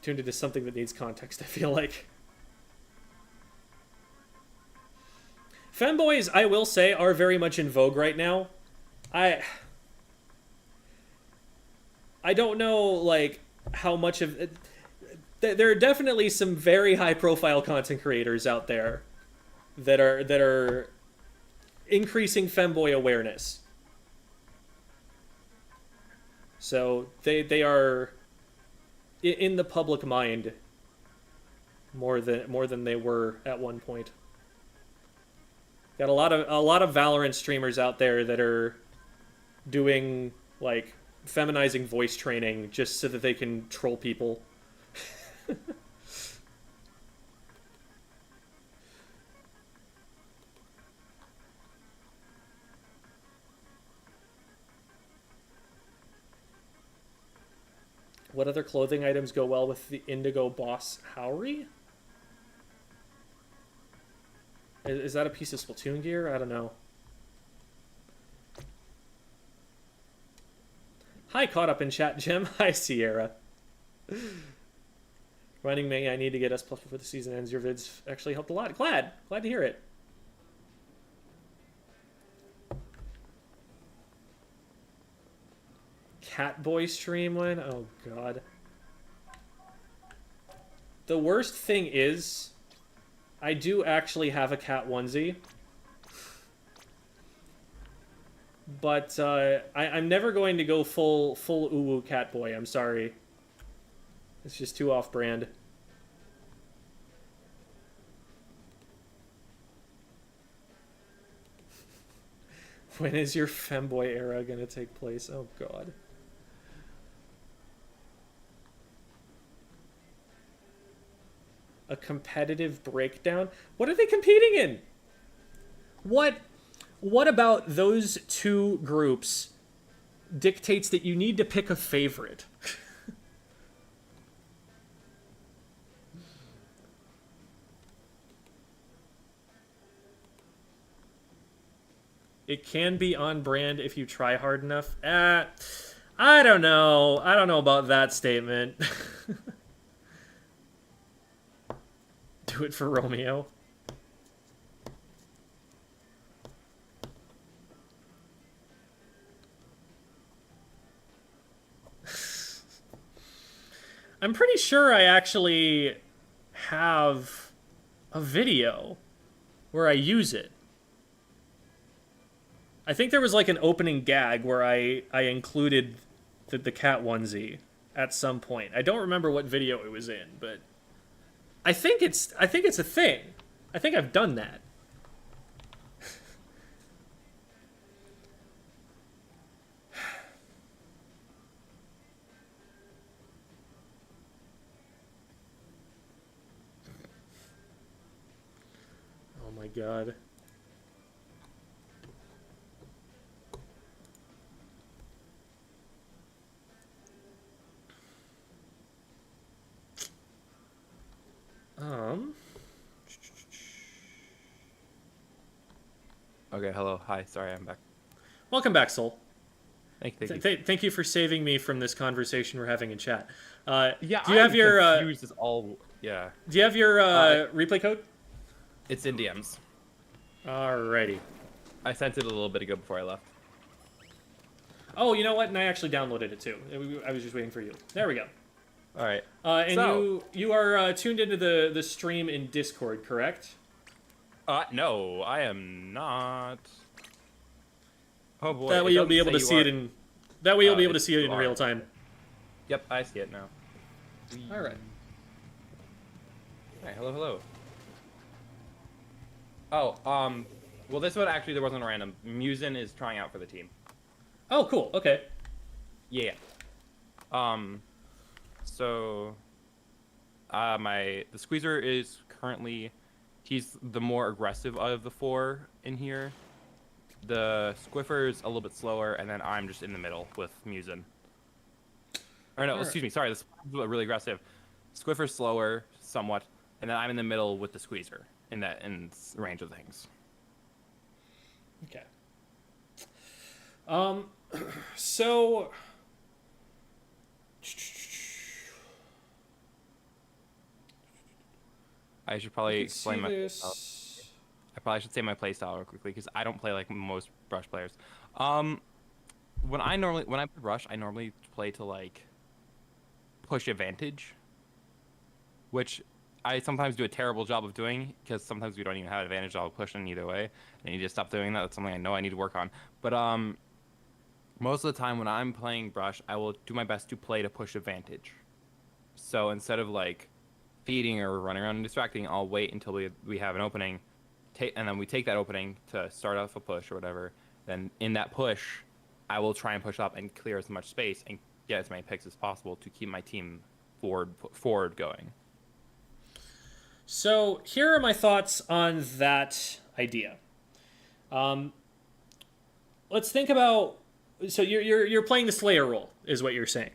A: tuned into something that needs context, I feel like. Femboys, I will say, are very much in vogue right now. I don't know, like, how much of it. There are definitely some very high-profile content creators out there that are increasing femboy awareness. So they are in the public mind more than they were at one point. Got a lot of Valorant streamers out there that are doing like feminizing voice training just so that they can troll people. What other clothing items go well with the Indigo Boss Howry? Is that a piece of Splatoon gear? I don't know. Hi, caught up in chat, Jim. Hi, Sierra. Reminding me I need to get S+ before the season ends. Your vids actually helped a lot. Glad to hear it. Catboy stream when? Oh god. The worst thing is, I do actually have a cat onesie. But I'm never going to go full uwu Catboy. I'm sorry. It's just too off-brand. When is your femboy era gonna take place? Oh god. A competitive breakdown? What are they competing in? What about those two groups dictates that you need to pick a favorite? It can be on brand if you try hard enough. I don't know. I don't know about that statement. Do it for Romeo. I'm pretty sure I actually have a video where I use it. I think there was like an opening gag where I included the cat onesie at some point. I don't remember what video it was in, but I think it's a thing. I think I've done that. Oh my god.
B: Okay, hello, hi, sorry, I'm back.
A: Welcome back, Soul.
B: Thank you.
A: Thank you for saving me from this conversation we're having in chat.
B: Yeah,
A: do you have your
B: confused as all. Yeah.
A: Do you have your replay code?
B: It's in DMs.
A: Alrighty.
B: I sent it a little bit ago before I left.
A: Oh, you know what? And I actually downloaded it too. I was just waiting for you. There we go.
B: All right.
A: And
B: so,
A: you are tuned into the stream in Discord, correct?
B: no, I am not. Oh boy.
A: That way you'll be able to see it in. That way you'll be able to see it in real time.
B: Yep, I see it now.
A: All right.
B: Alright, hello. Oh, well, this one actually there wasn't a random. Musin is trying out for the team.
A: Oh, cool. Okay.
B: Yeah. So, the Squeezer is currently, he's the more aggressive of the four in here. The Squiffer is a little bit slower, and then I'm just in the middle with Musin. Or no, excuse me, sorry, this is really aggressive. Squiffer's slower, somewhat, and then I'm in the middle with the Squeezer in range of things.
A: Okay. So.
B: I should probably explain my.
A: This.
B: I probably should say my playstyle real quickly because I don't play like most Rush players. When I play Rush, I normally play to like push advantage, which I sometimes do a terrible job of doing because sometimes we don't even have advantage. I'll push in either way. I need to stop doing that. That's something I know I need to work on. But most of the time when I'm playing Rush, I will do my best to play to push advantage. So instead of like feeding or running around and distracting, I'll wait until we have an opening, and then we take that opening to start off a push or whatever. Then in that push, I will try and push up and clear as much space and get as many picks as possible to keep my team forward going.
A: So here are my thoughts on that idea. Let's think about. So you're playing the Slayer role, is what you're saying.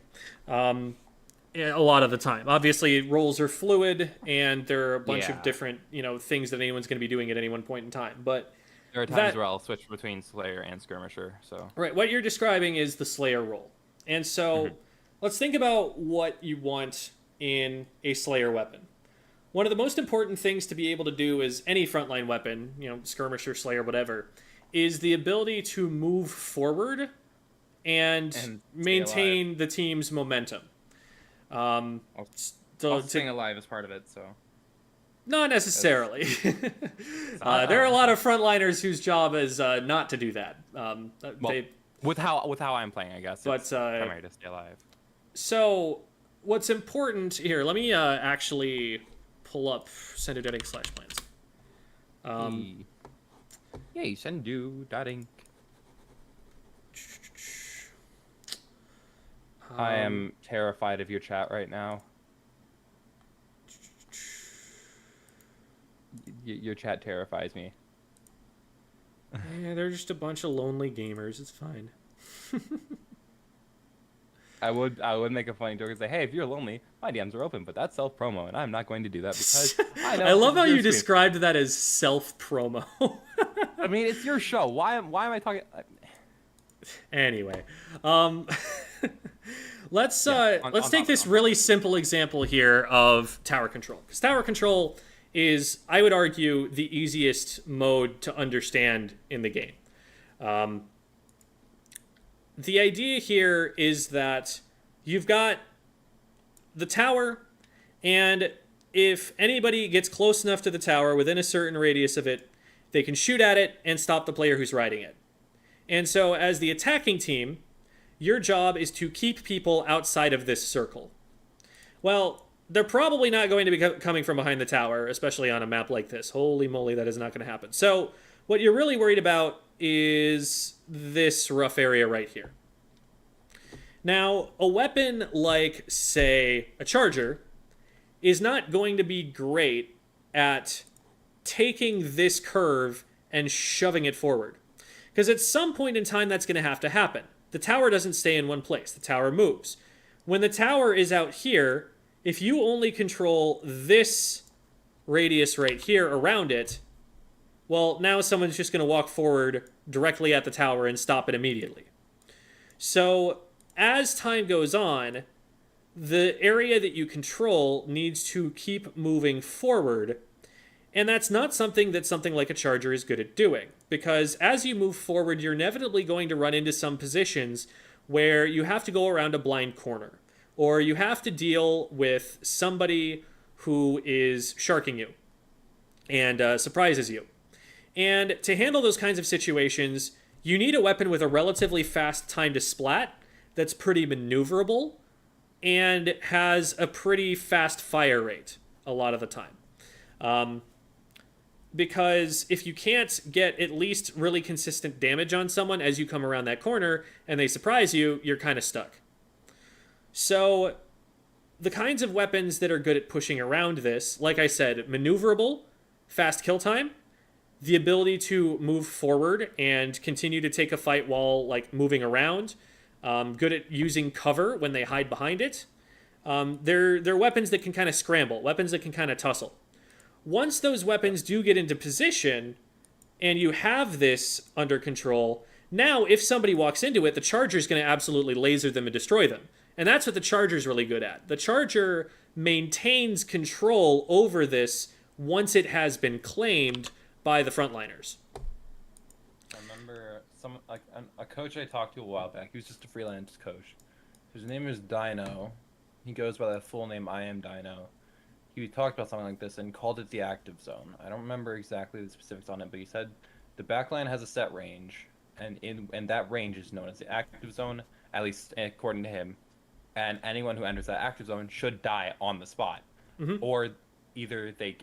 A: A lot of the time, obviously, roles are fluid, and there are a bunch of different things that anyone's going to be doing at any one point in time. But
B: there are times where I'll switch between Slayer and Skirmisher. So
A: right, what you're describing is the Slayer role, and so let's think about what you want in a Slayer weapon. One of the most important things to be able to do is any frontline weapon, Skirmisher, Slayer, whatever, is the ability to move forward and maintain the team's momentum.
B: Staying alive is part of it, so.
A: Not necessarily. There are a lot of frontliners whose job is not to do that.
B: With how I'm playing, I guess. It's primary to stay alive.
A: So, what's important here? Let me actually pull up sendu.ink/plans.
B: Yay, sendu.ink. I am terrified of your chat right now. Your chat terrifies me.
A: Yeah, they're just a bunch of lonely gamers. It's fine.
B: I would make a funny joke and say, hey, if you're lonely, my DMs are open, but that's self-promo, and I'm not going to do that because I know.
A: I love how you described that as self-promo.
B: I mean, it's your show. Why am I talking?
A: Anyway, let's
B: Yeah,
A: let's
B: on
A: take
B: top,
A: this
B: on
A: really simple example here of tower control, because tower control is, I would argue, the easiest mode to understand in the game. The idea here is that you've got the tower, and if anybody gets close enough to the tower within a certain radius of it, they can shoot at it and stop the player who's riding it. And so as the attacking team, your job is to keep people outside of this circle. Well, they're probably not going to be coming from behind the tower, especially on a map like this. Holy moly, that is not going to happen. So what you're really worried about is this rough area right here. Now, a weapon like, say, a charger is not going to be great at taking this curve and shoving it forward. Because at some point in time, that's going to happen. The tower doesn't stay in one place. The tower moves. When the tower is out here, if you only control this radius right here around it, well, now someone's just going to walk forward directly at the tower and stop it immediately. So as time goes on, the area that you control needs to keep moving forward. And that's not something that something like a charger is good at doing. Because as you move forward, you're inevitably going to run into some positions where you have to go around a blind corner. Or you have to deal with somebody who is sharking you and surprises you. And to handle those kinds of situations, you need a weapon with a relatively fast time to splat that's pretty maneuverable and has a pretty fast fire rate a lot of the time. Because if you can't get at least really consistent damage on someone as you come around that corner and they surprise you, you're kind of stuck. So the kinds of weapons that are good at pushing around this, like I said, maneuverable, fast kill time, the ability to move forward and continue to take a fight while like moving around, good at using cover when they hide behind it. They're weapons that can kind of scramble, weapons that can kind of tussle. Once those weapons do get into position and you have this under control, now if somebody walks into it, the charger's going to absolutely laser them and destroy them. And that's what the charger's really good at. The charger maintains control over this once it has been claimed by the frontliners.
B: I remember a coach I talked to a while back. He was just a freelance coach. His name is Dino. He goes by the full name I Am Dino. He talked about something like this and called it the active zone. I don't remember exactly the specifics on it, but he said the backline has a set range, and that range is known as the active zone, at least according to him. And anyone who enters that active zone should die on the spot, or either they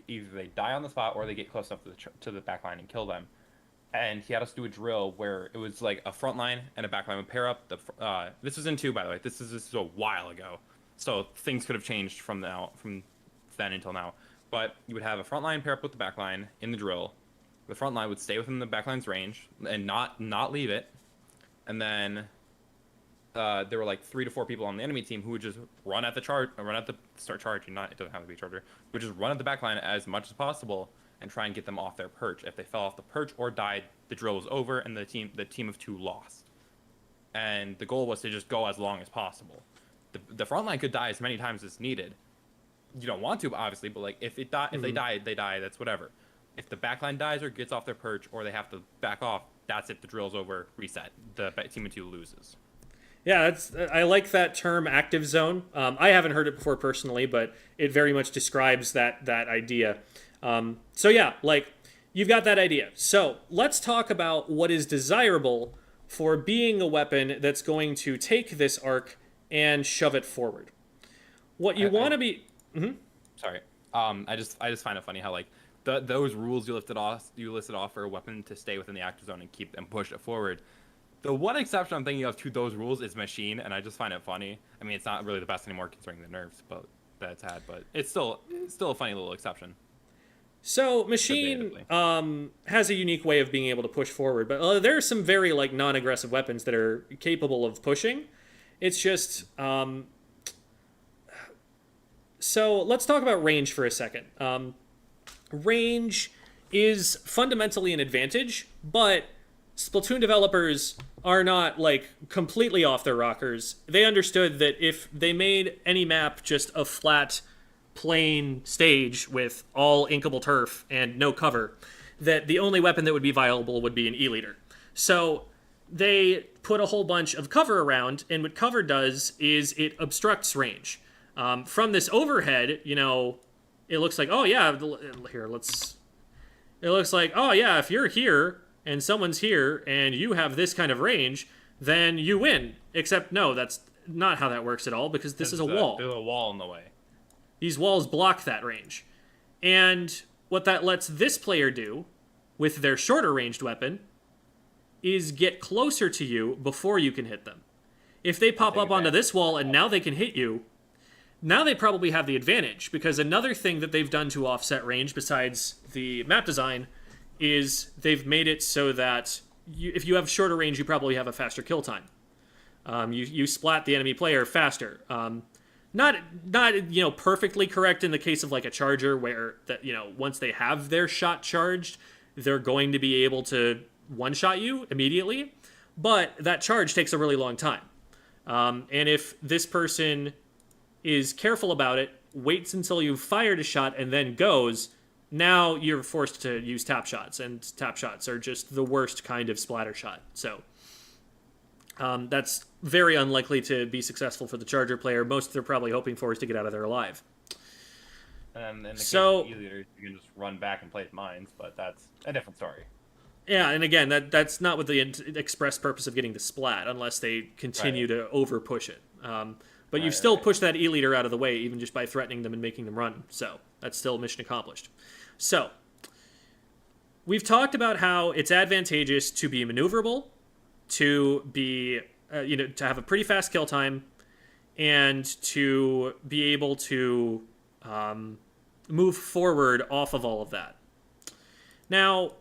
B: die on the spot or they get close enough to the backline and kill them. And he had us do a drill where it was like a front line and a back line would pair up. This was in 2, by the way. This is a while ago, so things could have changed from then until now. But you would have a front line pair up with the back line in the drill. The front line would stay within the back line's range and not leave it. And then there were like 3 to 4 people on the enemy team who would just run at the start charging. It doesn't have to be a charger. Would just run at the back line as much as possible and try and get them off their perch. If they fell off the perch or died, the drill was over and the team of 2 lost. And the goal was to just go as long as possible. The front line could die as many times as needed. You don't want to, obviously, but like if they die, they die. That's whatever. If the backline dies or gets off their perch or they have to back off, that's it. The drill's over. Reset. The team of 2 loses.
A: Yeah, I like that term, active zone. I haven't heard it before personally, but it very much describes that idea. So yeah, like you've got that idea. So let's talk about what is desirable for being a weapon that's going to take this arc and shove it forward. What you want to be. Mm-hmm.
B: Sorry. I just find it funny how like those rules you listed off for a weapon to stay within the active zone and keep and push it forward. The one exception I'm thinking of to those rules is machine, and I just find it funny. I mean, it's not really the best anymore considering the nerfs, but that's had, but it's still a funny little exception.
A: So machine has a unique way of being able to push forward, but there are some very like non-aggressive weapons that are capable of pushing. It's just so let's talk about range for a second. Range is fundamentally an advantage, but Splatoon developers are not like completely off their rockers. They understood that if they made any map just a flat, plain stage with all inkable turf and no cover, that the only weapon that would be viable would be an E-liter. So they put a whole bunch of cover around, and what cover does is it obstructs range. From this overhead, you know, it looks like, oh yeah, here, it looks like, oh yeah, if you're here and someone's here and you have this kind of range, then you win. Except, no, that's not how that works at all, because this is a wall.
B: There's a wall in the way.
A: These walls block that range. And what that lets this player do with their shorter ranged weapon is get closer to you before you can hit them. If they pop up onto this wall and now they can hit you, now they probably have the advantage, because another thing that they've done to offset range besides the map design is they've made it so that if you have shorter range, you probably have a faster kill time. You splat the enemy player faster. Not you know, perfectly correct in the case of like a charger, where that, you know, once they have their shot charged, they're going to be able to one-shot you immediately, but that charge takes a really long time. And if this person is careful about it, waits until you've fired a shot and then goes, now you're forced to use tap shots, and tap shots are just the worst kind of splatter shot. So that's very unlikely to be successful for the charger player. Most they're probably hoping for is to get out of there alive.
B: And in the case of E-liters, you can just run back and play with mines, but that's a different story.
A: Yeah, and again, that's not with the express purpose of getting the splat, unless they continue to over push it. But you've still pushed that E-liter out of the way, even just by threatening them and making them run. So that's still mission accomplished. So we've talked about how it's advantageous to be maneuverable, to be, to have a pretty fast kill time, and to be able to move forward off of all of that. Now,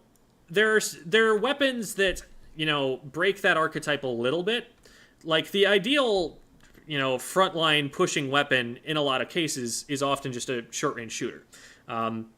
A: there are weapons that, you know, break that archetype a little bit. Like the ideal, you know, frontline pushing weapon in a lot of cases is often just a short-range shooter.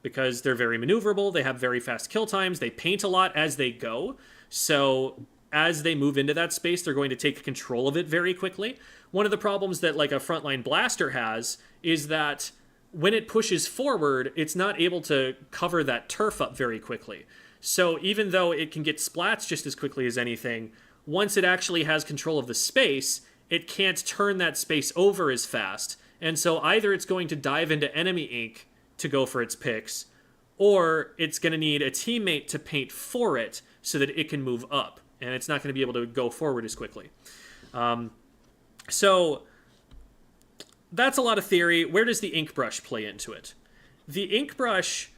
A: Because they're very maneuverable, they have very fast kill times, they paint a lot as they go, so as they move into that space, they're going to take control of it very quickly. One of the problems that like a frontline blaster has is that when it pushes forward, it's not able to cover that turf up very quickly. So even though it can get splats just as quickly as anything, once it actually has control of the space, it can't turn that space over as fast. And so either it's going to dive into enemy ink to go for its picks, or it's going to need a teammate to paint for it so that it can move up, and it's not going to be able to go forward as quickly. So that's a lot of theory. Where does the ink brush play into it? The ink brush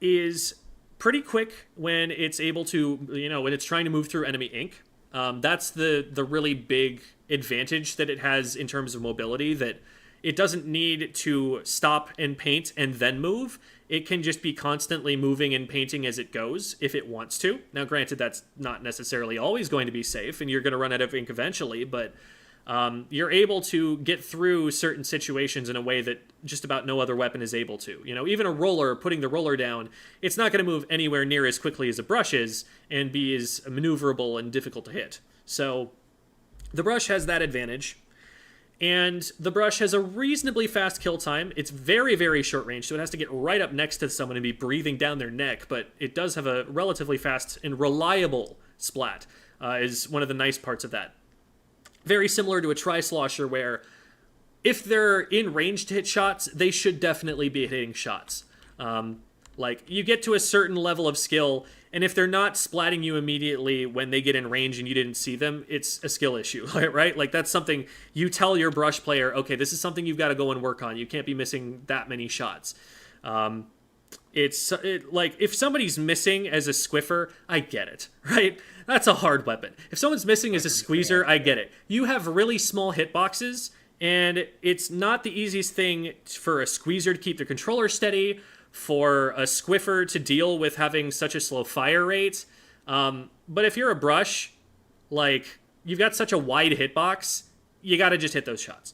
A: is pretty quick when it's able to, you know, when it's trying to move through enemy ink. That's the really big advantage that it has in terms of mobility, that it doesn't need to stop and paint and then move. It can just be constantly moving and painting as it goes if it wants to. Now, granted, that's not necessarily always going to be safe, and you're going to run out of ink eventually, but you're able to get through certain situations in a way that just about no other weapon is able to. You know, even a roller, putting the roller down, it's not going to move anywhere near as quickly as a brush is and be as maneuverable and difficult to hit. So the brush has that advantage. And the brush has a reasonably fast kill time. It's very, very short range, so it has to get right up next to someone and be breathing down their neck, but it does have a relatively fast and reliable splat, is one of the nice parts of that. Very similar to a tri-slosher, where if they're in range to hit shots, they should definitely be hitting shots. Like, you get to a certain level of skill, and if they're not splatting you immediately when they get in range and you didn't see them, it's a skill issue, right? Like, that's something you tell your brush player, okay, this is something you've got to go and work on. You can't be missing that many shots. Like, if somebody's missing as a squiffer, I get it, right? That's a hard weapon. If someone's missing as a squeezer, I get it. You have really small hitboxes, and it's not the easiest thing for a squeezer to keep the controller steady, for a squiffer to deal with having such a slow fire rate. But if you're a brush, like, you've got such a wide hitbox, you gotta just hit those shots.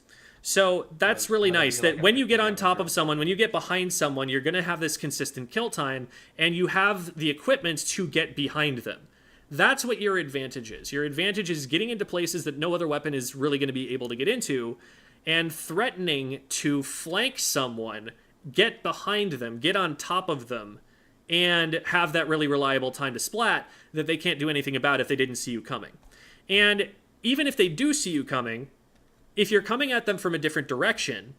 A: So that's really
B: That'll
A: nice
B: be
A: that
B: like a
A: when you get
B: 50
A: on top
B: damage
A: of someone, when you get behind someone, you're going to have this consistent kill time, and you have the equipment to get behind them. That's what your advantage is. Your advantage is getting into places that no other weapon is really going to be able to get into, and threatening to flank someone, get behind them, get on top of them, and have that really reliable time to splat that they can't do anything about if they didn't see you coming. And even if they do see you coming, if you're coming at them from a different direction,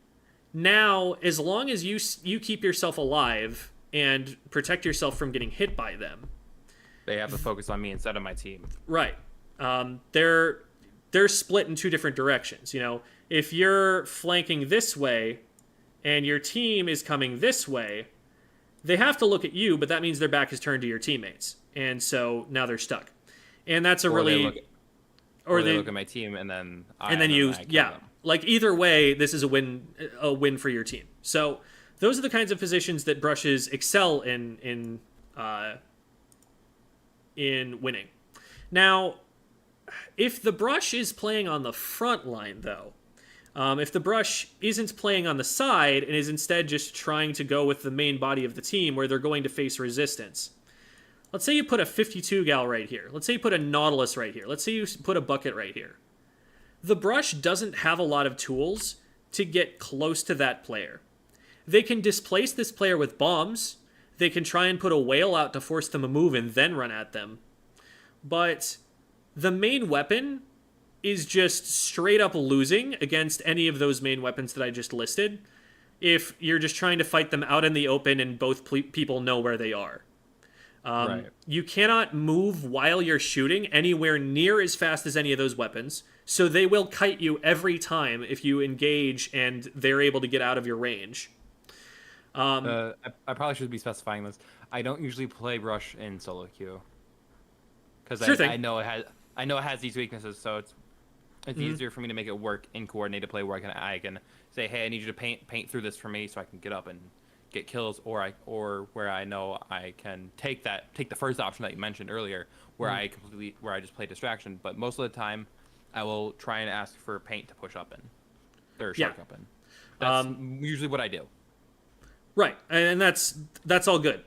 A: now, as long as you keep yourself alive and protect yourself from getting hit by them,
B: They have to focus on me instead of my team.
A: right? They're split in two different directions. You know, if you're flanking this way, and your team is coming this way, they have to look at you, but that means their back is turned to your teammates, and so now they're stuck. And that's a
B: Or
A: really,
B: they look at my team and then I kill them.
A: like either way, this is a win for your team. So those are the kinds of positions that brushes excel in winning. Now, if the brush is playing on the front line, though, if the brush isn't playing on the side and is instead just trying to go with the main body of the team where they're going to face resistance. Let's say you put a 52 gal right here. Let's say you put a Nautilus right here. Let's say you put a bucket right here. The brush doesn't have a lot of tools to get close to that player. They can displace this player with bombs. They can try and put a whale out to force them to move and then run at them. But the main weapon is just straight up losing against any of those main weapons that I just listed if you're just trying to fight them out in the open and both people know where they are.
B: Right.
A: You cannot move while you're shooting anywhere near as fast as any of those weapons, so they will kite you every time if you engage and they're able to get out of your range.
B: I probably should be specifying this. I don't usually play brush in solo queue because
A: Sure thing.
B: I know it has these weaknesses, so it's easier for me to make it work in coordinated play where I can say, hey, I need you to paint through this for me so I can get up and get kills, or where I know I can take the first option that you mentioned earlier, where I just play distraction. But most of the time, I will try and ask for paint to push up in, or shark up in. That's usually what I do.
A: Right, and that's all good.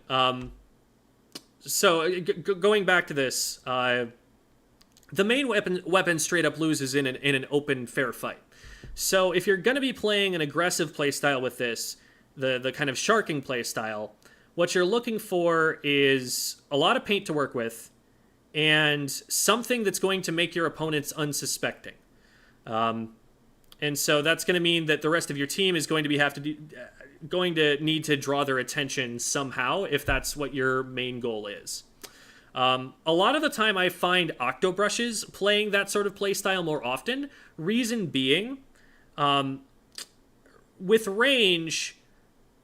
A: So going back to this, the main weapon straight up loses in an open fair fight. So if you're going to be playing an aggressive playstyle with this, the kind of sharking playstyle, what you're looking for is a lot of paint to work with and something that's going to make your opponents unsuspecting. And so that's going to mean that the rest of your team is going to need to draw their attention somehow if that's what your main goal is. A lot of the time I find octobrushes playing that sort of playstyle more often. Reason being, with range,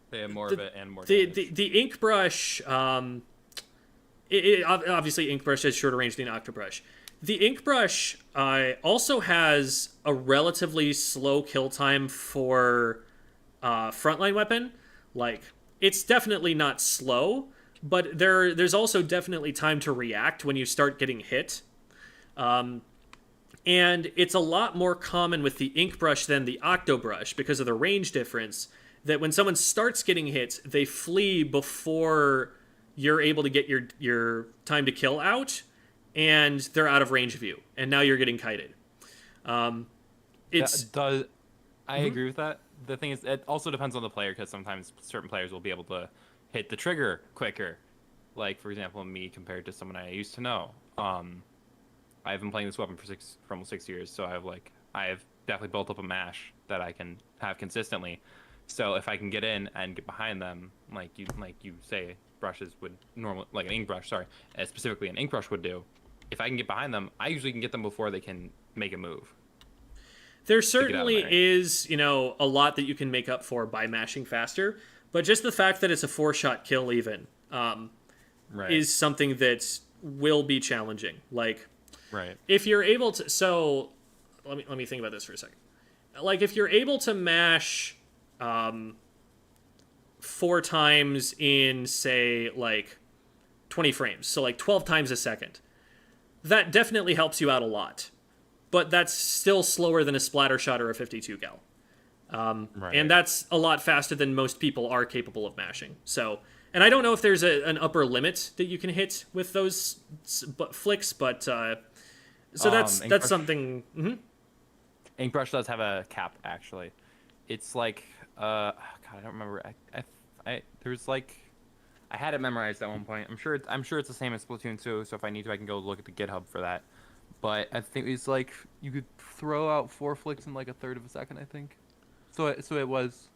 B: They have more of it and more
A: the ink brush, obviously ink brush has shorter range than octobrush. The ink brush also has a relatively slow kill time for frontline weapon. Like, it's definitely not slow, but there's also definitely time to react when you start getting hit. And it's a lot more common with the ink brush than the octobrush because of the range difference, that when someone starts getting hit, they flee before you're able to get your time to kill out, and they're out of range of you, and now you're getting kited. I
B: agree with that. The thing is, it also depends on the player, because sometimes certain players will be able to hit the trigger quicker. Like, for example, me compared to someone I used to know. I've been playing this weapon for almost 6 years, so I've definitely built up a mash that I can have consistently. So if I can get in and get behind them, like you say, brushes would like an ink brush, specifically an ink brush would do. If I can get behind them, I usually can get them before they can make a move.
A: There certainly is, a lot that you can make up for by mashing faster, but just the fact that it's a 4-shot kill even is something that will be challenging. Like, if you're able to, so let me think about this for a second. Like, if you're able to mash 4 times in, say, like 20 frames, so like 12 times a second, that definitely helps you out a lot. But that's still slower than a splatter shot or a 52 cal.
B: Right.
A: And that's a lot faster than most people are capable of mashing. So, and I don't know if there's an upper limit that you can hit with those flicks, but so that's
B: Ink Rush-
A: something.
B: Ink Brush does have a cap, actually. It's like, God, I don't remember. There's like, I had it memorized at one point. I'm sure it's the same as Splatoon 2. So if I need to, I can go look at the GitHub for that. But I think it's like you could throw out 4 flicks in like a third of a second. I think. So it was,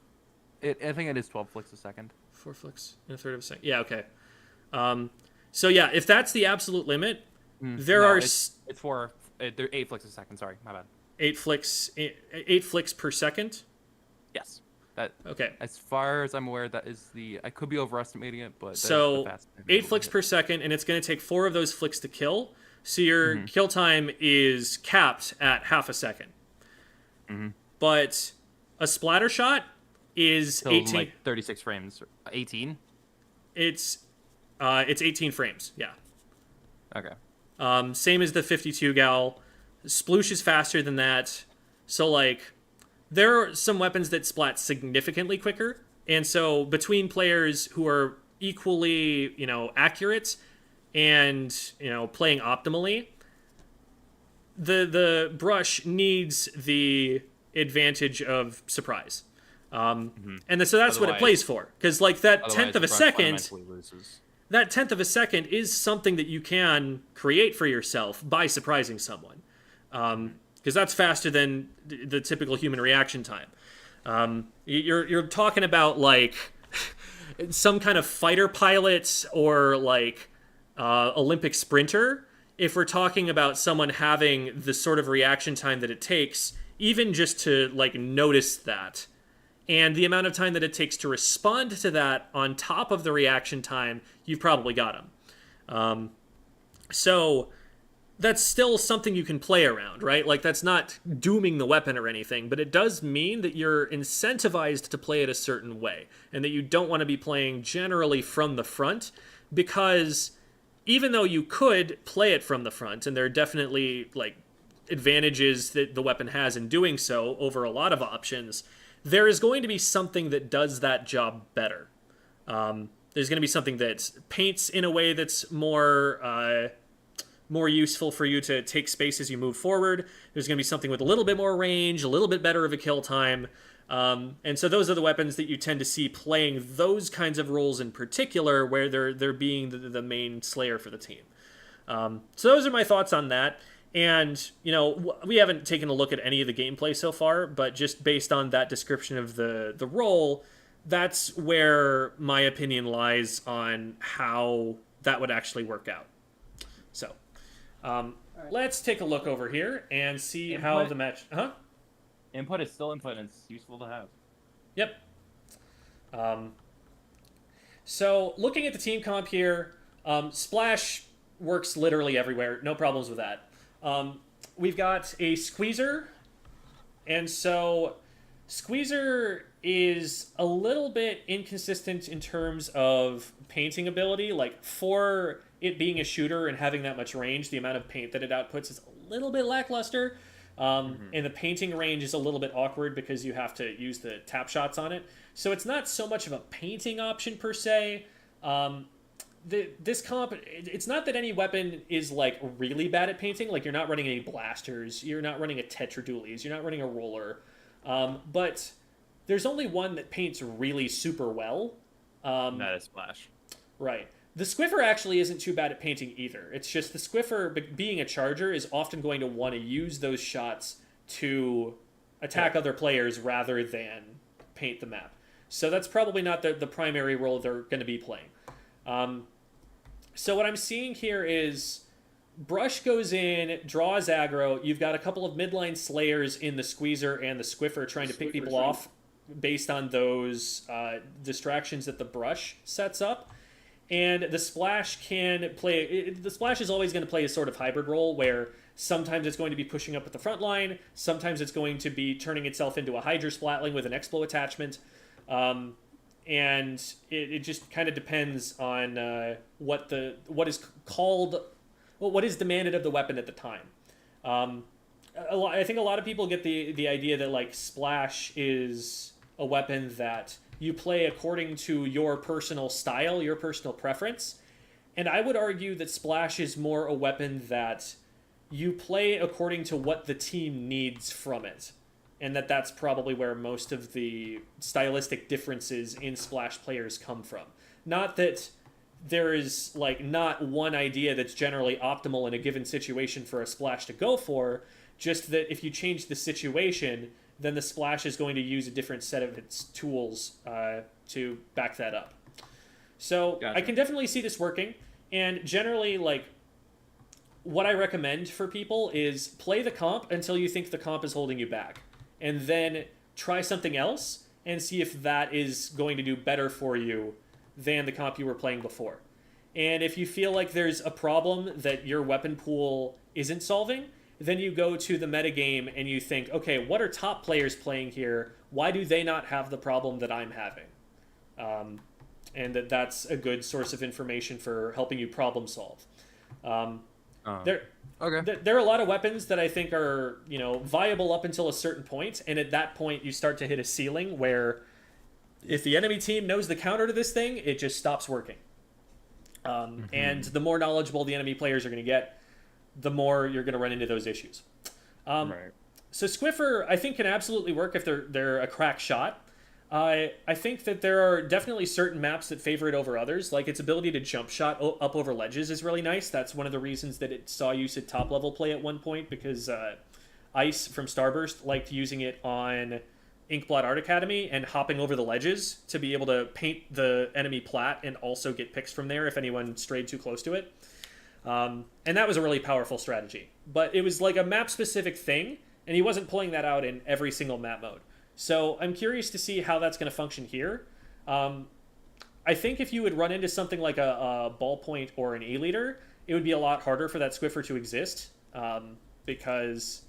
B: I think it is 12 flicks a second.
A: 4 flicks in a third of a second. Yeah. Okay. So yeah, if that's the absolute limit,
B: It's 4. They're 8 flicks a second. Sorry, my bad.
A: 8 flicks per second.
B: Yes. That.
A: Okay.
B: As far as I'm aware, that is I could be overestimating it, but that is the
A: So
B: fastest I've
A: 8
B: ever
A: flicks
B: hit.
A: per second, and it's going to take 4 of those flicks to kill. So your kill time is capped at half a second. But a splatter shot is
B: So
A: 18.
B: like 36 frames. 18.
A: It's 18 frames. Yeah.
B: Okay.
A: Same as the 52 gal. Sploosh is faster than that. So like, there are some weapons that splat significantly quicker, and so between players who are equally, accurate and playing optimally, the brush needs the advantage of surprise, and so that's what it
B: Otherwise-
A: plays for. Because like that tenth of a
B: Otherwise, the brush
A: second.
B: fundamentally loses.
A: That tenth of a second is something that you can create for yourself by surprising someone, because that's faster than the typical human reaction time. You're talking about like some kind of fighter pilot or like Olympic sprinter. If we're talking about someone having the sort of reaction time that it takes, even just to like notice that, and the amount of time that it takes to respond to that on top of the reaction time, you've probably got them. So that's still something you can play around, right? Like that's not dooming the weapon or anything, but it does mean that you're incentivized to play it a certain way and that you don't want to be playing generally from the front, because even though you could play it from the front, and there are definitely like advantages that the weapon has in doing so over a lot of options, there is going to be something that does that job better. There's going to be something that paints in a way that's more useful for you to take space as you move forward. There's going to be something with a little bit more range, a little bit better of a kill time. And so those are the weapons that you tend to see playing those kinds of roles in particular, where they're being the main slayer for the team. So those are my thoughts on that. And, we haven't taken a look at any of the gameplay so far, but just based on that description of the role, that's where my opinion lies on how that would actually work out. So, let's take a look over here and see how the match...
B: Input is still input, and it's useful to have.
A: Yep. So, looking at the team comp here, Splash works literally everywhere. No problems with that. We've got a Squeezer, and so Squeezer is a little bit inconsistent in terms of painting ability. Like, for it being a shooter and having that much range, the amount of paint that it outputs is a little bit lackluster. And the painting range is a little bit awkward because you have to use the tap shots on it. So it's not so much of a painting option per se. This comp, it's not that any weapon is like really bad at painting. Like, you're not running any blasters, you're not running a tetradulies, you're not running a roller. But there's only one that paints really super well.
B: That is Splash.
A: Right. The squiffer actually isn't too bad at painting either. It's just the squiffer, being a charger, is often going to want to use those shots to attack other players rather than paint the map. So that's probably not the primary role they're going to be playing. So what I'm seeing here is Brush goes in, draws aggro. You've got a couple of midline slayers in the Squeezer and the Squiffer trying to pick people off based on those distractions that the Brush sets up. And the Splash can play... The Splash is always going to play a sort of hybrid role where sometimes it's going to be pushing up at the front line, sometimes it's going to be turning itself into a Hydra Splatling with an Explo attachment. And it just kind of depends on what is demanded of the weapon at the time. I think a lot of people get the idea that like splash is a weapon that you play according to your personal style, your personal preference. And I would argue that splash is more a weapon that you play according to what the team needs from it. And that's probably where most of the stylistic differences in splash players come from. Not that there is like not one idea that's generally optimal in a given situation for a splash to go for, just that if you change the situation, then the splash is going to use a different set of its tools to back that up. So
B: Gotcha.
A: I can definitely see this working, and generally, like, what I recommend for people is play the comp until you think the comp is holding you back, and then try something else and see if that is going to do better for you than the comp you were playing before. And if you feel like there's a problem that your weapon pool isn't solving, then you go to the metagame and you think, okay, what are top players playing here? Why do they not have the problem that I'm having? And that's a good source of information for helping you problem solve. There are a lot of weapons that I think are, viable up until a certain point, and at that point you start to hit a ceiling where if the enemy team knows the counter to this thing, it just stops working. And the more knowledgeable the enemy players are going to get, the more you're going to run into those issues.
B: Right.
A: So Squiffer, I think, can absolutely work if they're a crack shot. I think that there are definitely certain maps that favor it over others. Like its ability to jump shot up over ledges is really nice. That's one of the reasons that it saw use at top level play at one point, because Ice from Starburst liked using it on Inkblot Art Academy and hopping over the ledges to be able to paint the enemy plat and also get picks from there if anyone strayed too close to it. And that was a really powerful strategy. But it was like a map-specific thing, and he wasn't pulling that out in every single map mode. So I'm curious to see how that's going to function here. I think if you would run into something like a ballpoint or an E-leader, it would be a lot harder for that Squiffer to exist, because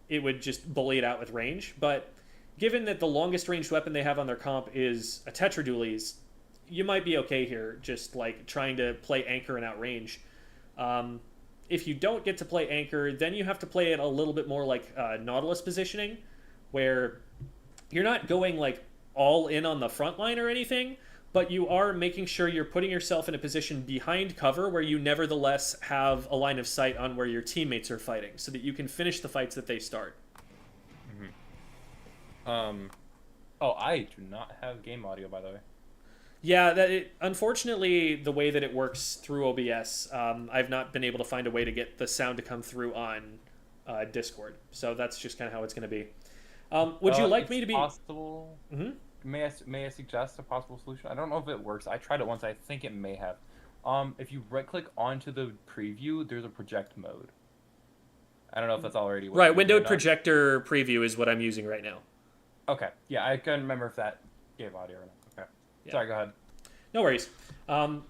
A: it would just bully it out with range. But given that the longest ranged weapon they have on their comp is a Tetradulies, you might be okay here, just like trying to play Anchor and outrange. If you don't get to play Anchor, then you have to play it a little bit more like Nautilus positioning, where you're not going like all in on the front line or anything, but you are making sure you're putting yourself in a position behind cover where you nevertheless have a line of sight on where your teammates are fighting, so that you can finish the fights that they start.
B: Oh, I do not have game audio, by the way.
A: Yeah, unfortunately, the way that it works through OBS, I've not been able to find a way to get the sound to come through on Discord. So that's just kind of how it's going to be. Would you like me to be
B: possible? May I suggest a possible solution? I don't know if it works. I tried it once. I think it may have. If you right-click onto the preview, there's a project mode. I don't know if that's already
A: right. Windowed projector preview is what I'm using right now.
B: Okay. Yeah, I couldn't remember if that gave audio or not. Okay. Yeah. Sorry. Go ahead.
A: No worries. And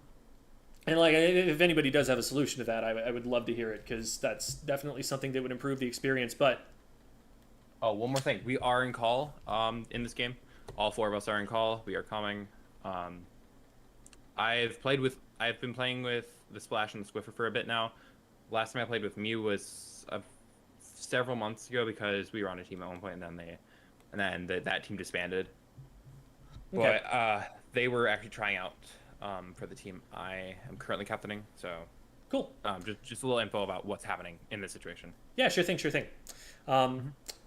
A: like, if anybody does have a solution to that, I would love to hear it, because that's definitely something that would improve the experience. But
B: oh, one more thing. We are in call in this game. All four of us are in call. We are coming. I've been playing with the Splash and the Squiffer for a bit now. Last time I played with Mew was several months ago, because we were on a team at one point, and then that team disbanded.
A: Okay.
B: But they were actually trying out for the team I am currently captaining. So
A: cool.
B: Just a little info about what's happening in this situation.
A: Yeah, sure thing.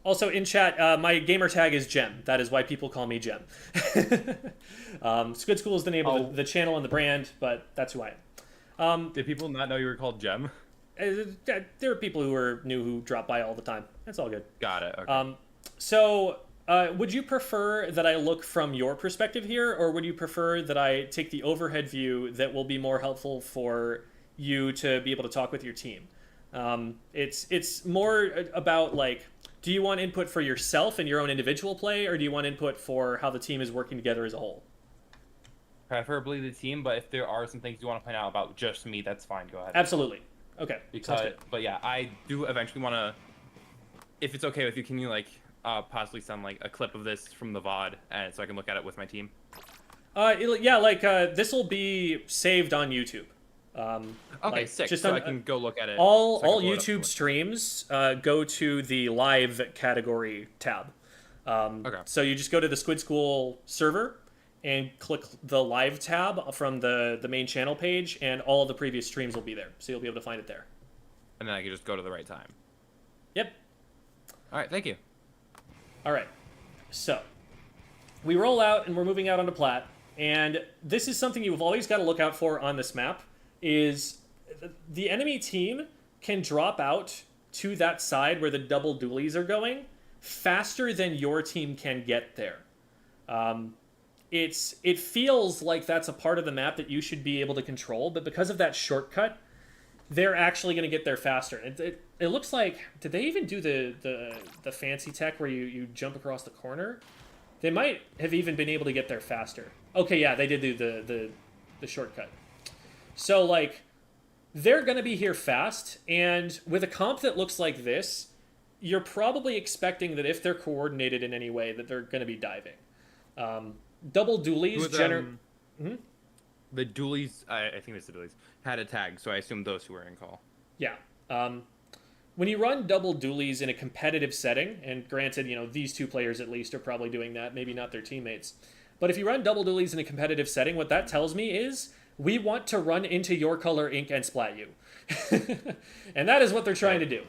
A: Also in chat, my gamer tag is Gem. That is why people call me Gem. Squid School is the name of the channel and the brand, but that's who I am.
B: Did people not know you were called Gem?
A: There are people who drop by all the time. That's all good.
B: Got it. Okay.
A: So would you prefer that I look from your perspective here, or would you prefer that I take the overhead view that will be more helpful for you to be able to talk with your team? It's more about, like, do you want input for yourself and your own individual play, or do you want input for how the team is working together as a whole?
B: Preferably the team, but if there are some things you want to point out about just me, that's fine. Go ahead.
A: Absolutely. Okay.
B: But yeah, I do eventually want to, if it's okay with you, can you possibly send like a clip of this from the VOD, and so I can look at it with my team?
A: This will be saved on YouTube.
B: Okay, sick.
A: just
B: So
A: on-
B: I can go look at it.
A: all
B: so I can
A: all
B: blow it up
A: YouTube
B: quick.
A: streams go to the live category tab.
B: Okay.
A: So you just go to the Squid School server and click the live tab from the main channel page, and all of the previous streams will be there. So you'll be able to find it there.
B: And then I can just go to the right time.
A: Yep.
B: All right, thank you.
A: All right. So we roll out and we're moving out onto Plat, and this is something you've always got to look out for on this map. Is the enemy team can drop out to that side where the double dualies are going faster than your team can get there. It feels like that's a part of the map that you should be able to control, but because of that shortcut, they're actually going to get there faster. It looks like, did they even do the fancy tech where you jump across the corner? They might have even been able to get there faster. Okay, yeah, they did do the shortcut. So, like, they're going to be here fast, and with a comp that looks like this, you're probably expecting that if they're coordinated in any way, that they're going to be diving. Double dualies,
B: The dualies, I think it's the dualies, had a tag, so I assume those who were in call.
A: Yeah. When you run double dualies in a competitive setting, and granted, these two players at least are probably doing that, maybe not their teammates. But if you run double dualies in a competitive setting, what that tells me is we want to run into your color ink and splat you. And that is what they're trying to do.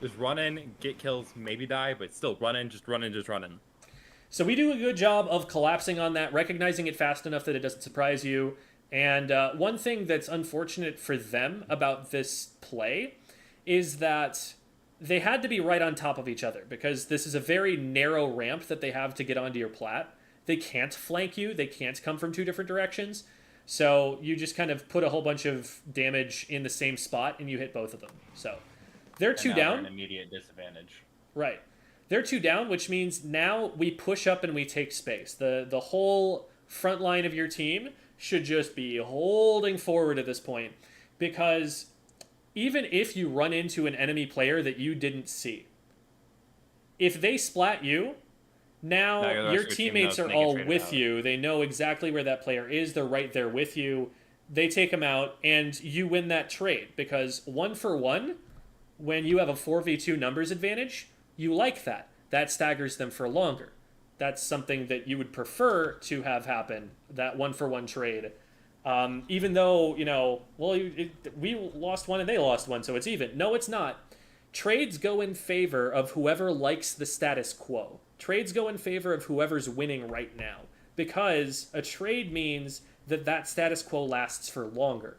B: Just run in, get kills, maybe die, but still run in, just run in, just run in.
A: So we do a good job of collapsing on that, recognizing it fast enough that it doesn't surprise you. And one thing that's unfortunate for them about this play is that they had to be right on top of each other, because this is a very narrow ramp that they have to get onto your plat. They can't flank you. They can't come from two different directions. So you just kind of put a whole bunch of damage in the same spot, and you hit both of them. So they're two down.
B: An immediate disadvantage.
A: Right. They're two down, which means now we push up and we take space. The whole front line of your team should just be holding forward at this point, because even if you run into an enemy player that you didn't see, if they splat you, now your teammates are all with you. They know exactly where that player is. They're right there with you. They take him out, and you win that trade, because 1-for-1, when you have a 4v2 numbers advantage, you like that. That staggers them for longer. That's something that you would prefer to have happen, that 1-for-1 trade. Even though, we lost one and they lost one, so it's even. No, it's not. Trades go in favor of whoever likes the status quo. Trades go in favor of whoever's winning right now, because a trade means that status quo lasts for longer.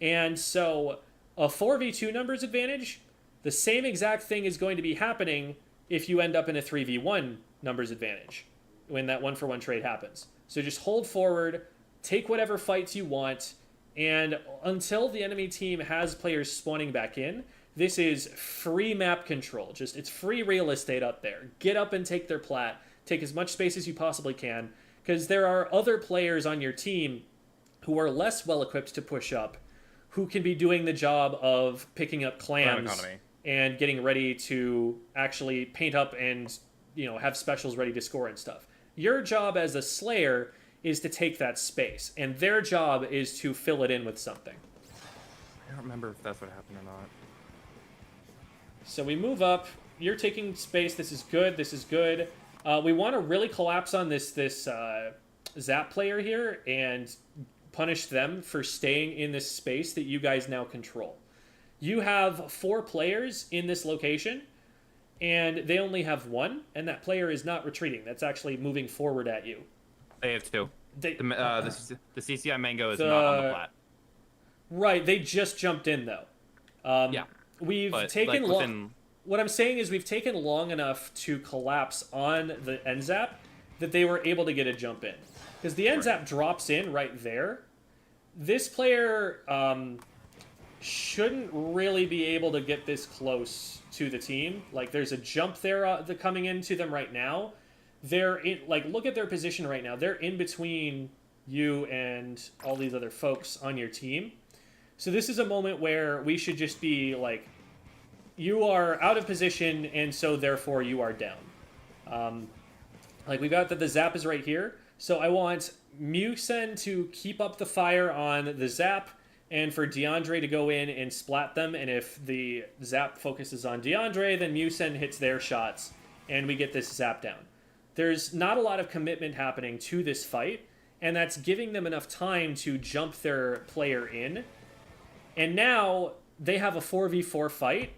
A: And so a 4v2 numbers advantage, the same exact thing is going to be happening if you end up in a 3v1 numbers advantage when that 1-for-1 trade happens. So just hold forward, take whatever fights you want, and until the enemy team has players spawning back in, this is free map control. It's free real estate up there. Get up and take their plat. Take as much space as you possibly can, because there are other players on your team who are less well equipped to push up, who can be doing the job of picking up clams and getting ready to actually paint up and have specials ready to score and stuff. Your job as a Slayer is to take that space, and their job is to fill it in with something.
B: I don't remember if that's what happened or not.
A: So we move up. You're taking space. This is good. This is good. We want to really collapse on this Zap player here and punish them for staying in this space that you guys now control. You have 4 players in this location, and they only have 1, and that player is not retreating. That's actually moving forward at you.
B: They have 2. The CCI Mango is
A: the-
B: not on the plat.
A: Right, they just jumped in, though.
B: Yeah.
A: We've
B: But,
A: taken
B: like, within-
A: What I'm saying is we've taken long enough to collapse on the NZAP that they were able to get a jump in. Because the NZAP drops in right there. This player shouldn't really be able to get this close to the team. Like, there's a jump there coming into them right now. They're in, look at their position right now. They're in between you and all these other folks on your team. So this is a moment where we should just be like, you are out of position, and so therefore you are down. We got that the Zap is right here. So I want Musen to keep up the fire on the Zap, and for DeAndre to go in and splat them. And if the zap focuses on DeAndre, then Musen hits their shots, and we get this zap down. There's not a lot of commitment happening to this fight, and that's giving them enough time to jump their player in. And now they have a 4v4 fight,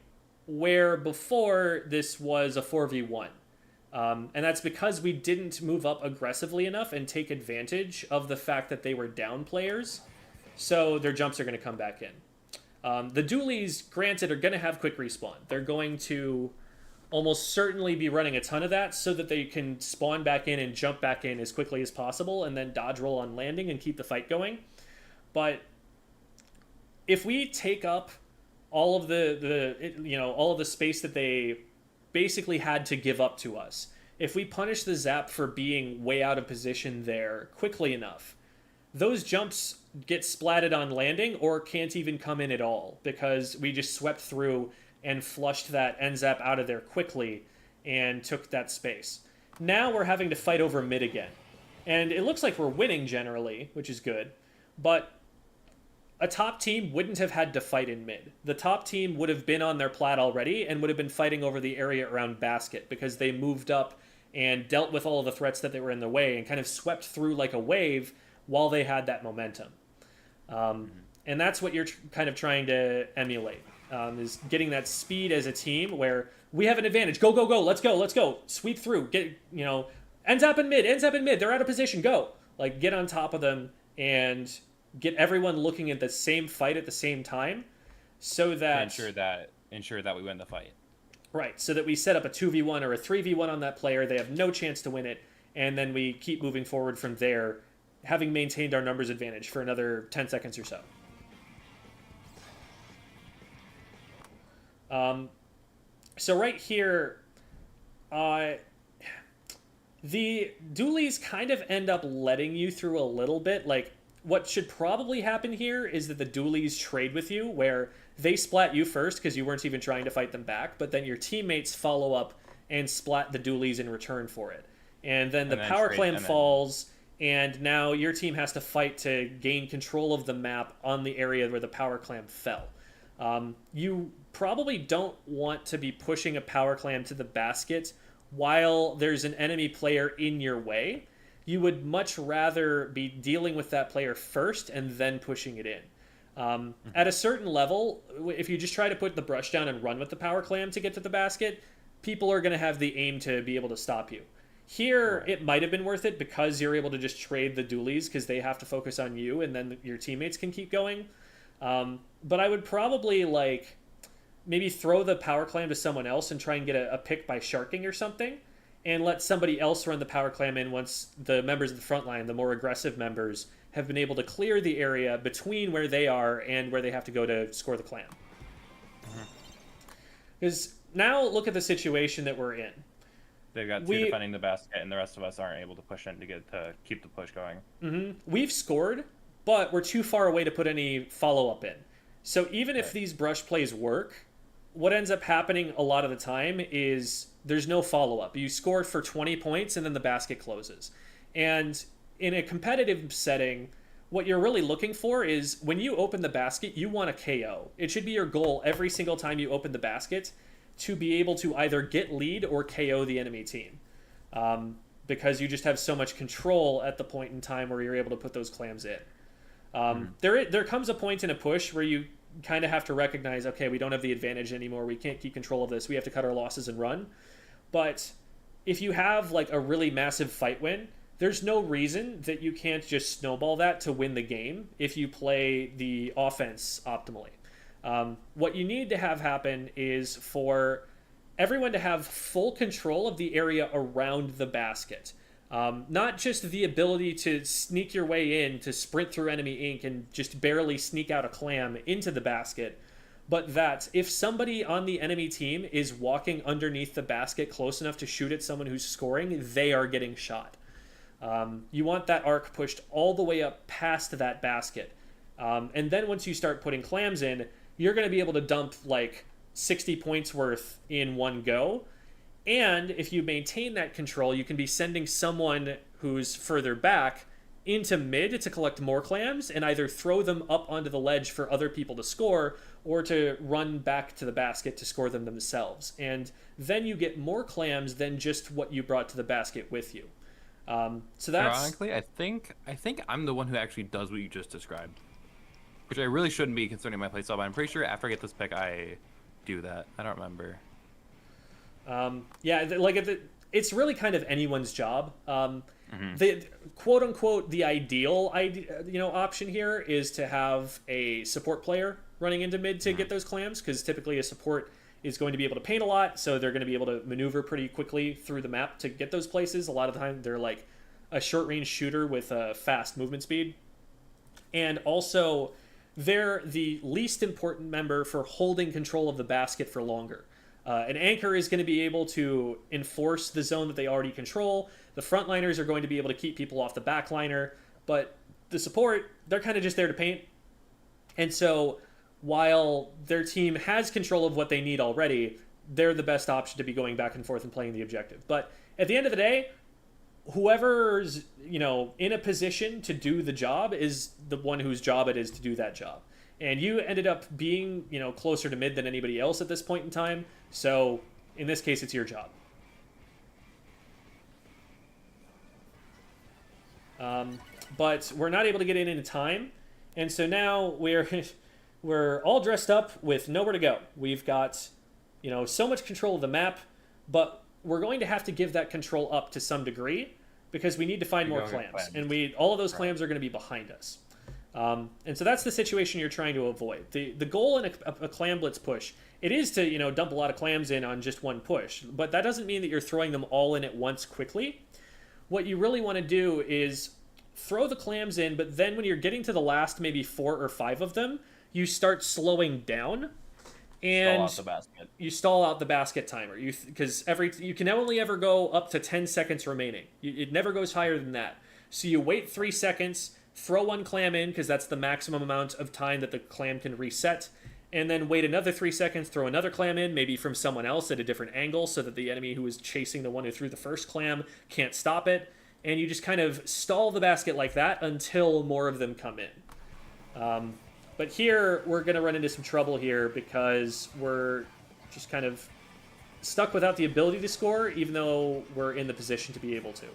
A: where before this was a 4v1. And that's because we didn't move up aggressively enough and take advantage of the fact that they were down players. So their jumps are going to come back in. The dualies, granted, are going to have quick respawn. They're going to almost certainly be running a ton of that so that they can spawn back in and jump back in as quickly as possible and then dodge roll on landing and keep the fight going. But if we take up all of all of the space that they basically had to give up to us, if we punish the zap for being way out of position there quickly enough, those jumps get splatted on landing or can't even come in at all because we just swept through and flushed that end zap out of there quickly and took that space. Now we're having to fight over mid again. And it looks like we're winning generally, which is good, but a top team wouldn't have had to fight in mid. The top team would have been on their plat already and would have been fighting over the area around basket because they moved up and dealt with all of the threats that they were in the way and kind of swept through like a wave while they had that momentum. And that's what you're kind of trying to emulate, is getting that speed as a team where we have an advantage. Go, go, go. Let's go. Let's go. Sweep through. Get, ends up in mid. Ends up in mid. They're out of position. Go. Like, get on top of them and get everyone looking at the same fight at the same time so that... Ensure that we win the fight. Right. So that we set up a 2v1 or a 3v1 on that player. They have no chance to win it. And then we keep moving forward from there, having maintained our numbers advantage for another 10 seconds or so. So right here, the dualies kind of end up letting you through a little bit. Like, what should probably happen here is that the dualies trade with you, where they splat you first because you weren't even trying to fight them back, but then your teammates follow up and splat the dualies in return for it. And then the power clam falls, and now your team has to fight to gain control of the map on the area where the power clam fell. You probably don't want to be pushing a power clam to the basket while there's an enemy player in your way. You would much rather be dealing with that player first and then pushing it in. At a certain level, if you just try to put the brush down and run with the power clam to get to the basket, people are going to have the aim to be able to stop you. Here, it might have been worth it because you're able to just trade the dualies because they have to focus on you and then your teammates can keep going. But I would probably, maybe throw the power clam to someone else and try and get a pick by sharking or something, and let somebody else run the power clam in once the members of the front line, the more aggressive members, have been able to clear the area between where they are and where they have to go to score the clam. Because now look at the situation that we're in.
B: They've got two defending the basket, and the rest of us aren't able to push in to keep the push going.
A: We've scored, but we're too far away to put any follow-up in. So even if these brush plays work, what ends up happening a lot of the time is there's no follow-up. You score for 20 points, and then the basket closes. And in a competitive setting, what you're really looking for is when you open the basket, you want a KO. It should be your goal every single time you open the basket to be able to either get lead or KO the enemy team. Because you just have so much control at the point in time where you're able to put those clams in. There comes a point in a push where you kind of have to recognize, okay, we don't have the advantage anymore. We can't keep control of this. We have to cut our losses and run. But if you have a really massive fight win, there's no reason that you can't just snowball that to win the game if you play the offense optimally. What you need to have happen is for everyone to have full control of the area around the basket. Not just the ability to sneak your way in, to sprint through enemy ink and just barely sneak out a clam into the basket, but that if somebody on the enemy team is walking underneath the basket close enough to shoot at someone who's scoring, they are getting shot. You want that arc pushed all the way up past that basket. And then once you start putting clams in, you're going to be able to dump 60 points worth in one go. And if you maintain that control, you can be sending someone who's further back into mid to collect more clams and either throw them up onto the ledge for other people to score or to run back to the basket to score them themselves. And then you get more clams than just what you brought to the basket with you. So that's...
B: Ironically, I think I'm the one who actually does what you just described, which I really shouldn't be concerning my playstyle, but I'm pretty sure after I get this pick, I do that. I don't remember.
A: Yeah, like it's really kind of anyone's job. The quote unquote the ideal option here is to have a support player running into mid to get those clams, because typically a support is going to be able to paint a lot, so they're going to be able to maneuver pretty quickly through the map to get those places. A lot of the time they're like a short range shooter with a fast movement speed, and also they're the least important member for holding control of the basket for longer. An anchor is going to be able to enforce the zone that they already control. The frontliners are going to be able to keep people off the backliner, but the support, they're kind of just there to paint. And so while their team has control of what they need already, they're the best option to be going back and forth and playing the objective. But at the end of the day, whoever's, in a position to do the job is the one whose job it is to do that job. And you ended up being, closer to mid than anybody else at this point in time. So in this case, it's your job. But we're not able to get in time. And so now we're all dressed up with nowhere to go. We've got, so much control of the map, but we're going to have to give that control up to some degree because we need to find more clams. And all of those clams are going to be behind us. And so that's the situation you're trying to avoid. The goal in a Clam Blitz push, it is to, dump a lot of clams in on just one push, but that doesn't mean that you're throwing them all in at once quickly. What you really want to do is throw the clams in, but then when you're getting to the last maybe 4 or 5 of them, you start slowing down and you stall out the basket timer. Because you can only ever go up to 10 seconds remaining. It never goes higher than that. So you wait 3 seconds, throw one clam in because that's the maximum amount of time that the clam can reset, and then wait another 3 seconds, throw another clam in, maybe from someone else at a different angle so that the enemy who is chasing the one who threw the first clam can't stop it, and you just kind of stall the basket like that until more of them come in. But here, we're going to run into some trouble here because we're just kind of stuck without the ability to score, even though we're in the position to be able to.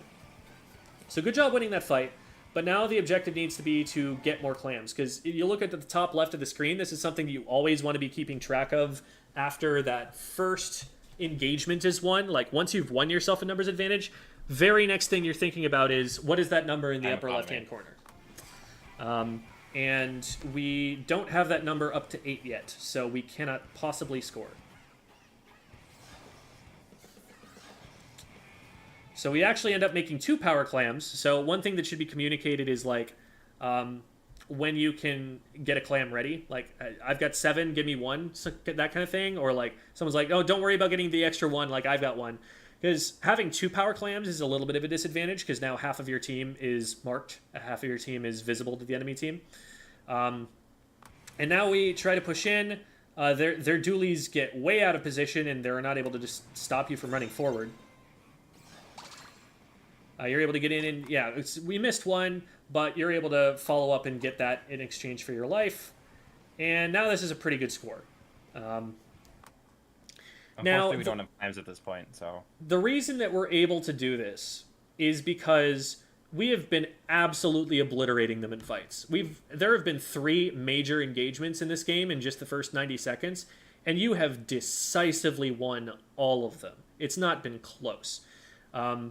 A: So good job winning that fight. But now the objective needs to be to get more clams, because if you look at the top left of the screen, this is something that you always want to be keeping track of after that first engagement is won. Like, once you've won yourself a numbers advantage, very next thing you're thinking about is, what is that number in the upper left-hand corner? And we don't have that number up to 8 yet, so we cannot possibly score. So we actually end up making 2 power clams. So one thing that should be communicated is like when you can get a clam ready. Like, I've got 7, give me 1, so that kind of thing. Or like someone's like, oh, don't worry about getting the extra 1, like I've got 1. Because having 2 power clams is a little bit of a disadvantage because now half of your team is marked, half of your team is visible to the enemy team. And now we try to push in. Their dualies get way out of position and they're not able to just stop you from running forward. You're able to get in and, yeah, we missed 1, but you're able to follow up and get that in exchange for your life. And now this is a pretty good score.
B: Unfortunately, we don't have clams at this point, so...
A: The reason that we're able to do this is because we have been absolutely obliterating them in fights. There have been 3 major engagements in this game in just the first 90 seconds, and you have decisively won all of them. It's not been close.
B: And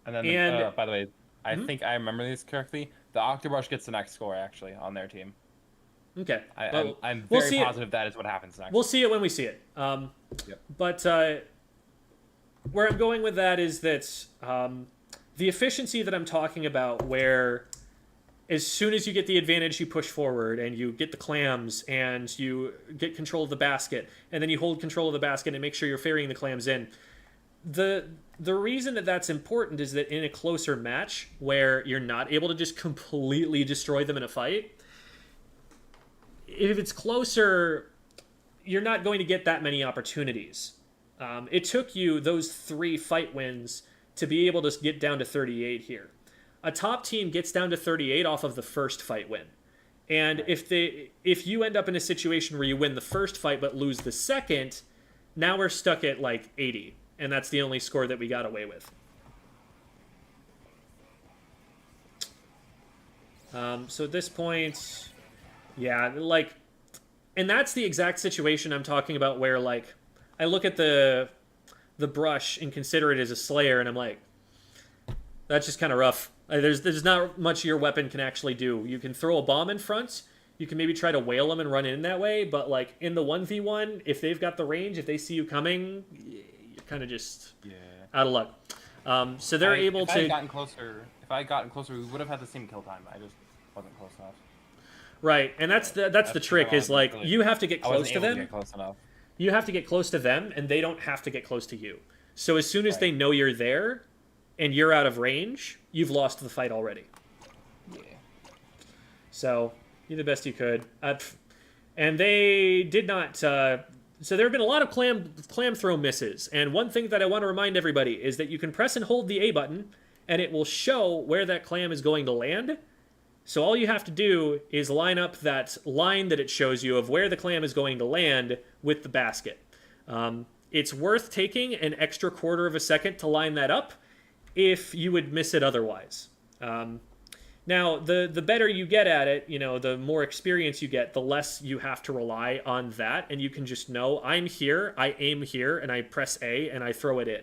B: then, by the way, I think I remember this correctly. The Octobrush gets the next score, actually, on their team.
A: Okay.
B: I'm very positive that is what happens next.
A: We'll see it when we see it.
B: Yep.
A: But where I'm going with that is that the efficiency that I'm talking about, where as soon as you get the advantage, you push forward and you get the clams and you get control of the basket, and then you hold control of the basket and make sure you're ferrying the clams in. The reason that that's important is that in a closer match where you're not able to just completely destroy them in a fight, if it's closer, you're not going to get that many opportunities. It took you those 3 fight wins to be able to get down to 38 here. a top team gets down to 38 off of the first fight win. And if you end up in a situation where you win the first fight but lose the second, now we're stuck at like 80, and that's the only score that we got away with. So at this point, yeah, like, and that's the exact situation I'm talking about where, like, I look at the brush and consider it as a slayer, and I'm like, that's just kind of rough. There's not much your weapon can actually do. You can throw a bomb in front, you can maybe try to whale them and run in that way, but, like, in the 1v1, if they've got the range, if they see you coming, you're kind of just out of luck. So they're able to...
B: If I had gotten closer, we would have had the same kill time. I just wasn't close enough.
A: Right, and that's the trick, is, like, you have to get close to them.
B: Get close enough.
A: You have to get close to them, and they don't have to get close to you. So as soon as they know you're there, and you're out of range, you've lost the fight already.
B: Yeah.
A: So, you did the best you could. And they did not... so there have been a lot of clam throw misses. And one thing that I want to remind everybody is that you can press and hold the A button, and it will show where that clam is going to land. So all you have to do is line up that line that it shows you of where the clam is going to land with the basket. It's worth taking an extra quarter of a second to line that up if you would miss it otherwise. Now, the better you get at it, you know, the more experience you get, the less you have to rely on that, and you can just know, I'm here, I aim here, and I press A, and I throw it in.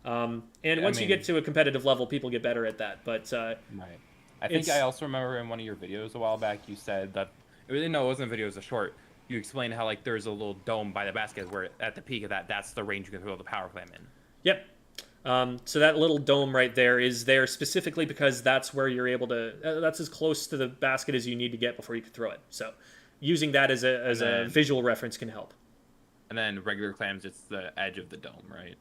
A: And once you get to a competitive level, people get better at that. But
B: right. I think I also remember in one of your videos a while back, you said that, no, it wasn't a video, it was a short. You explained how, like, there's a little dome by the basket where at the peak of that's the range you can throw the power clam in.
A: Yep. So that little dome right there is there specifically because that's where you're able to, that's as close to the basket as you need to get before you can throw it. So using that as a visual reference can help.
B: And then regular clams, it's the edge of the dome, right?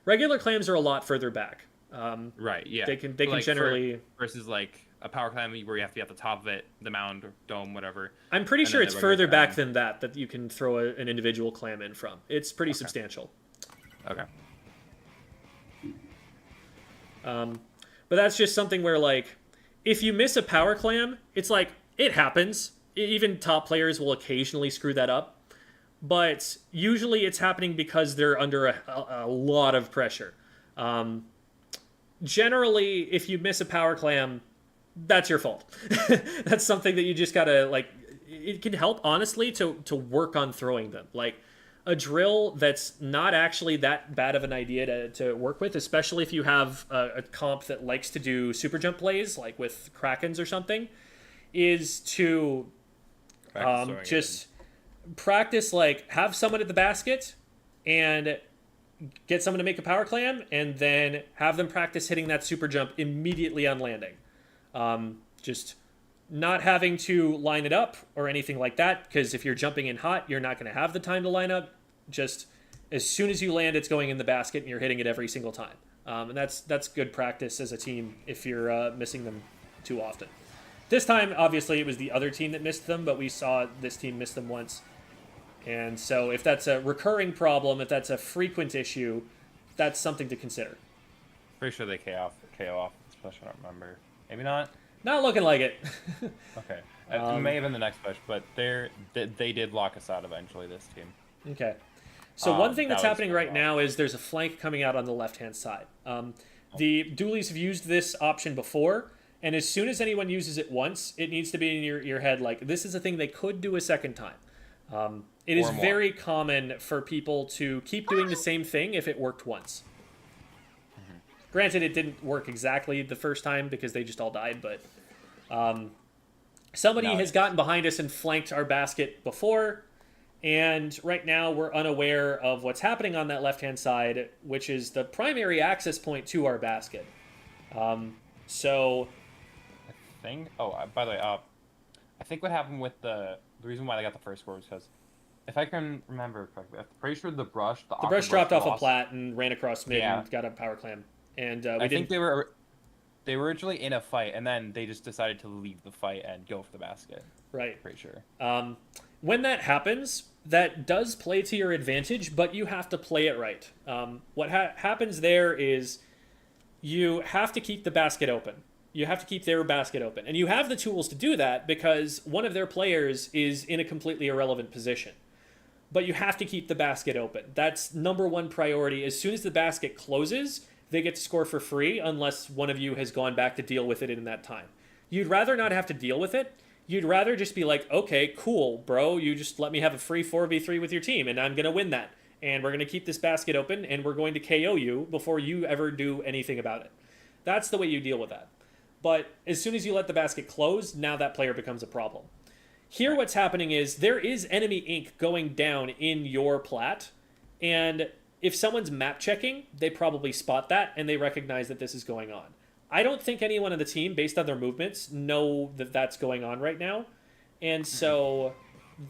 A: Regular clams are a lot further back.
B: Right, yeah.
A: They can generally...
B: versus, like, a power clam where you have to be at the top of it, the mound, or dome, whatever.
A: I'm pretty sure it's further back than that you can throw an individual clam in from. It's pretty substantial.
B: Okay.
A: But that's just something where, like, if you miss a power clam, it's like, it happens. Even top players will occasionally screw that up. But usually it's happening because they're under a lot of pressure. Generally, if you miss a power clam, that's your fault. That's something that you just gotta, like, it can help, honestly, to work on throwing them. Like, a drill that's not actually that bad of an idea to work with, especially if you have a comp that likes to do super jump plays, like with Krakens or something, is to just practice, like, have someone at the basket and get someone to make a power clam, and then have them practice hitting that super jump immediately on landing. Just not having to line it up or anything like that, because if you're jumping in hot, you're not going to have the time to line up. Just as soon as you land, it's going in the basket, and you're hitting it every single time. And that's good practice as a team if you're missing them too often. This time, obviously, it was the other team that missed them, but we saw this team miss them once. And so if that's a recurring problem, if that's a frequent issue, that's something to consider.
B: Pretty sure they KO off, especially I don't remember. Maybe not?
A: Not looking like it.
B: Okay. It may have been the next push, but they did lock us out eventually, this team.
A: Okay. So one thing that's happening right now is there's a flank coming out on the left-hand side. The Doolies have used this option before, and as soon as anyone uses it once, it needs to be in your head, like, this is a thing they could do a second time. It is very common for people to keep doing the same thing if it worked once. Granted, it didn't work exactly the first time because they just all died, but somebody has gotten behind us and flanked our basket before, and right now we're unaware of what's happening on that left-hand side, which is the primary access point to our basket. So...
B: I think... Oh, by the way, I think what happened with the reason why they got the first score was because, if I can remember correctly, I'm pretty sure the brush
A: dropped off a plat and ran across mid and got a power clam. And
B: I think they were originally in a fight, and then they just decided to leave the fight and go for the basket.
A: Right.
B: Pretty sure.
A: When that happens, that does play to your advantage, but you have to play it right. What happens there is you have to keep the basket open. You have to keep their basket open. And you have the tools to do that because one of their players is in a completely irrelevant position. But you have to keep the basket open. That's number one priority. As soon as the basket closes, they get to score for free unless one of you has gone back to deal with it in that time. You'd rather not have to deal with it. You'd rather just be like, okay, cool, bro. You just let me have a free 4v3 with your team, and I'm going to win that. And we're going to keep this basket open, and we're going to KO you before you ever do anything about it. That's the way you deal with that. But as soon as you let the basket close, now that player becomes a problem. Here what's happening is there is enemy ink going down in your plat, and if someone's map checking, they probably spot that, and they recognize that this is going on. I don't think anyone on the team, based on their movements, know that that's going on right now. And so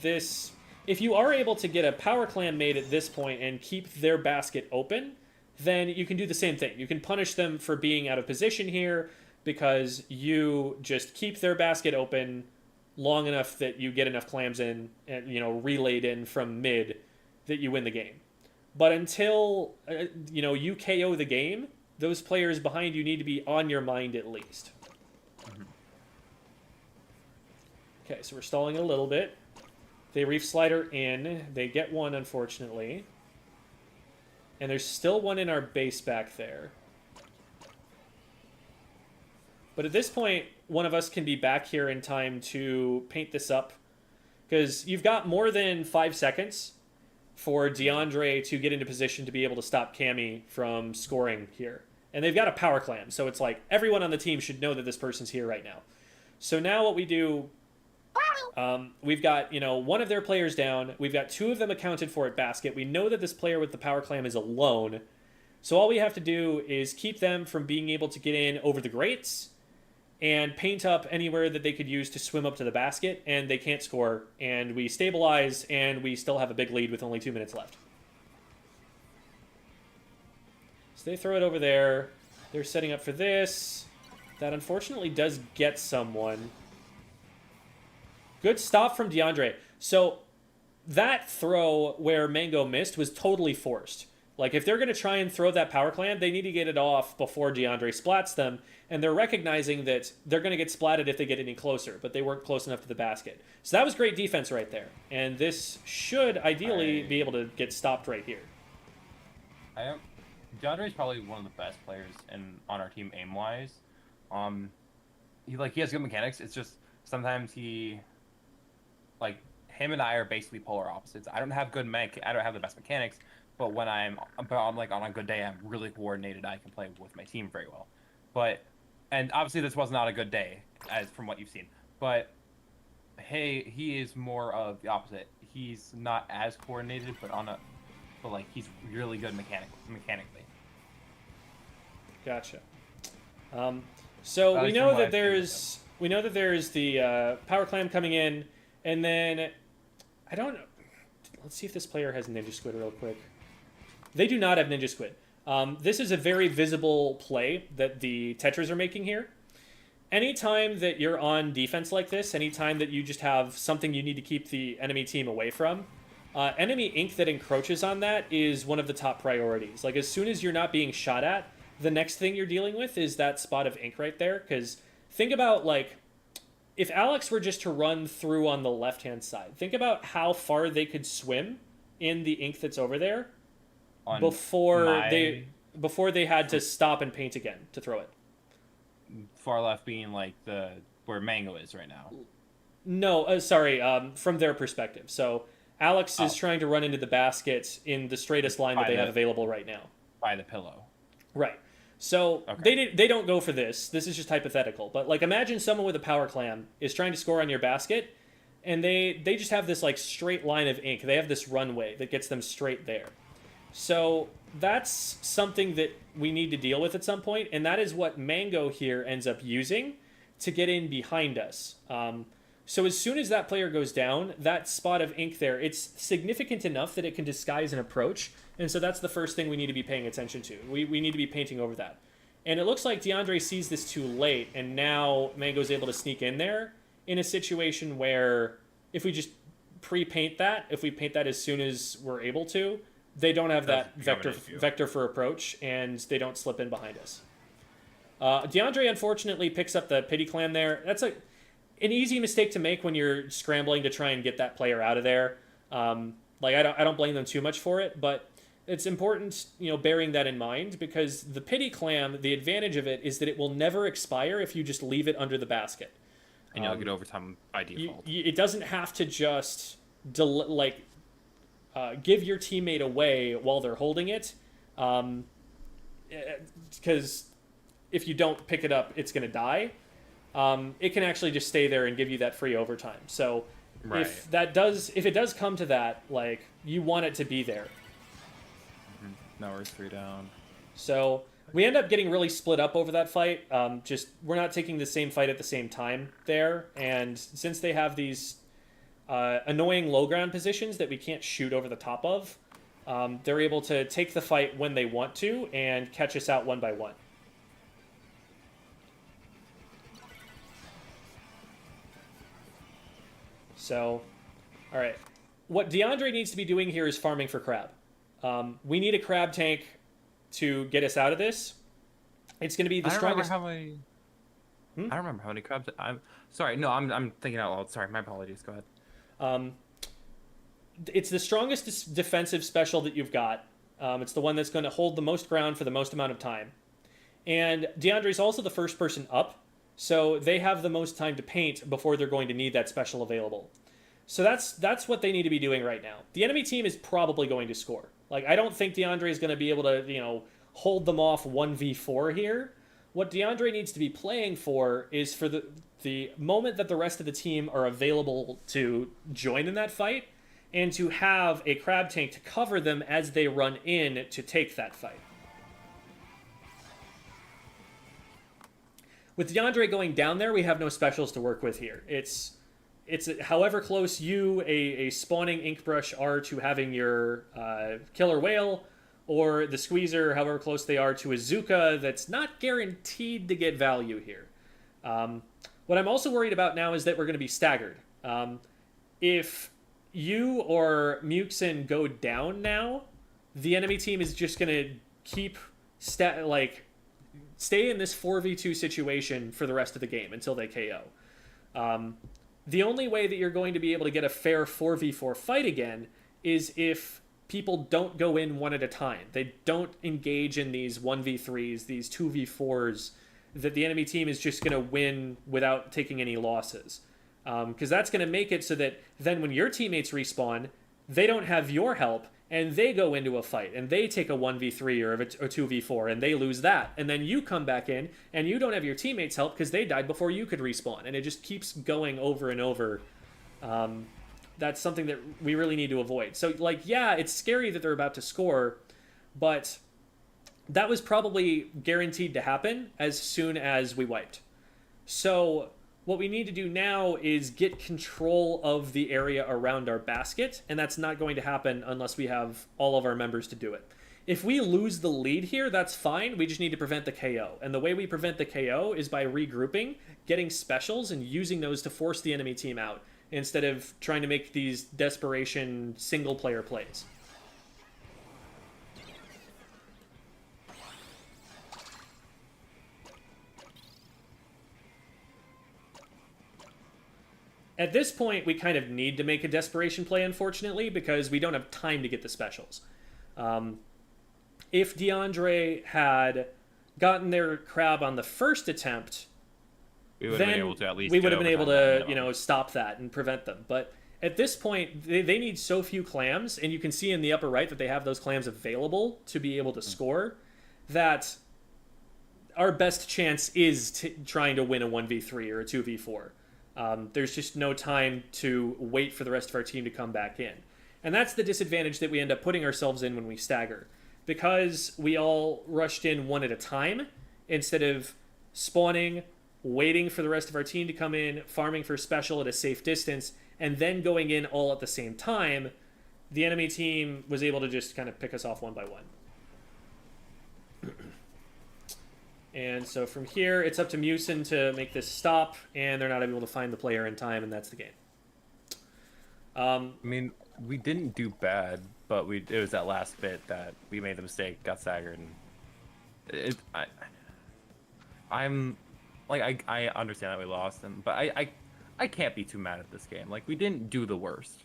A: this, if you are able to get a power clam made at this point and keep their basket open, then you can do the same thing. You can punish them for being out of position here because you just keep their basket open long enough that you get enough clams in and, you know, relayed in from mid that you win the game. But until, you know, you KO the game, those players behind you need to be on your mind at least. Okay, so we're stalling a little bit. They reef slider in. They get one, unfortunately. And there's still one in our base back there. But at this point, one of us can be back here in time to paint this up. Because you've got more than 5 seconds for DeAndre to get into position to be able to stop Cammy from scoring here. And they've got a power clam, so it's like everyone on the team should know that this person's here right now. So now what we do, we've got, you know, one of their players down. We've got 2 of them accounted for at basket. We know that this player with the power clam is alone. So all we have to do is keep them from being able to get in over the grates and paint up anywhere that they could use to swim up to the basket, and they can't score. And we stabilize, and we still have a big lead with only 2 minutes left. So they throw it over there. They're setting up for this. That unfortunately does get someone. Good stop from DeAndre. So that throw where Mango missed was totally forced. Like, if they're going to try and throw that power clam, they need to get it off before DeAndre splats them. And they're recognizing that they're going to get splatted if they get any closer, but they weren't close enough to the basket. So that was great defense right there. And this should ideally be able to get stopped right here.
B: DeAndre is probably one of the best players on our team aim-wise. He has good mechanics. It's just sometimes him and I are basically polar opposites. I don't have the best mechanics, but when I'm like on a good day, I'm really coordinated. I can play with my team very well. And obviously this was not a good day, as from what you've seen. But hey, he is more of the opposite. He's not as coordinated, but he's really good mechanically.
A: Gotcha. So we know that there's the power clam coming in, and then I don't know. Let's see if this player has Ninja Squid real quick. They do not have Ninja Squid. This is a very visible play that the Tetras are making here. Anytime that you're on defense like this, anytime that you just have something you need to keep the enemy team away from, enemy ink that encroaches on that is one of the top priorities. Like, as soon as you're not being shot at, the next thing you're dealing with is that spot of ink right there. Because think about, like, if Alex were just to run through on the left-hand side, think about how far they could swim in the ink that's over there before they had to stop and paint again to throw it.
B: Far left being like where Mango is right now.
A: No, sorry, from their perspective. So Alex is trying to run into the basket in the straightest line that they have available right now.
B: By the pillow.
A: Right. So they don't go for this. This is just hypothetical. But like, imagine someone with a power clam is trying to score on your basket, and they just have this like straight line of ink. They have this runway that gets them straight there. So that's something that we need to deal with at some point, and that is what Mango here ends up using to get in behind us. So as soon as that player goes down, that spot of ink there, it's significant enough that it can disguise an approach, and so that's the first thing we need to be paying attention to. We need to be painting over that. And it looks like DeAndre sees this too late, and now Mango's able to sneak in there in a situation where if we just pre-paint that, if we paint that as soon as we're able to, they don't have that vector for approach, and they don't slip in behind us. DeAndre unfortunately picks up the pity clam there. That's an easy mistake to make when you're scrambling to try and get that player out of there. Like I don't blame them too much for it, but it's important, bearing that in mind, because the pity clam, the advantage of it is that it will never expire if you just leave it under the basket.
B: And you'll get overtime by default.
A: It doesn't have to just give your teammate away while they're holding it, because if you don't pick it up, it's going to die. It can actually just stay there and give you that free overtime. So
B: Right.
A: if it does come to that, like, you want it to be there.
B: Now we're 3 down.
A: So we end up getting really split up over that fight. We're not taking the same fight at the same time there, and since they have these annoying low ground positions that we can't shoot over the top of, they're able to take the fight when they want to and catch us out one by one. So, all right. What DeAndre needs to be doing here is farming for crab. We need a crab tank to get us out of this. It's going to be the strongest.
B: I don't remember how many crabs. I'm sorry. No, I'm thinking out loud. Sorry, my apologies. Go ahead.
A: It's the strongest defensive special that you've got. It's the one that's going to hold the most ground for the most amount of time. And DeAndre's also the first person up, so they have the most time to paint before they're going to need that special available. So that's what they need to be doing right now. The enemy team is probably going to score. Like, I don't think DeAndre is going to be able to, hold them off 1v4 here. What DeAndre needs to be playing for is for the moment that the rest of the team are available to join in that fight, and to have a crab tank to cover them as they run in to take that fight. With DeAndre going down there, we have no specials to work with here. It's however close you, a spawning ink brush, are to having your killer whale, or the squeezer, however close they are to a Zuka, that's not guaranteed to get value here. What I'm also worried about now is that we're going to be staggered. If you or Muxin go down now, the enemy team is just going to keep stay in this 4v2 situation for the rest of the game until they KO. The only way that you're going to be able to get a fair 4v4 fight again is if people don't go in one at a time. They don't engage in these 1v3s, these 2v4s, that the enemy team is just going to win without taking any losses. Because that's going to make it so that then when your teammates respawn, they don't have your help, and they go into a fight, and they take a 1v3 or a 2v4, and they lose that. And then you come back in, and you don't have your teammates' help because they died before you could respawn. And it just keeps going over and over. That's something that we really need to avoid. So, yeah, it's scary that they're about to score, but that was probably guaranteed to happen as soon as we wiped. So what we need to do now is get control of the area around our basket, and that's not going to happen unless we have all of our members to do it. If we lose the lead here, that's fine. We just need to prevent the KO. And the way we prevent the KO is by regrouping, getting specials, and using those to force the enemy team out, instead of trying to make these desperation single-player plays. At this point, we kind of need to make a desperation play, unfortunately, because we don't have time to get the specials. If DeAndre had gotten their crab on the first attempt, we would have been able to stop that and prevent them. But at this point, they need so few clams, and you can see in the upper right that they have those clams available to be able to score, that our best chance is trying to win a 1v3 or a 2v4. There's just no time to wait for the rest of our team to come back in. And that's the disadvantage that we end up putting ourselves in when we stagger. Because we all rushed in one at a time, instead of spawning, waiting for the rest of our team to come in, farming for special at a safe distance, and then going in all at the same time, the enemy team was able to just kind of pick us off one by one. And so from here, it's up to Musin to make this stop, and they're not able to find the player in time, and that's the game.
B: I mean, we didn't do bad, but it was that last bit that we made the mistake, got staggered, and I'm like I understand that we lost, but I can't be too mad at this game. Like we didn't do the worst.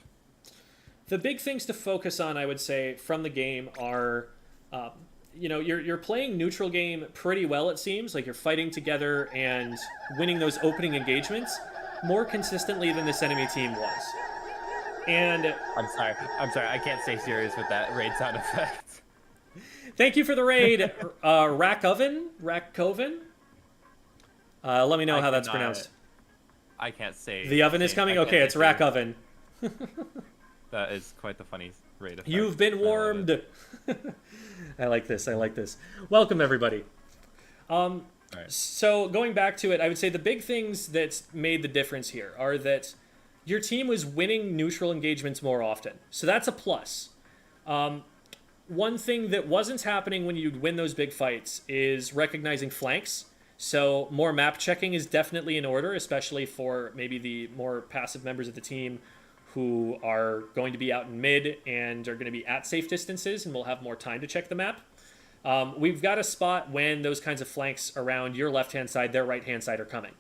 A: The big things to focus on, I would say, from the game are, you're playing neutral game pretty well. It seems like you're fighting together and winning those opening engagements more consistently than this enemy team was. And
B: I'm sorry, I can't stay serious with that raid sound effect.
A: thank you for the raid, Rakoven. Let me know how that's pronounced.
B: I can't say.
A: The oven is coming? Okay, it's Rack Oven.
B: That is quite the funny raid effect.
A: You've been warmed. I like this. Welcome, everybody.
B: Right.
A: So going back to it, I would say the big things that made the difference here are that your team was winning neutral engagements more often. So that's a plus. One thing that wasn't happening when you'd win those big fights is recognizing flanks. So more map checking is definitely in order, especially for maybe the more passive members of the team who are going to be out in mid and are going to be at safe distances and will have more time to check the map. We've got to spot when those kinds of flanks around your left-hand side, their right-hand side are coming.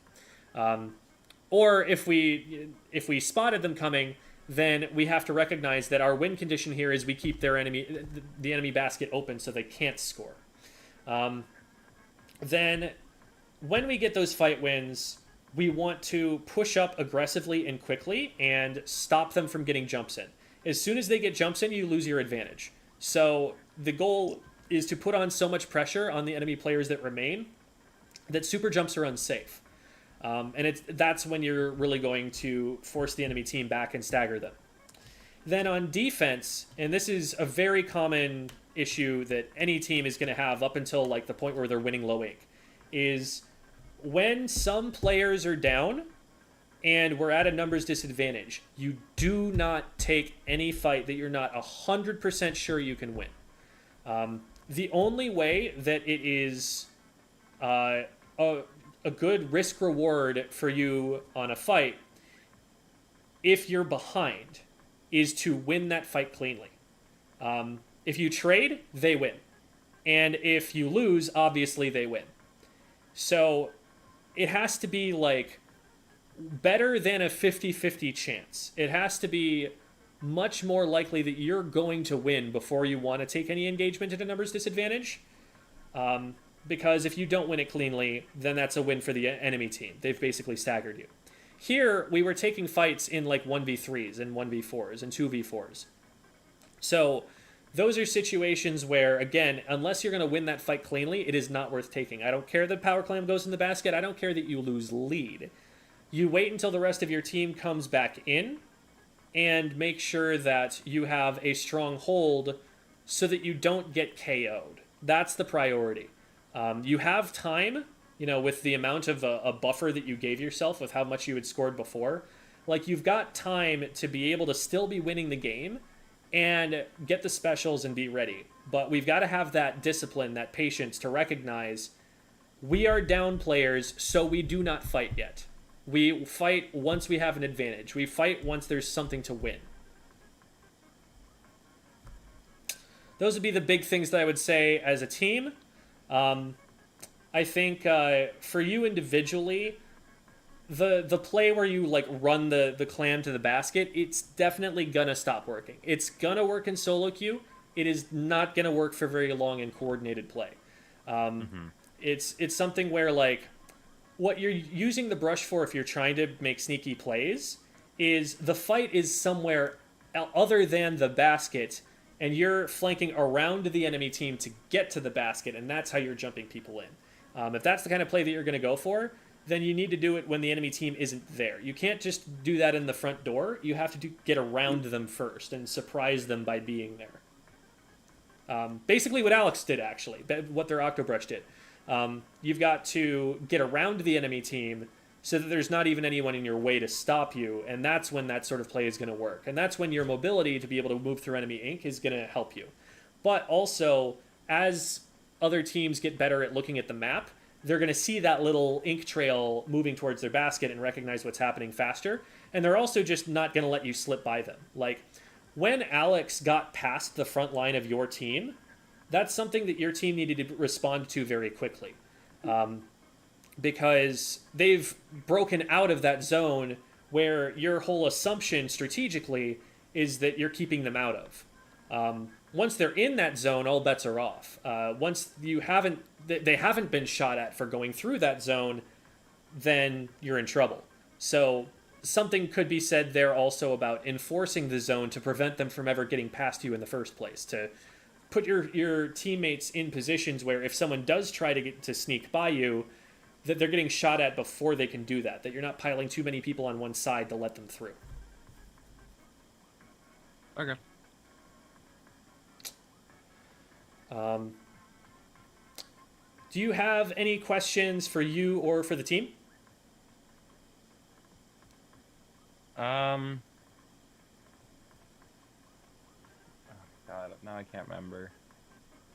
A: Or if we spotted them coming, then we have to recognize that our win condition here is we keep the enemy basket open so they can't score. Then when we get those fight wins, we want to push up aggressively and quickly and stop them from getting jumps in. As soon as they get jumps in, you lose your advantage. So the goal is to put on so much pressure on the enemy players that remain that super jumps are unsafe. And that's when you're really going to force the enemy team back and stagger them. Then on defense, and this is a very common issue that any team is going to have up until like the point where they're winning low ink, is when some players are down and we're at a numbers disadvantage, you do not take any fight that you're not 100% sure you can win. The only way that it is a good risk reward for you on a fight, if you're behind, is to win that fight cleanly. If you trade, they win. And if you lose, obviously they win. So it has to be like better than a 50-50 chance. It has to be much more likely that you're going to win before you want to take any engagement at a numbers disadvantage. Because if you don't win it cleanly, then that's a win for the enemy team. They've basically staggered you. Here, we were taking fights in like 1v3s and 1v4s and 2v4s. So those are situations where, again, unless you're going to win that fight cleanly, it is not worth taking. I don't care that Power Clam goes in the basket. I don't care that you lose lead. You wait until the rest of your team comes back in and make sure that you have a strong hold so that you don't get KO'd. That's the priority. You have time, with the amount of a buffer that you gave yourself with how much you had scored before. Like, you've got time to be able to still be winning the game and get the specials and be ready. But we've got to have that discipline, that patience to recognize we are down players, so we do not fight yet. We fight once we have an advantage. We fight once there's something to win. Those would be the big things that I would say as a team. I think for you individually, the play where you like run the clam to the basket, it's definitely gonna stop working. It's gonna work in solo queue. It is not gonna work for very long in coordinated play. It's something where like what you're using the brush for if you're trying to make sneaky plays is the fight is somewhere other than the basket, and you're flanking around the enemy team to get to the basket, and that's how you're jumping people in. If that's the kind of play that you're going to go for, then you need to do it when the enemy team isn't there. You can't just do that in the front door. You have to get around them first and surprise them by being there. Basically what Alex did, actually, what their Octobrush did. You've got to get around the enemy team so that there's not even anyone in your way to stop you, and that's when that sort of play is going to work. And that's when your mobility to be able to move through enemy ink is going to help you. But also, as other teams get better at looking at the map, they're going to see that little ink trail moving towards their basket and recognize what's happening faster, and they're also just not going to let you slip by them. Like, when Alex got past the front line of your team, that's something that your team needed to respond to very quickly. because they've broken out of that zone where your whole assumption strategically is that you're keeping them out of. Once they're in that zone, all bets are off. Once they haven't been shot at for going through that zone, then you're in trouble. So something could be said there also about enforcing the zone to prevent them from ever getting past you in the first place, to put your teammates in positions where if someone does try to sneak by you, that they're getting shot at before they can do that you're not piling too many people on one side to let them through.
B: Okay.
A: Do you have any questions for you or for the team?
B: Oh God, now I can't remember.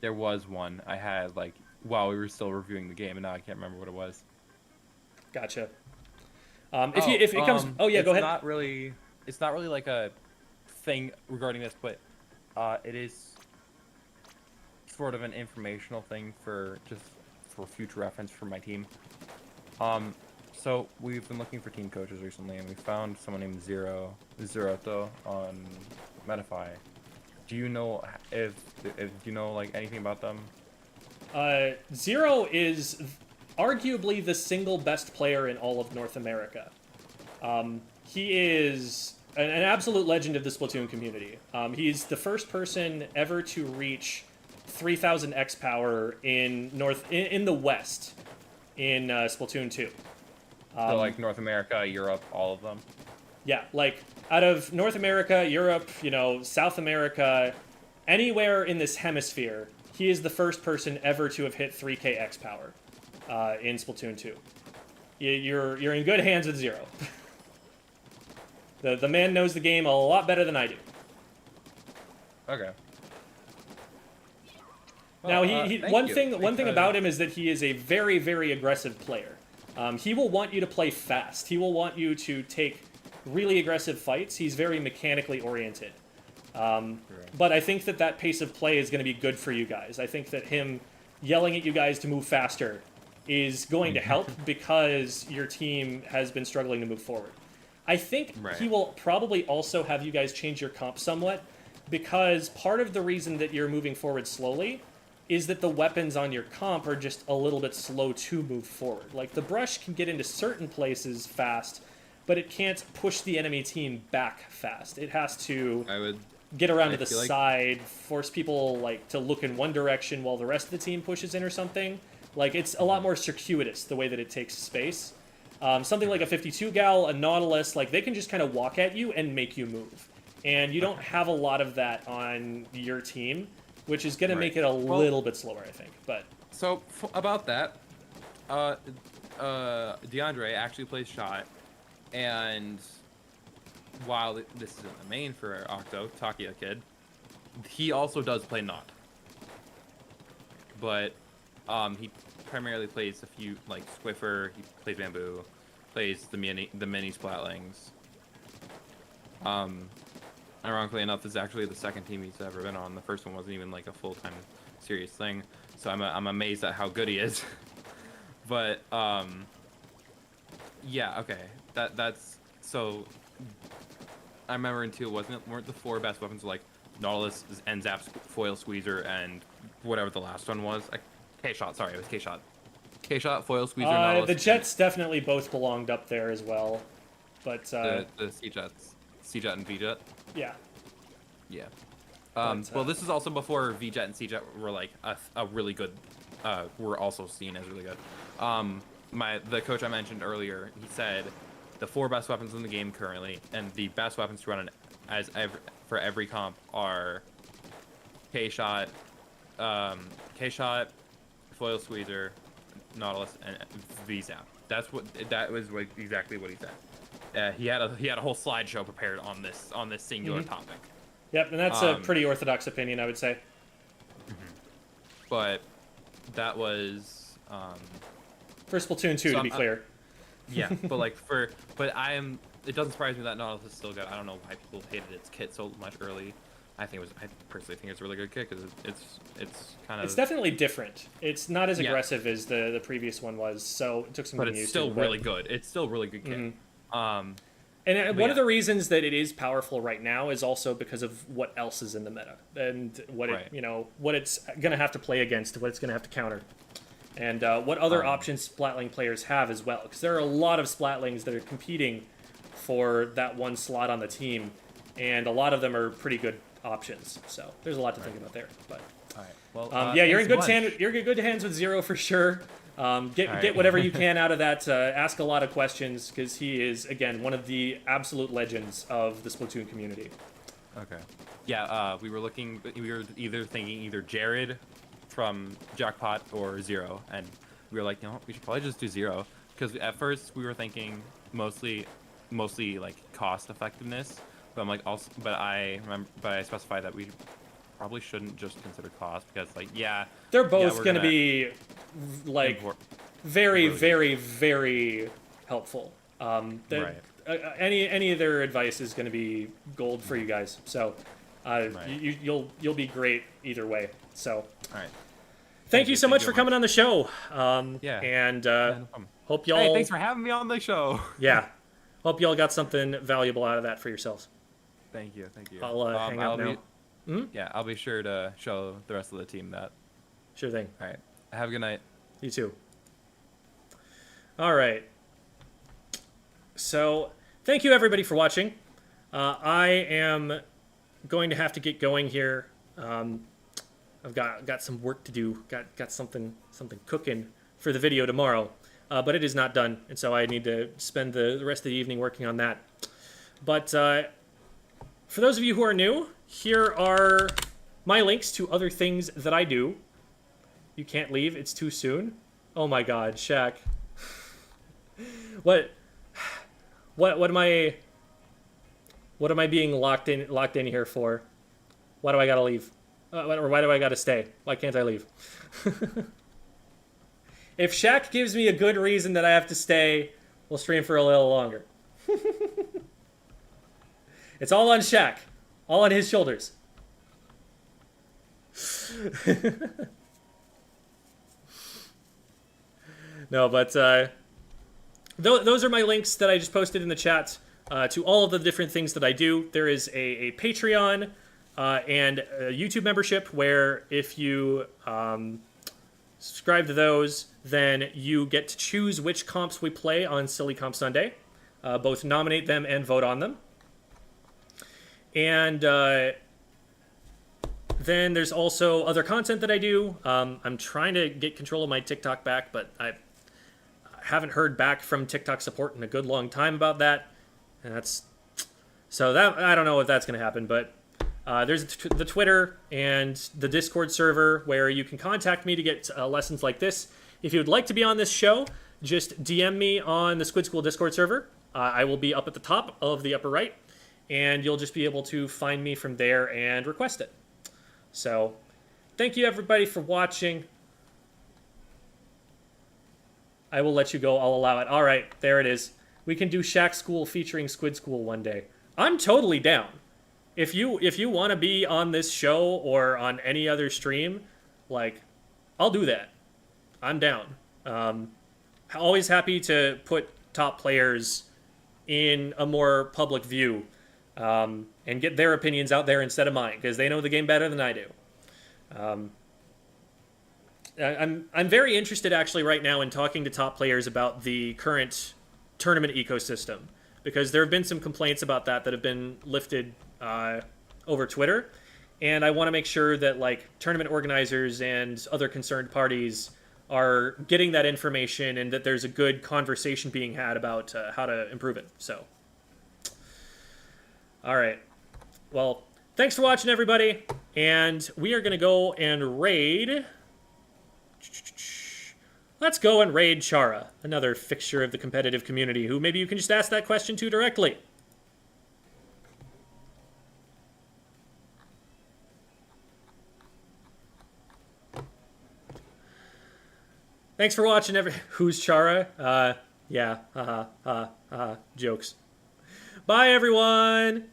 B: There was one I had while we were still reviewing the game, and now I can't remember what it was.
A: Gotcha. If it comes, go ahead.
B: It's not really like a thing regarding this, but it is sort of an informational thing for future reference for my team. So we've been looking for team coaches recently, and we found someone named Zeroto on Medify. Do you know if you know anything about them?
A: Zero is arguably the single best player in all of North America. He is an absolute legend of the Splatoon community. He's the first person ever to reach 3,000 X power in the West in Splatoon 2.
B: So North America, Europe, all of them?
A: Yeah, out of North America, Europe, South America, anywhere in this hemisphere, he is the first person ever to have hit 3K X power in Splatoon 2. You're in good hands with Zero. The man knows the game a lot better than I do.
B: Okay.
A: Now, one thing about him is that he is a very, very aggressive player. He will want you to play fast. He will want you to take really aggressive fights. He's very mechanically oriented. But I think that pace of play is going to be good for you guys. I think that him yelling at you guys to move faster is going to help because your team has been struggling to move forward. I think he will probably also have you guys change your comp somewhat, because part of the reason that you're moving forward slowly is that the weapons on your comp are just a little bit slow to move forward. The brush can get into certain places fast, but it can't push the enemy team back fast. It has to get around to the side, force people to look in one direction while the rest of the team pushes in or something. It's a lot more circuitous the way that it takes space. Something like a 52 gal, a Nautilus, they can just kind of walk at you and make you move. And you don't have a lot of that on your team, which is going to make it a little bit slower, I think. But
B: so about that, DeAndre actually plays shot, and while this isn't the main for Octo, Takia Kid, he also does play not. But he primarily plays a few Squiffer. He plays Bamboo, plays the mini Splatlings. Ironically enough, this is actually the second team he's ever been on. The first one wasn't even a full-time serious thing, so I'm amazed at how good he is. But yeah, okay, that's so. I remember in 2 weren't the 4 best weapons Nautilus, N-Zap, Foil Squeezer, and whatever the last one was. K-Shot, sorry, it was K-Shot. K-Shot, Foil Squeezer, Nautilus.
A: The Jets definitely both belonged up there as well, but
B: the C-Jet and V-Jet.
A: Yeah.
B: Yeah. Well, this is also before V-Jet and C-Jet were a really good. Were also seen as really good. The coach I mentioned earlier, he said the 4 best weapons in the game currently, and the best weapons to run for every comp are K-Shot, Foil Squeezer, Nautilus, and V-Zap. That was exactly what he said. He had a whole slideshow prepared on this singular topic.
A: Yep, and that's a pretty orthodox opinion, I would say.
B: But that was
A: for Splatoon 2, to be clear.
B: Yeah, but it doesn't surprise me that Nautilus is still good. I don't know why people hated its kit so much early. I personally think it's a really good kit because it's kind of.
A: It's definitely different. It's not as
B: Yeah.
A: aggressive as the previous one was, so it took some
B: But
A: getting
B: it's
A: used
B: still
A: to,
B: really good. It's still a really good kit.
A: And
B: But
A: one
B: yeah.
A: of the reasons that it is powerful right now is also because of what else is in the meta and what
B: Right.
A: what it's gonna have to play against, what it's gonna have to counter, and what other options Splatling players have as well. Because there are a lot of Splatlings that are competing for that one slot on the team, and a lot of them are pretty good options. So there's a lot to think about there. But
B: All right. Well,
A: yeah, you're in
B: thanks
A: good
B: a bunch.
A: You're in good hands with Zero for sure. Get
B: right.
A: whatever you can out of that. Ask a lot of questions because he is again one of the absolute legends of the Splatoon community.
B: Okay. Yeah, we were either thinking either Jared from Jackpot or Zero, and we were like, we should probably just do Zero, because at first we were thinking mostly like cost effectiveness, but I'm like but I specified that we probably shouldn't just consider cost because
A: They're both
B: we're
A: going to
B: gonna
A: be like
B: import-
A: very,
B: really
A: very, very helpful.
B: Right.
A: Any of their advice is going to be gold for you guys. So you'll be great either way. So
B: All right.
A: thank you so
B: Thank
A: much
B: you
A: for
B: much.
A: coming on the show.
B: Yeah.
A: And
B: No problem.
A: hope y'all.
B: Hey, thanks for having me on the show.
A: Yeah. Hope y'all got something valuable out of that for yourselves.
B: Thank you.
A: I'll hang out now.
B: Yeah, I'll be sure to show the rest of the team that.
A: Sure thing.
B: All right. Have a good night.
A: You too. All right. So, thank you everybody for watching. I am going to have to get going here. I've got some work to do. Got something cooking for the video tomorrow, but it is not done, and so I need to spend the rest of the evening working on that. But for those of you who are new, here are my links to other things that I do. You can't leave. It's too soon. Oh my God, Shaq. What am I being locked in here for? Why do I gotta leave? Or why do I gotta stay? Why can't I leave? If Shaq gives me a good reason that I have to stay, we'll stream for a little longer. It's all on Shaq. All on his shoulders. No, but those are my links that I just posted in the chat to all of the different things that I do. There is a Patreon and a YouTube membership where if you subscribe to those, then you get to choose which comps we play on Silly Comp Sunday. Both nominate them and vote on them. And then there's also other content that I do. I'm trying to get control of my TikTok back, but I haven't heard back from TikTok support in a good long time about that. And I don't know if that's going to happen, but there's the Twitter and the Discord server where you can contact me to get lessons like this. If you would like to be on this show, just DM me on the Squid School Discord server. I will be up at the top of the upper right, and you'll just be able to find me from there and request it. So, thank you everybody for watching. I will let you go. I'll allow it. All right, there it is. We can do Shaq School featuring Squid School one day. I'm totally down. If you want to be on this show or on any other stream, like, I'll do that. I'm down. Always happy to put top players in a more public view and get their opinions out there instead of mine, because they know the game better than I do. I'm very interested actually right now in talking to top players about the current tournament ecosystem, because there have been some complaints about that have been lifted over Twitter, and I want to make sure that like tournament organizers and other concerned parties are getting that information and that there's a good conversation being had about how to improve it. So, all right. Well, thanks for watching, everybody, and we are going to go and raid. Let's go and raid Chara, another fixture of the competitive community, who maybe you can just ask that question to directly. Thanks for watching, who's Chara? Yeah, jokes. Bye, everyone!